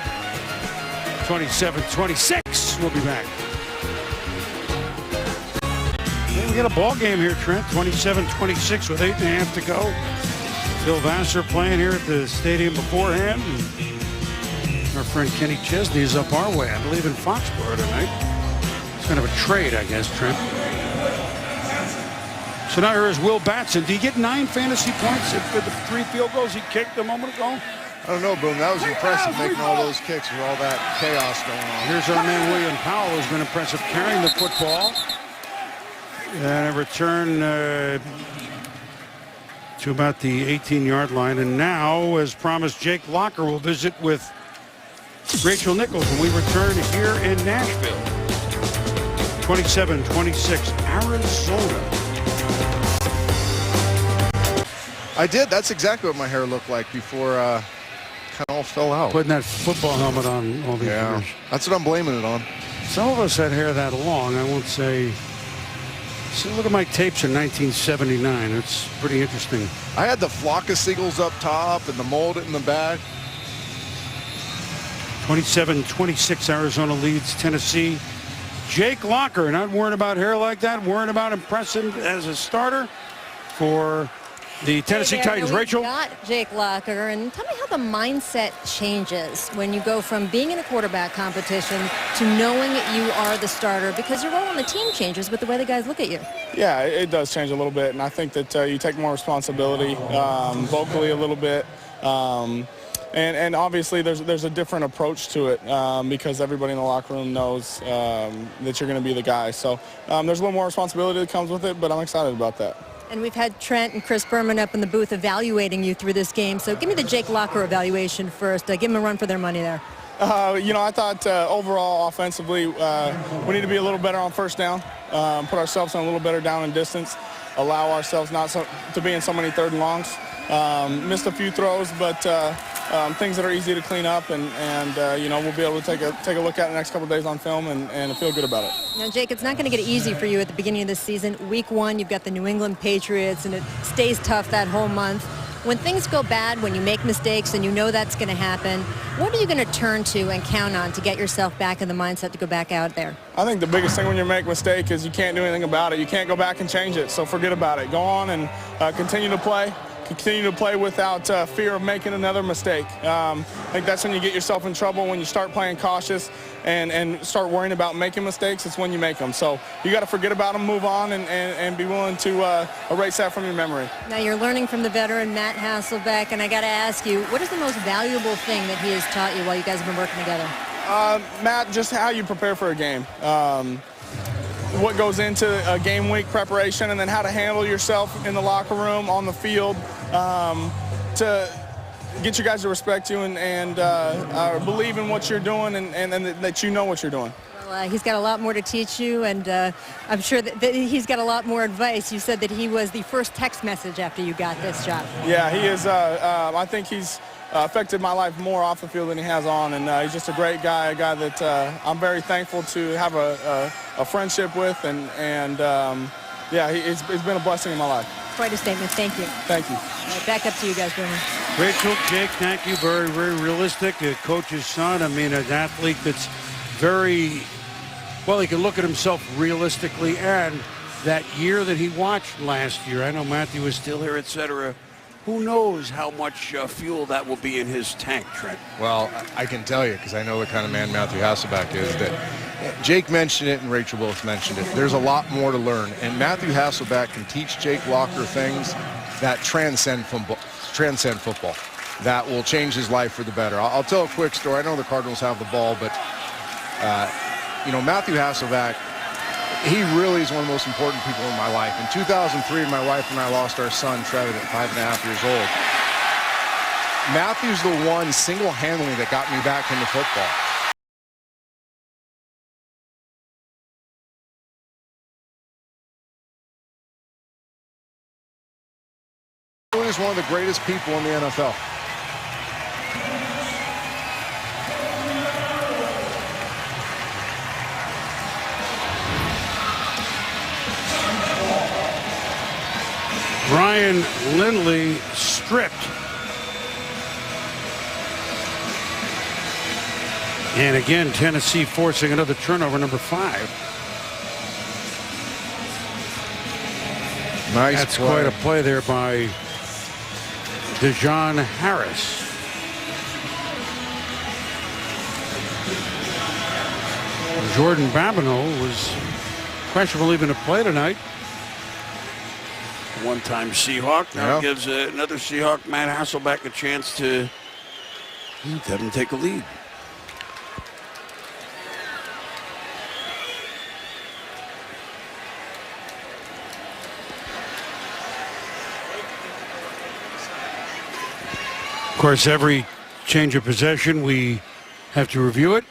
27-26. We'll be back. We got a ball game here, Trent. 27-26 with 8.5 to go. Phil Vassar playing here at the stadium beforehand. And our friend Kenny Chesney is up our way, I believe, in Foxborough tonight. It's kind of a trade, I guess, Trent. So now here is Will Batson. Did he get 9 fantasy points for the 3 field goals he kicked a moment ago? I don't know, Boom. That was impressive, making all those kicks with all that chaos going on. Here's our man William Powell, who's been impressive carrying the football. And a return to about the 18-yard line. And now, as promised, Jake Locker will visit with Rachel Nichols when we return here in Nashville. 27-26, Arizona. I did. That's exactly what my hair looked like before kind of all fell out. Putting that football helmet on all these years. That's what I'm blaming it on. Some of us had hair that long. I won't say. See, look at my tapes in 1979. It's pretty interesting. I had the flock of seagulls up top and the mold in the back. 27-26, Arizona leads Tennessee. Jake Locker, not worrying about hair like that, worrying about impressing as a starter for the Tennessee Titans. Rachel? Got Jake Locker, and tell me how the mindset changes when you go from being in a quarterback competition to knowing you are the starter, because your role on the team changes with the way the guys look at you. Yeah, it does change a little bit, and I think that you take more responsibility vocally a little bit. And obviously there's a different approach to it because everybody in the locker room knows that you're going to be the guy. So there's a little more responsibility that comes with it, but I'm excited about that. And we've had Trent and Chris Berman up in the booth evaluating you through this game. So give me the Jake Locker evaluation first. Give them a run for their money there. I thought overall offensively we need to be a little better on first down, put ourselves on a little better down and distance, allow ourselves not to be in so many third and longs. Missed a few throws, but things that are easy to clean up, and we'll be able to take a look at it the next couple of days on film and feel good about it. Now, Jake, it's not going to get easy for you at the beginning of the season. Week 1, you've got the New England Patriots, and it stays tough that whole month. When things go bad, when you make mistakes and you know that's going to happen, what are you going to turn to and count on to get yourself back in the mindset to go back out there? I think the biggest thing when you make a mistake is you can't do anything about it. You can't go back and change it, so forget about it. Go on and continue to play. Continue to play without fear of making another mistake. I think that's when you get yourself in trouble, when you start playing cautious and start worrying about making mistakes. It's when you make them. So you got to forget about them, move on, and be willing to erase that from your memory. Now you're learning from the veteran Matt Hasselbeck, and I got to ask you, what is the most valuable thing that he has taught you while you guys have been working together? Matt, just how you prepare for a game. What goes into a game week preparation, and then how to handle yourself in the locker room, on the field, to get you guys to respect you and believe in what you're doing and that you know what you're doing. Well, he's got a lot more to teach you, and I'm sure that he's got a lot more advice. You said that he was the first text message after you got this job. Yeah, he is. I think he's affected my life more off the field than he has on, and he's just a great guy, a guy that I'm very thankful to have a friendship with, and it's been a blessing in my life. Quite a statement. Thank you. Thank you. All right, back up to you guys, Boomer. Rachel, Jake, thank you. Very, very realistic. A coach's son. I mean, an athlete that's very, well, he can look at himself realistically, and that year that he watched last year, I know Matthew was still here, etc. Who knows how much fuel that will be in his tank, Trent? Well, I can tell you, because I know the kind of man Matthew Hasselbeck is, that Jake mentioned it and Rachel both mentioned it. There's a lot more to learn, and Matthew Hasselbeck can teach Jake Locker things that transcend football, that will change his life for the better. I'll tell a quick story. I know the Cardinals have the ball, but Matthew Hasselbeck, he really is one of the most important people in my life. In 2003, my wife and I lost our son, Trevor, at 5.5 years old. Matthew's the one single-handedly that got me back into football. He is one of the greatest people in the NFL. Brian Lindley stripped. And again, Tennessee forcing another turnover, number 5. Nice That's play. quite a play there by Dejon Harris. Jordan Babineau was questionable even to play tonight. One-time Seahawk now gives another Seahawk, Matt Hasselbeck, a chance to have him take a lead. Of course, every change of possession, we have to review it.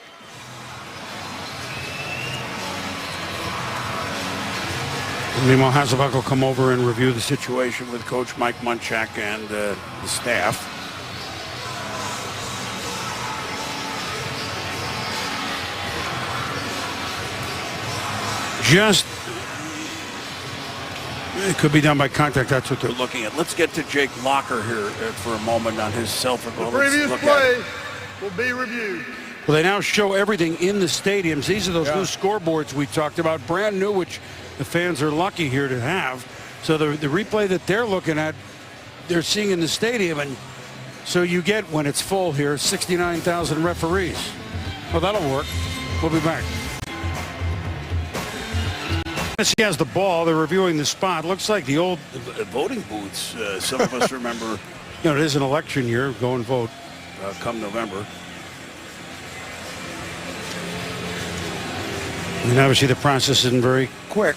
Meanwhile, Hasselbeck will come over and review the situation with Coach Mike Munchak and the staff. It could be done by contact. That's what they're looking at. Let's get to Jake Locker here for a moment on his cell phone. The previous play will be reviewed. Well, they now show everything in the stadiums. These are those new scoreboards we talked about, brand new, which the fans are lucky here to have. So the replay that they're looking at, they're seeing in the stadium. And so you get, when it's full here, 69,000 referees. Well, that'll work. We'll be back. He has the ball. They're reviewing the spot. Looks like the old voting booths. Some of us remember, it is an election year. Go and vote come November. And obviously the process isn't very quick.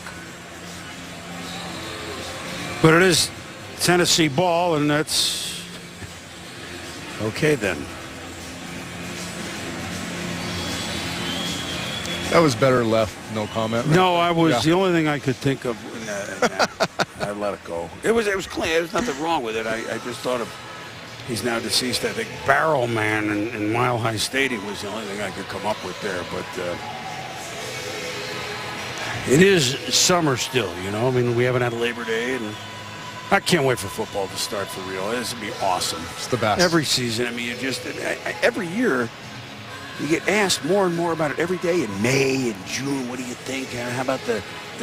But it is Tennessee ball, and that's okay then. That was better left. No comment. No, I was the only thing I could think of. I let it go. It was clean. There was nothing wrong with it. I just thought of, he's now deceased, I think, Barrel Man in Mile High Stadium was the only thing I could come up with there. But it is summer still, I mean, we haven't had Labor Day, and I can't wait for football to start for real. This would be awesome. It's the best. Every season. I mean, every year, you get asked more and more about it every day in May and June. What do you think? How about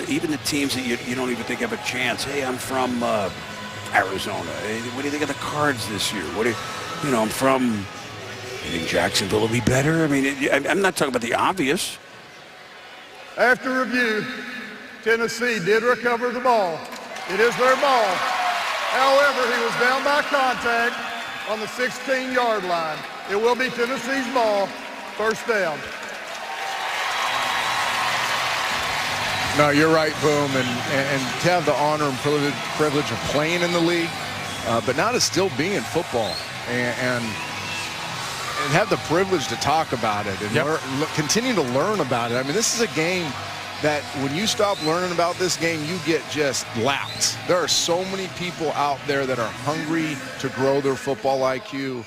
even the teams that you don't even think have a chance? Hey, I'm from Arizona. Hey, what do you think of the Cards this year? I'm from. You think Jacksonville will be better? I mean, I'm not talking about the obvious. After review, Tennessee did recover the ball. It is their ball. However, he was down by contact on the 16-yard line. It will be Tennessee's ball. First down. No, you're right, Boom, and to have the honor and privilege of playing in the league, but now to still be in football and have the privilege to talk about it and continue to learn about it. I mean, this is a game that when you stop learning about this game, you get just lapped. There are so many people out there that are hungry to grow their football IQ,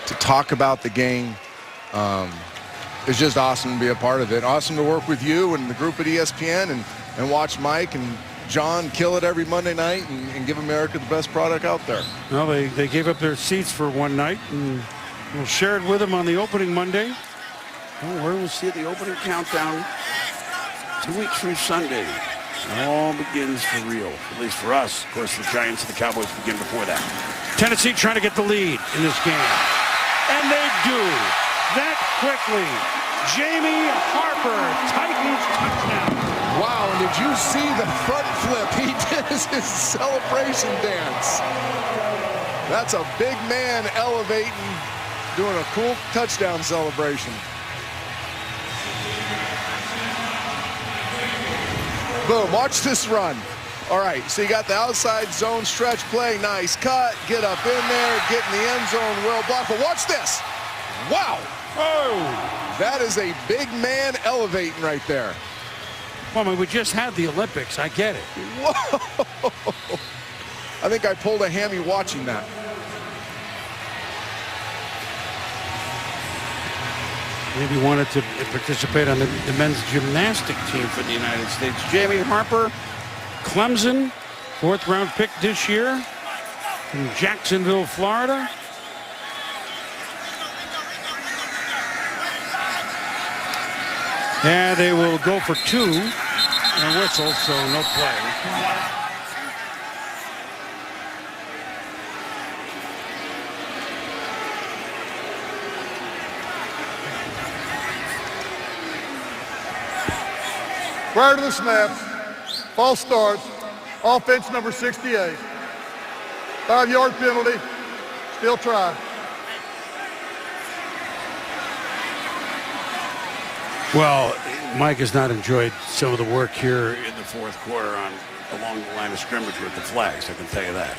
to talk about the game. It's just awesome to be a part of it. Awesome to work with you and the group at ESPN and watch Mike and John kill it every Monday night and give America the best product out there. Well, they gave up their seats for one night, and we'll share it with them on the opening Monday. We'll see the opening countdown 2 weeks from Sunday. It all begins for real, at least for us. Of course, the Giants and the Cowboys begin before that. Tennessee trying to get the lead in this game. And they do. That quickly. Jamie Harper, Titans touchdown. Wow, and did you see the front flip? He did his celebration dance. That's a big man elevating, doing a cool touchdown celebration. Boom, watch this run. All right, so you got the outside zone stretch play. Nice cut. Get up in there. Get in the end zone. Well blocked. But watch this. Wow. Oh, that is a big man elevating right there. Well, I mean, we just had the Olympics. I get it. Whoa. I think I pulled a hammy watching that. Maybe wanted to participate on the men's gymnastic team for the United States. Jamie Harper, Clemson, 4th round pick this year from Jacksonville, Florida. Yeah, they will go for 2 and a whistle, so no play. Prior to the snap, false start, offense number 68. 5-yard penalty, still try. Well, Mike has not enjoyed some of the work here in the 4th quarter along the line of scrimmage with the flags, I can tell you that.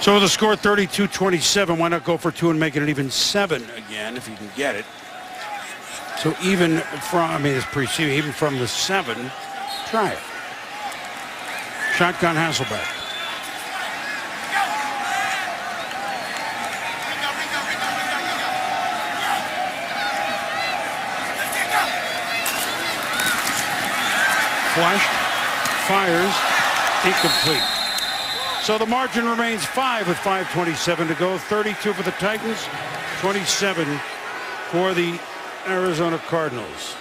So with the score 32-27, why not go for 2 and make it an even 7 again if you can get it? So even from, I mean, it's preseason, even from the 7, try it. Shotgun Hasselbeck. Flashed, fires, incomplete. So the margin remains 5 with 5:27 to go. 32 for the Titans, 27 for the Arizona Cardinals.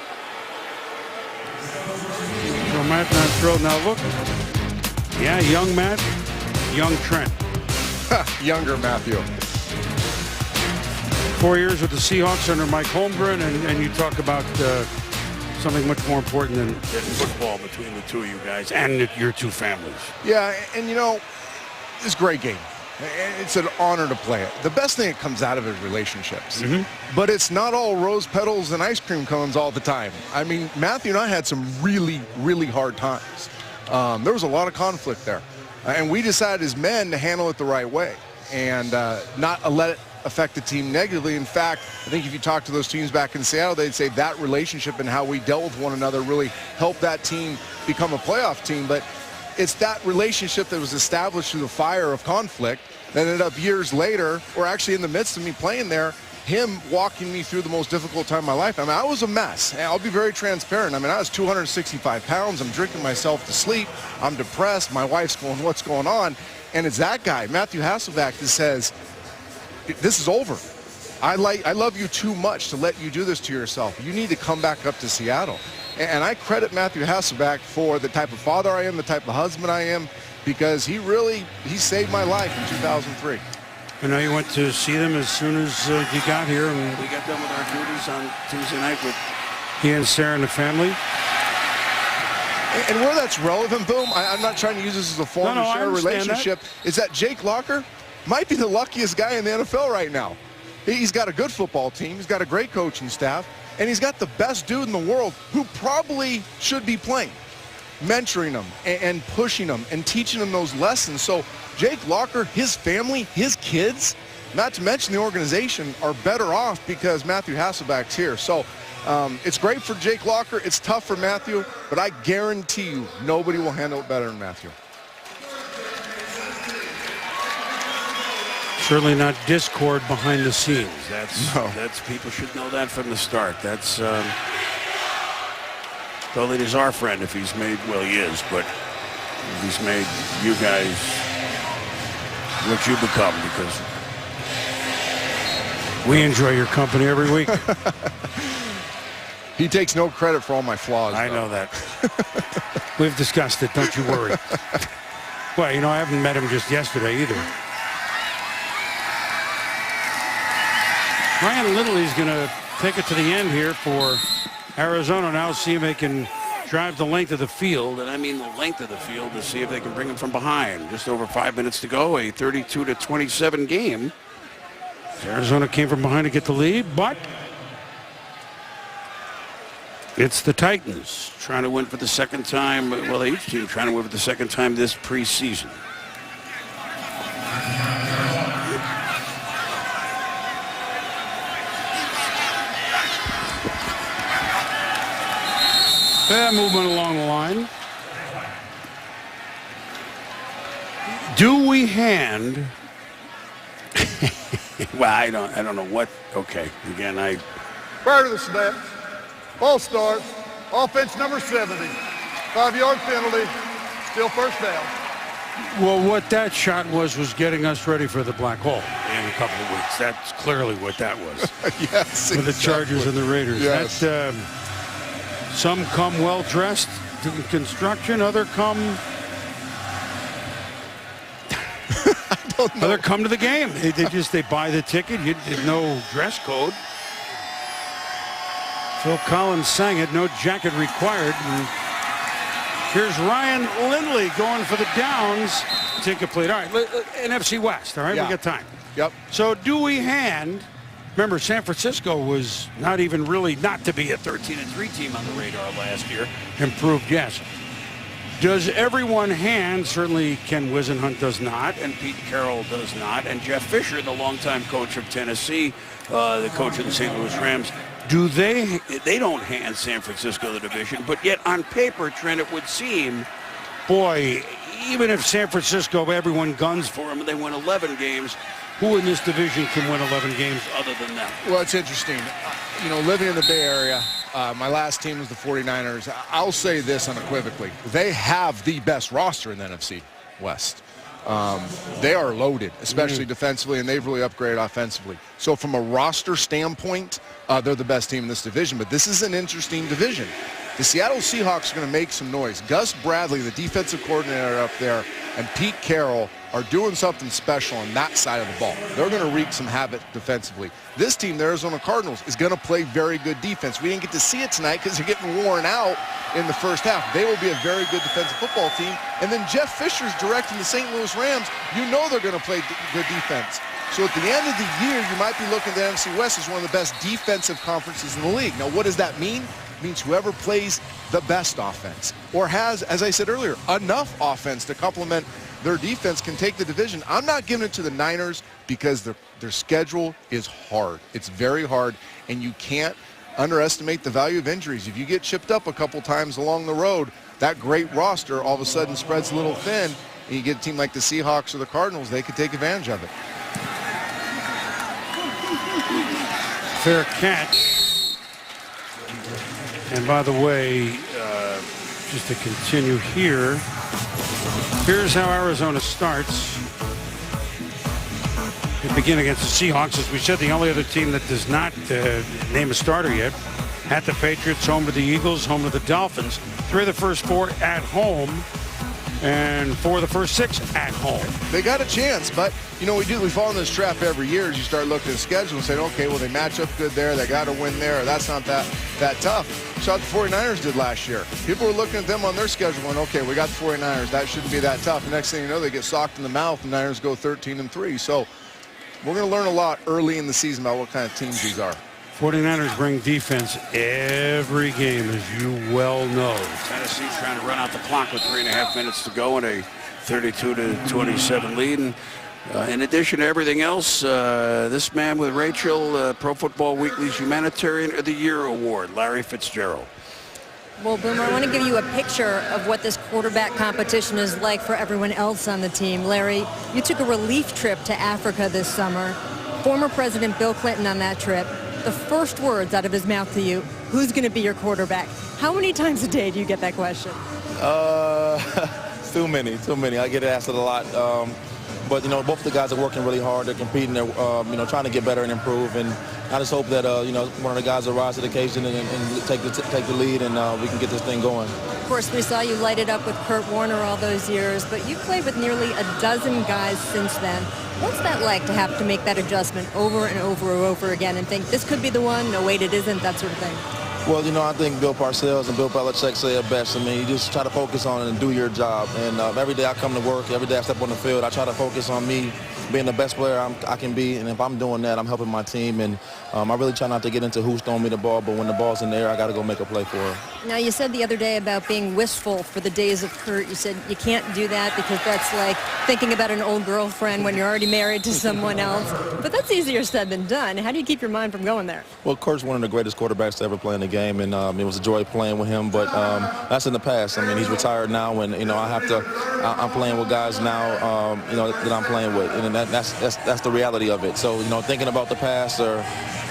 So Matt not thrilled. Now look, yeah, young Matt, young Trent. Younger Matthew. 4 years with the Seahawks under Mike Holmgren, and you talk about something much more important than football between the two of you guys and your two families. Yeah, and you know, it's a great game. It's an honor to play it. The best thing that comes out of it is relationships. But it's not all rose petals and ice cream cones all the time. I mean, Matthew and I had some really, really hard times. There was a lot of conflict there. And we decided as men to handle it the right way and not let it affect the team negatively. In fact, I think if you talk to those teams back in Seattle, they'd say that relationship and how we dealt with one another really helped that team become a playoff team. But it's that relationship that was established through the fire of conflict that ended up years later, or actually in the midst of me playing there, him walking me through the most difficult time of my life. I mean, I was a mess. And I'll be very transparent. I mean, I was 265 pounds. I'm drinking myself to sleep. I'm depressed. My wife's going, what's going on? And it's that guy, Matthew Hasselbeck, that says, this is over. I love you too much to let you do this to yourself. You need to come back up to Seattle. And I credit Matthew Hasselbeck for the type of father I am, the type of husband I am, because he saved my life in 2003. I know you went to see them as soon as you got here, and we got done with our duties on Tuesday night with he and Sarah and the family. And where that's relevant, Boom, I'm not trying to use this as a form to share a relationship, is that Jake Locker might be the luckiest guy in the NFL right now. He's got a good football team. He's got a great coaching staff. And he's got the best dude in the world who probably should be playing, mentoring him and pushing him and teaching him those lessons. So Jake Locker, his family, his kids, not to mention the organization, are better off because Matthew Hasselbeck's here. So it's great for Jake Locker. It's tough for Matthew, but I guarantee you nobody will handle it better than Matthew. Certainly not discord behind the scenes. That's people should know that from the start. That's though it is our friend if he's made, well, he is, but he's made you guys what you become, because we enjoy your company every week. He takes no credit for all my flaws. I know that. We've discussed it. Don't you worry. Well, you know, I haven't met him just yesterday either. Ryan Lindley's going to take it to the end here for Arizona. Now see if they can drive the length of the field, and I mean the length of the field, to see if they can bring him from behind. Just over 5 minutes to go, a 32-27 game. Arizona came from behind to get the lead, but it's the Titans trying to win for the second time. Well, each team trying to win for the second time this preseason. Movement along the line. Do we hand? Well, I don't know what. Okay, again, Prior to the snap, ball starts, offense number 70, 5-yard penalty, still first down. Well, what that shot was getting us ready for the black hole in a couple of weeks. That's clearly what that was. Yes, for the Chargers and the Raiders. Yes. That, some come well-dressed to construction, other come... Other come to the game. They buy the ticket. There's no dress code. Phil Collins sang it, no jacket required. And here's Ryan Lindley going for the downs. It's incomplete. All right, NFC West, all right? Yeah. We got time. Yep. So do we hand... Remember, San Francisco was not even really not to be a 13-3 team on the radar last year. Improved, yes. Does everyone hand? Certainly Ken Wisenhunt does not, and Pete Carroll does not, and Jeff Fisher, the longtime coach of Tennessee, the coach of the St. Louis Rams, they don't hand San Francisco the division, but yet on paper, Trent, it would seem, boy, even if San Francisco, everyone guns for them and they win 11 games, who in this division can win 11 games other than them? Well, it's interesting. You know, living in the Bay Area, my last team was the 49ers. I'll say this unequivocally. They have the best roster in the NFC West. They are loaded, especially defensively, and they've really upgraded offensively. So from a roster standpoint, they're the best team in this division. But this is an interesting division. The Seattle Seahawks are going to make some noise. Gus Bradley, the defensive coordinator up there, and Pete Carroll are doing something special on that side of the ball. They're going to wreak some havoc defensively. This team, the Arizona Cardinals, is going to play very good defense. We didn't get to see it tonight because they're getting worn out in the first half. They will be a very good defensive football team. And then Jeff Fisher's directing the St. Louis Rams. You know they're going to play good defense. So at the end of the year, you might be looking at the NFC West as one of the best defensive conferences in the league. Now, what does that mean? It means whoever plays the best offense or has, as I said earlier, enough offense to complement their defense can take the division. I'm not giving it to the Niners because their schedule is hard. It's very hard, and you can't underestimate the value of injuries. If you get chipped up a couple times along the road, that great roster all of a sudden spreads a little thin, and you get a team like the Seahawks or the Cardinals, they could take advantage of it. Fair catch. And by the way, just to continue here, here's how Arizona starts. They begin against the Seahawks. As we said, the only other team that does not name a starter yet. At the Patriots, home to the Eagles, home to the Dolphins. 3 of the first 4 at home, and 4 of the first 6 at home. They got a chance, but you know, we fall in this trap every year as you start looking at the schedule and saying, okay, well, they match up good there, they got to win there, that's not that tough. So what the 49ers did last year. People were looking at them on their schedule going, okay, we got the 49ers, that shouldn't be that tough. The next thing you know, they get socked in the mouth, and the Niners go 13-3. So we're going to learn a lot early in the season about what kind of teams these are. 49ers bring defense every game, as you well know. Tennessee trying to run out the clock with 3.5 minutes to go in a 32-27 lead. And in addition to everything else, this man with Rachel, Pro Football Weekly's Humanitarian of the Year award, Larry Fitzgerald. Well, Boomer, I want to give you a picture of what this quarterback competition is like for everyone else on the team. Larry, you took a relief trip to Africa this summer. Former President Bill Clinton on that trip. The first words out of his mouth to you, who's going to be your quarterback? How many times a day do you get that question? Too many. I get asked it a lot. But, you know, both the guys are working really hard. They're competing. They're, you know, trying to get better and improve. And I just hope that, you know, one of the guys will rise to the occasion and take the lead, and we can get this thing going. Of course, we saw you light it up with Kurt Warner all those years, but you've played with nearly a dozen guys since then. What's that like to have to make that adjustment over and over and over again and think this could be the one, no, wait, it isn't, that sort of thing? Well, you know, I think Bill Parcells and Bill Belichick say it best. I mean, you just try to focus on it and do your job. And every day I come to work, every day I step on the field, I try to focus on me being the best player I can be. And if I'm doing that, I'm helping my team. And I really try not to get into who's throwing me the ball, but when the ball's in the air, I got to go make a play for her. Now, you said the other day about being wistful for the days of Kurt. You said you can't do that because that's like thinking about an old girlfriend when you're already married to someone else. But that's easier said than done. How do you keep your mind from going there? Well, Kurt's one of the greatest quarterbacks to ever play in the game, and it was a joy playing with him. But that's in the past. I mean, he's retired now, and, you know, I'm playing with guys now, you know, that I'm playing with, and that's the reality of it. So, you know, thinking about the past or,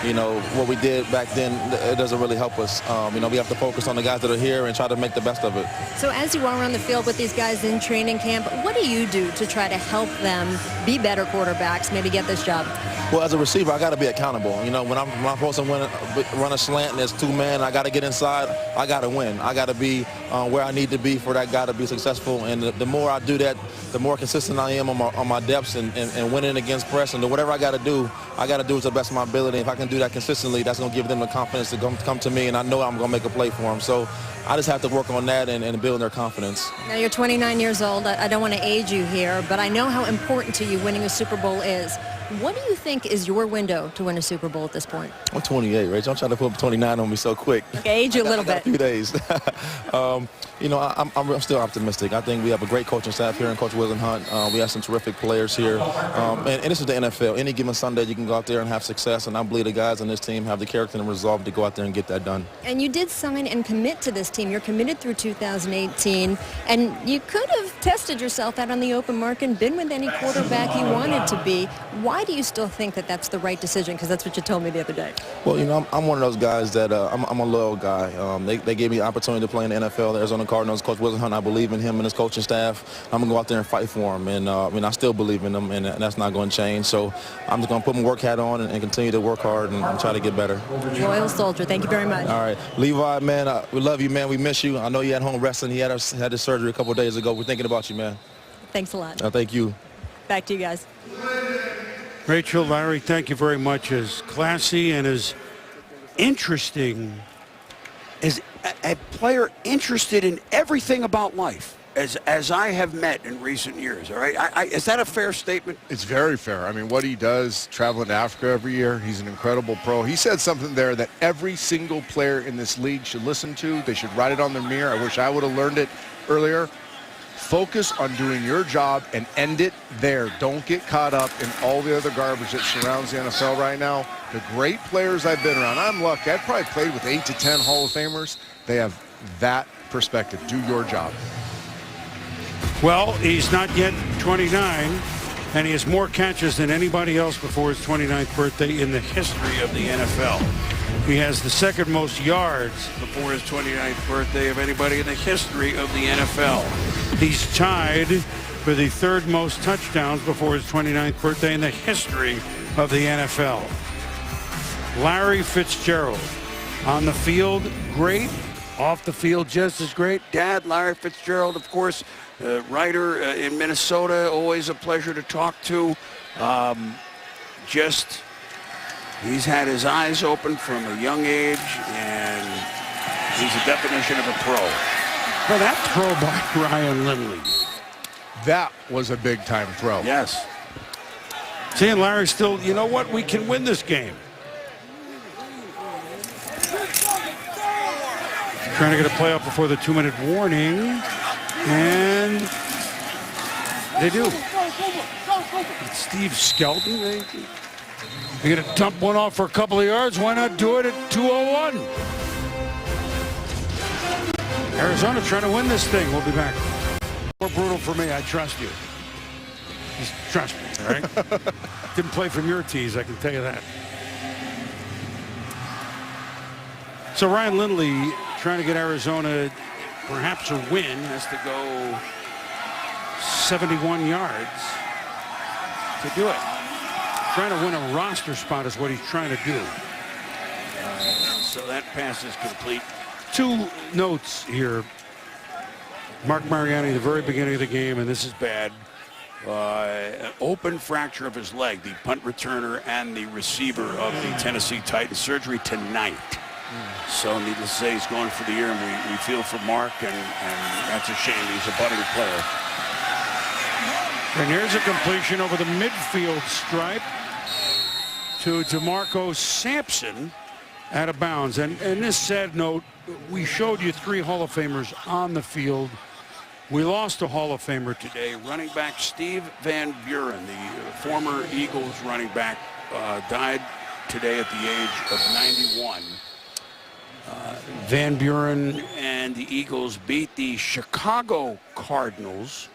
you know, what we did back then, it doesn't really help us. You know, we have to focus on the guys that are here and try to make the best of it. So as you are on the field with these guys in training camp, what do you do to try to help them be better quarterbacks, maybe get this job? Well, as a receiver, I got to be accountable. You know, when I'm supposed to run a slant and there's 2 men, I got to get inside. I got to win. I got to be where I need to be for that guy to be successful. And the more I do that, the more consistent I am on my depths and winning against press. And whatever I got to do to the best of my ability. If I can do that consistently, that's going to give them the confidence to come to me, and I know I'm going to make a play for them. So I just have to work on that and build their confidence. Now, you're 29 years old. I don't want to age you here, but I know how important to you winning a Super Bowl is. What do you think is your window to win a Super Bowl at this point? I'm 28, Rachel. I'm trying to put up 29 on me so quick. Okay, age you a little I got bit. a few days. You know, I'm still optimistic. I think we have a great coaching staff here in Coach Wilson Hunt. We have some terrific players here. And this is the NFL. Any given Sunday, you can go out there and have success. And I believe the guys on this team have the character and resolve to go out there and get that done. And you did sign and commit to this team. You're committed through 2018. And you could have tested yourself out on the open market and been with any quarterback you wanted to be. Why do you still think that that's the right decision? Because that's what you told me the other day. Well, you know, I'm one of those guys that I'm a loyal guy. They gave me the opportunity to play in the NFL, the Arizona Cardinals. Coach Wilson Hunt, I believe in him and his coaching staff. I'm going to go out there and fight for him. And I still believe in them, and that's not going to change. So I'm just going to put my work hat on and continue to work hard and try to get better. Loyal soldier. Thank you very much. All right. Levi, man, we love you, man. We miss you. I know you're at home resting. He had his surgery a couple of days ago. We're thinking about you, man. Thanks a lot. Thank you. Back to you guys. Rachel, Larry, thank you very much. As classy and as interesting as a player interested in everything about life as I have met in recent years. All right, is that a fair statement? It's very fair. I mean, what he does, traveling to Africa every year, he's an incredible pro. He said something there that every single player in this league should listen to. They should write it on their mirror. I wish I would have learned it earlier. Focus on doing your job and end it there. Don't get caught up in all the other garbage that surrounds the NFL right now. The great players I've been around, I'm lucky. I've probably played with 8 to 10 Hall of Famers. They have that perspective. Do your job. Well, he's not yet 29, and he has more catches than anybody else before his 29th birthday in the history of the NFL. He has the second most yards before his 29th birthday of anybody in the history of the NFL. He's tied for the third most touchdowns before his 29th birthday in the history of the NFL. Larry Fitzgerald, on the field, great. Off the field, just as great. Dad, Larry Fitzgerald, of course, writer in Minnesota, always a pleasure to talk to. He's had his eyes open from a young age, and he's a definition of a pro. Well, that throw by Ryan Lindley. That was a big-time throw. Yes. See, and Larry still, you know what? We can win this game. Trying to get a playoff before the 2-minute warning, and they do. It's Steve Skelton. They're going to dump one off for a couple of yards. Why not do it at 2:01? Arizona trying to win this thing. We'll be back. More brutal for me. I trust you. Just trust me, all right? Didn't play from your tees, I can tell you that. So Ryan Lindley trying to get Arizona perhaps a win, has to go 71 yards to do it. Trying to win a roster spot is what he's trying to do. So that pass is complete. 2 notes here. Mark Mariani, the very beginning of the game, and this is bad. An open fracture of his leg, the punt returner and the receiver of the Tennessee Titans. Surgery tonight. So needless to say, he's going for the year, and we feel for Mark, and that's a shame. He's a budding player. And here's a completion over the midfield stripe to DeMarco Sampson out of bounds. And this sad note, we showed you 3 Hall of Famers on the field. We lost a Hall of Famer today. Running back Steve Van Buren, the former Eagles running back, died today at the age of 91. Van Buren and the Eagles beat the Chicago Cardinals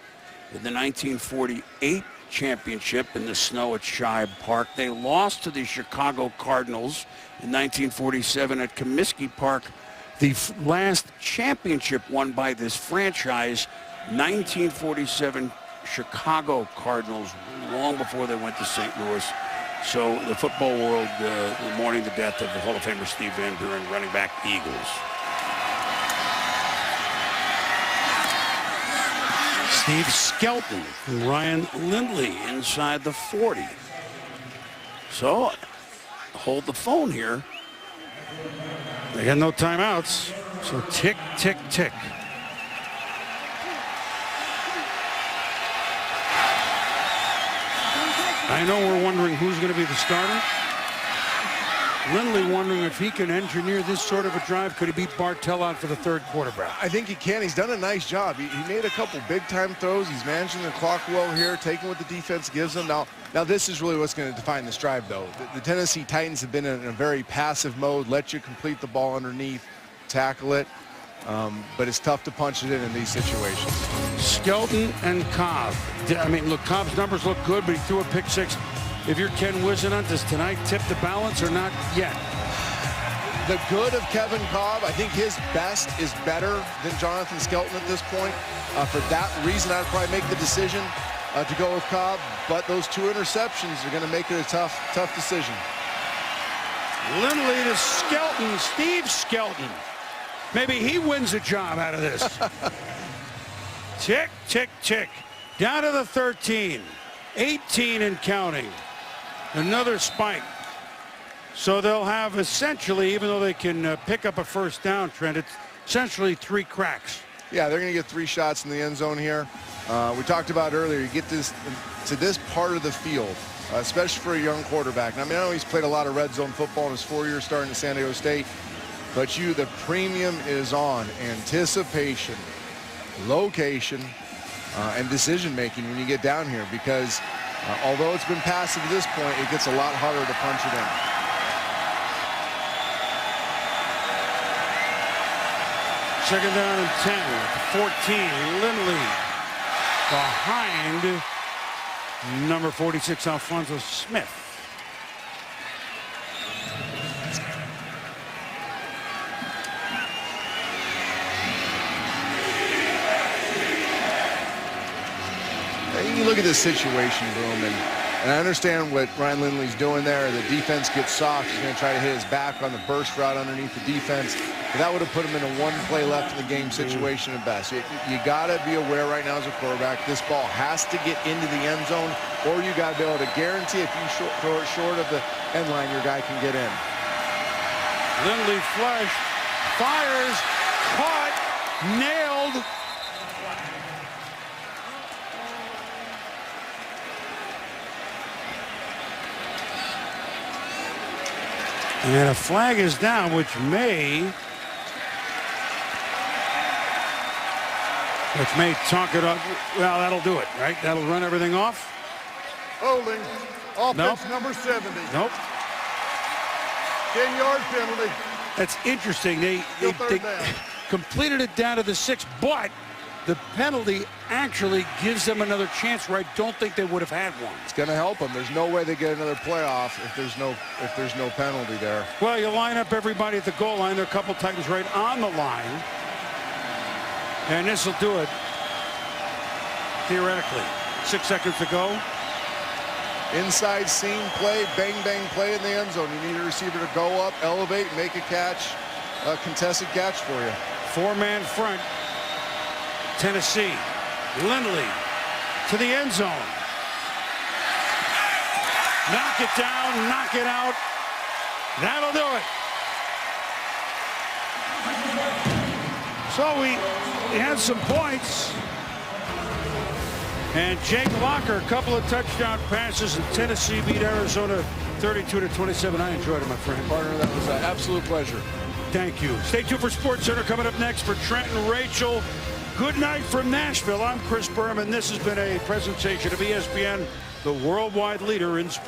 in the 1948 championship in the snow at Shibe Park. They lost to the Chicago Cardinals in 1947 at Comiskey Park. The last championship won by this franchise, 1947 Chicago Cardinals, long before they went to St. Louis. So the football world mourning the death of the Hall of Famer Steve Van Buren, running back Eagles. Steve Skelton and Ryan Lindley inside the 40. So hold the phone here. They got no timeouts. So tick, tick, tick. I know we're wondering who's going to be the starter. Lindley wondering if he can engineer this sort of a drive. Could he beat Bartell out for the third quarterback? I think he can. He's done a nice job. He made a couple big-time throws. He's managing the clock well here, taking what the defense gives him. Now this is really what's going to define this drive, though. The Tennessee Titans have been in a very passive mode, let you complete the ball underneath, tackle it, but it's tough to punch it in these situations. Skelton and Cobb. I mean, look, Cobb's numbers look good, but he threw a pick six. If you're Ken Whisenhunt, does tonight tip the balance or not yet? The good of Kevin Cobb, I think his best is better than Jonathan Skelton at this point. For that reason, I'd probably make the decision to go with Cobb. But those 2 interceptions are going to make it a tough decision. Lindley to Skelton, Steve Skelton. Maybe he wins a job out of this. Tick, tick, tick. Down to the 13. 18 and counting. Another spike. So they'll have essentially, even though they can pick up a first down, Trent, it's essentially 3 cracks. Yeah, they're going to get 3 shots in the end zone here. We talked about earlier, you get to this part of the field, especially for a young quarterback. And I mean, I know he's played a lot of red zone football in his 4 years starting at San Diego State, but the premium is on anticipation, location, and decision-making when you get down here, because although it's been passive at this point, it gets a lot harder to punch it in. Second down and 10, 14, Lindley behind number 46, Alfonso Smith. You look at this situation, Boom, and I understand what Ryan Lindley's doing there. The defense gets soft. He's going to try to hit his back on the burst route underneath the defense. But that would have put him in a 1 play left in the game situation at best. You got to be aware right now as a quarterback, this ball has to get into the end zone, or you got to be able to guarantee if you throw it short of the end line, your guy can get in. Lindley flush, fires, caught, nailed. And a flag is down, which may talk it up. Well, that'll do it, right? That'll run everything off. Holding. Offense number 70. Nope. 10-yard penalty. That's interesting. They completed it down to the 6, but the penalty actually gives them another chance where I don't think they would have had one. It's going to help them. There's no way they get another playoff if there's no penalty there. Well, you line up everybody at the goal line. There are a couple Titans right on the line. And this will do it, theoretically. 6 seconds to go. Inside seam play, bang, bang play in the end zone. You need a receiver to go up, elevate, make a catch, a contested catch for you. 4-man front. Tennessee. Lindley to the end zone. Knock it down, knock it out. That'll do it. So we had some points. And Jake Locker, a couple of touchdown passes, and Tennessee beat Arizona 32-27. I enjoyed it, my friend. Partner, that was an absolute pleasure. Thank you. Stay tuned for Sports Center coming up next for Trent and Rachel. Good night from Nashville. I'm Chris Berman. This has been a presentation of ESPN, the worldwide leader in sports.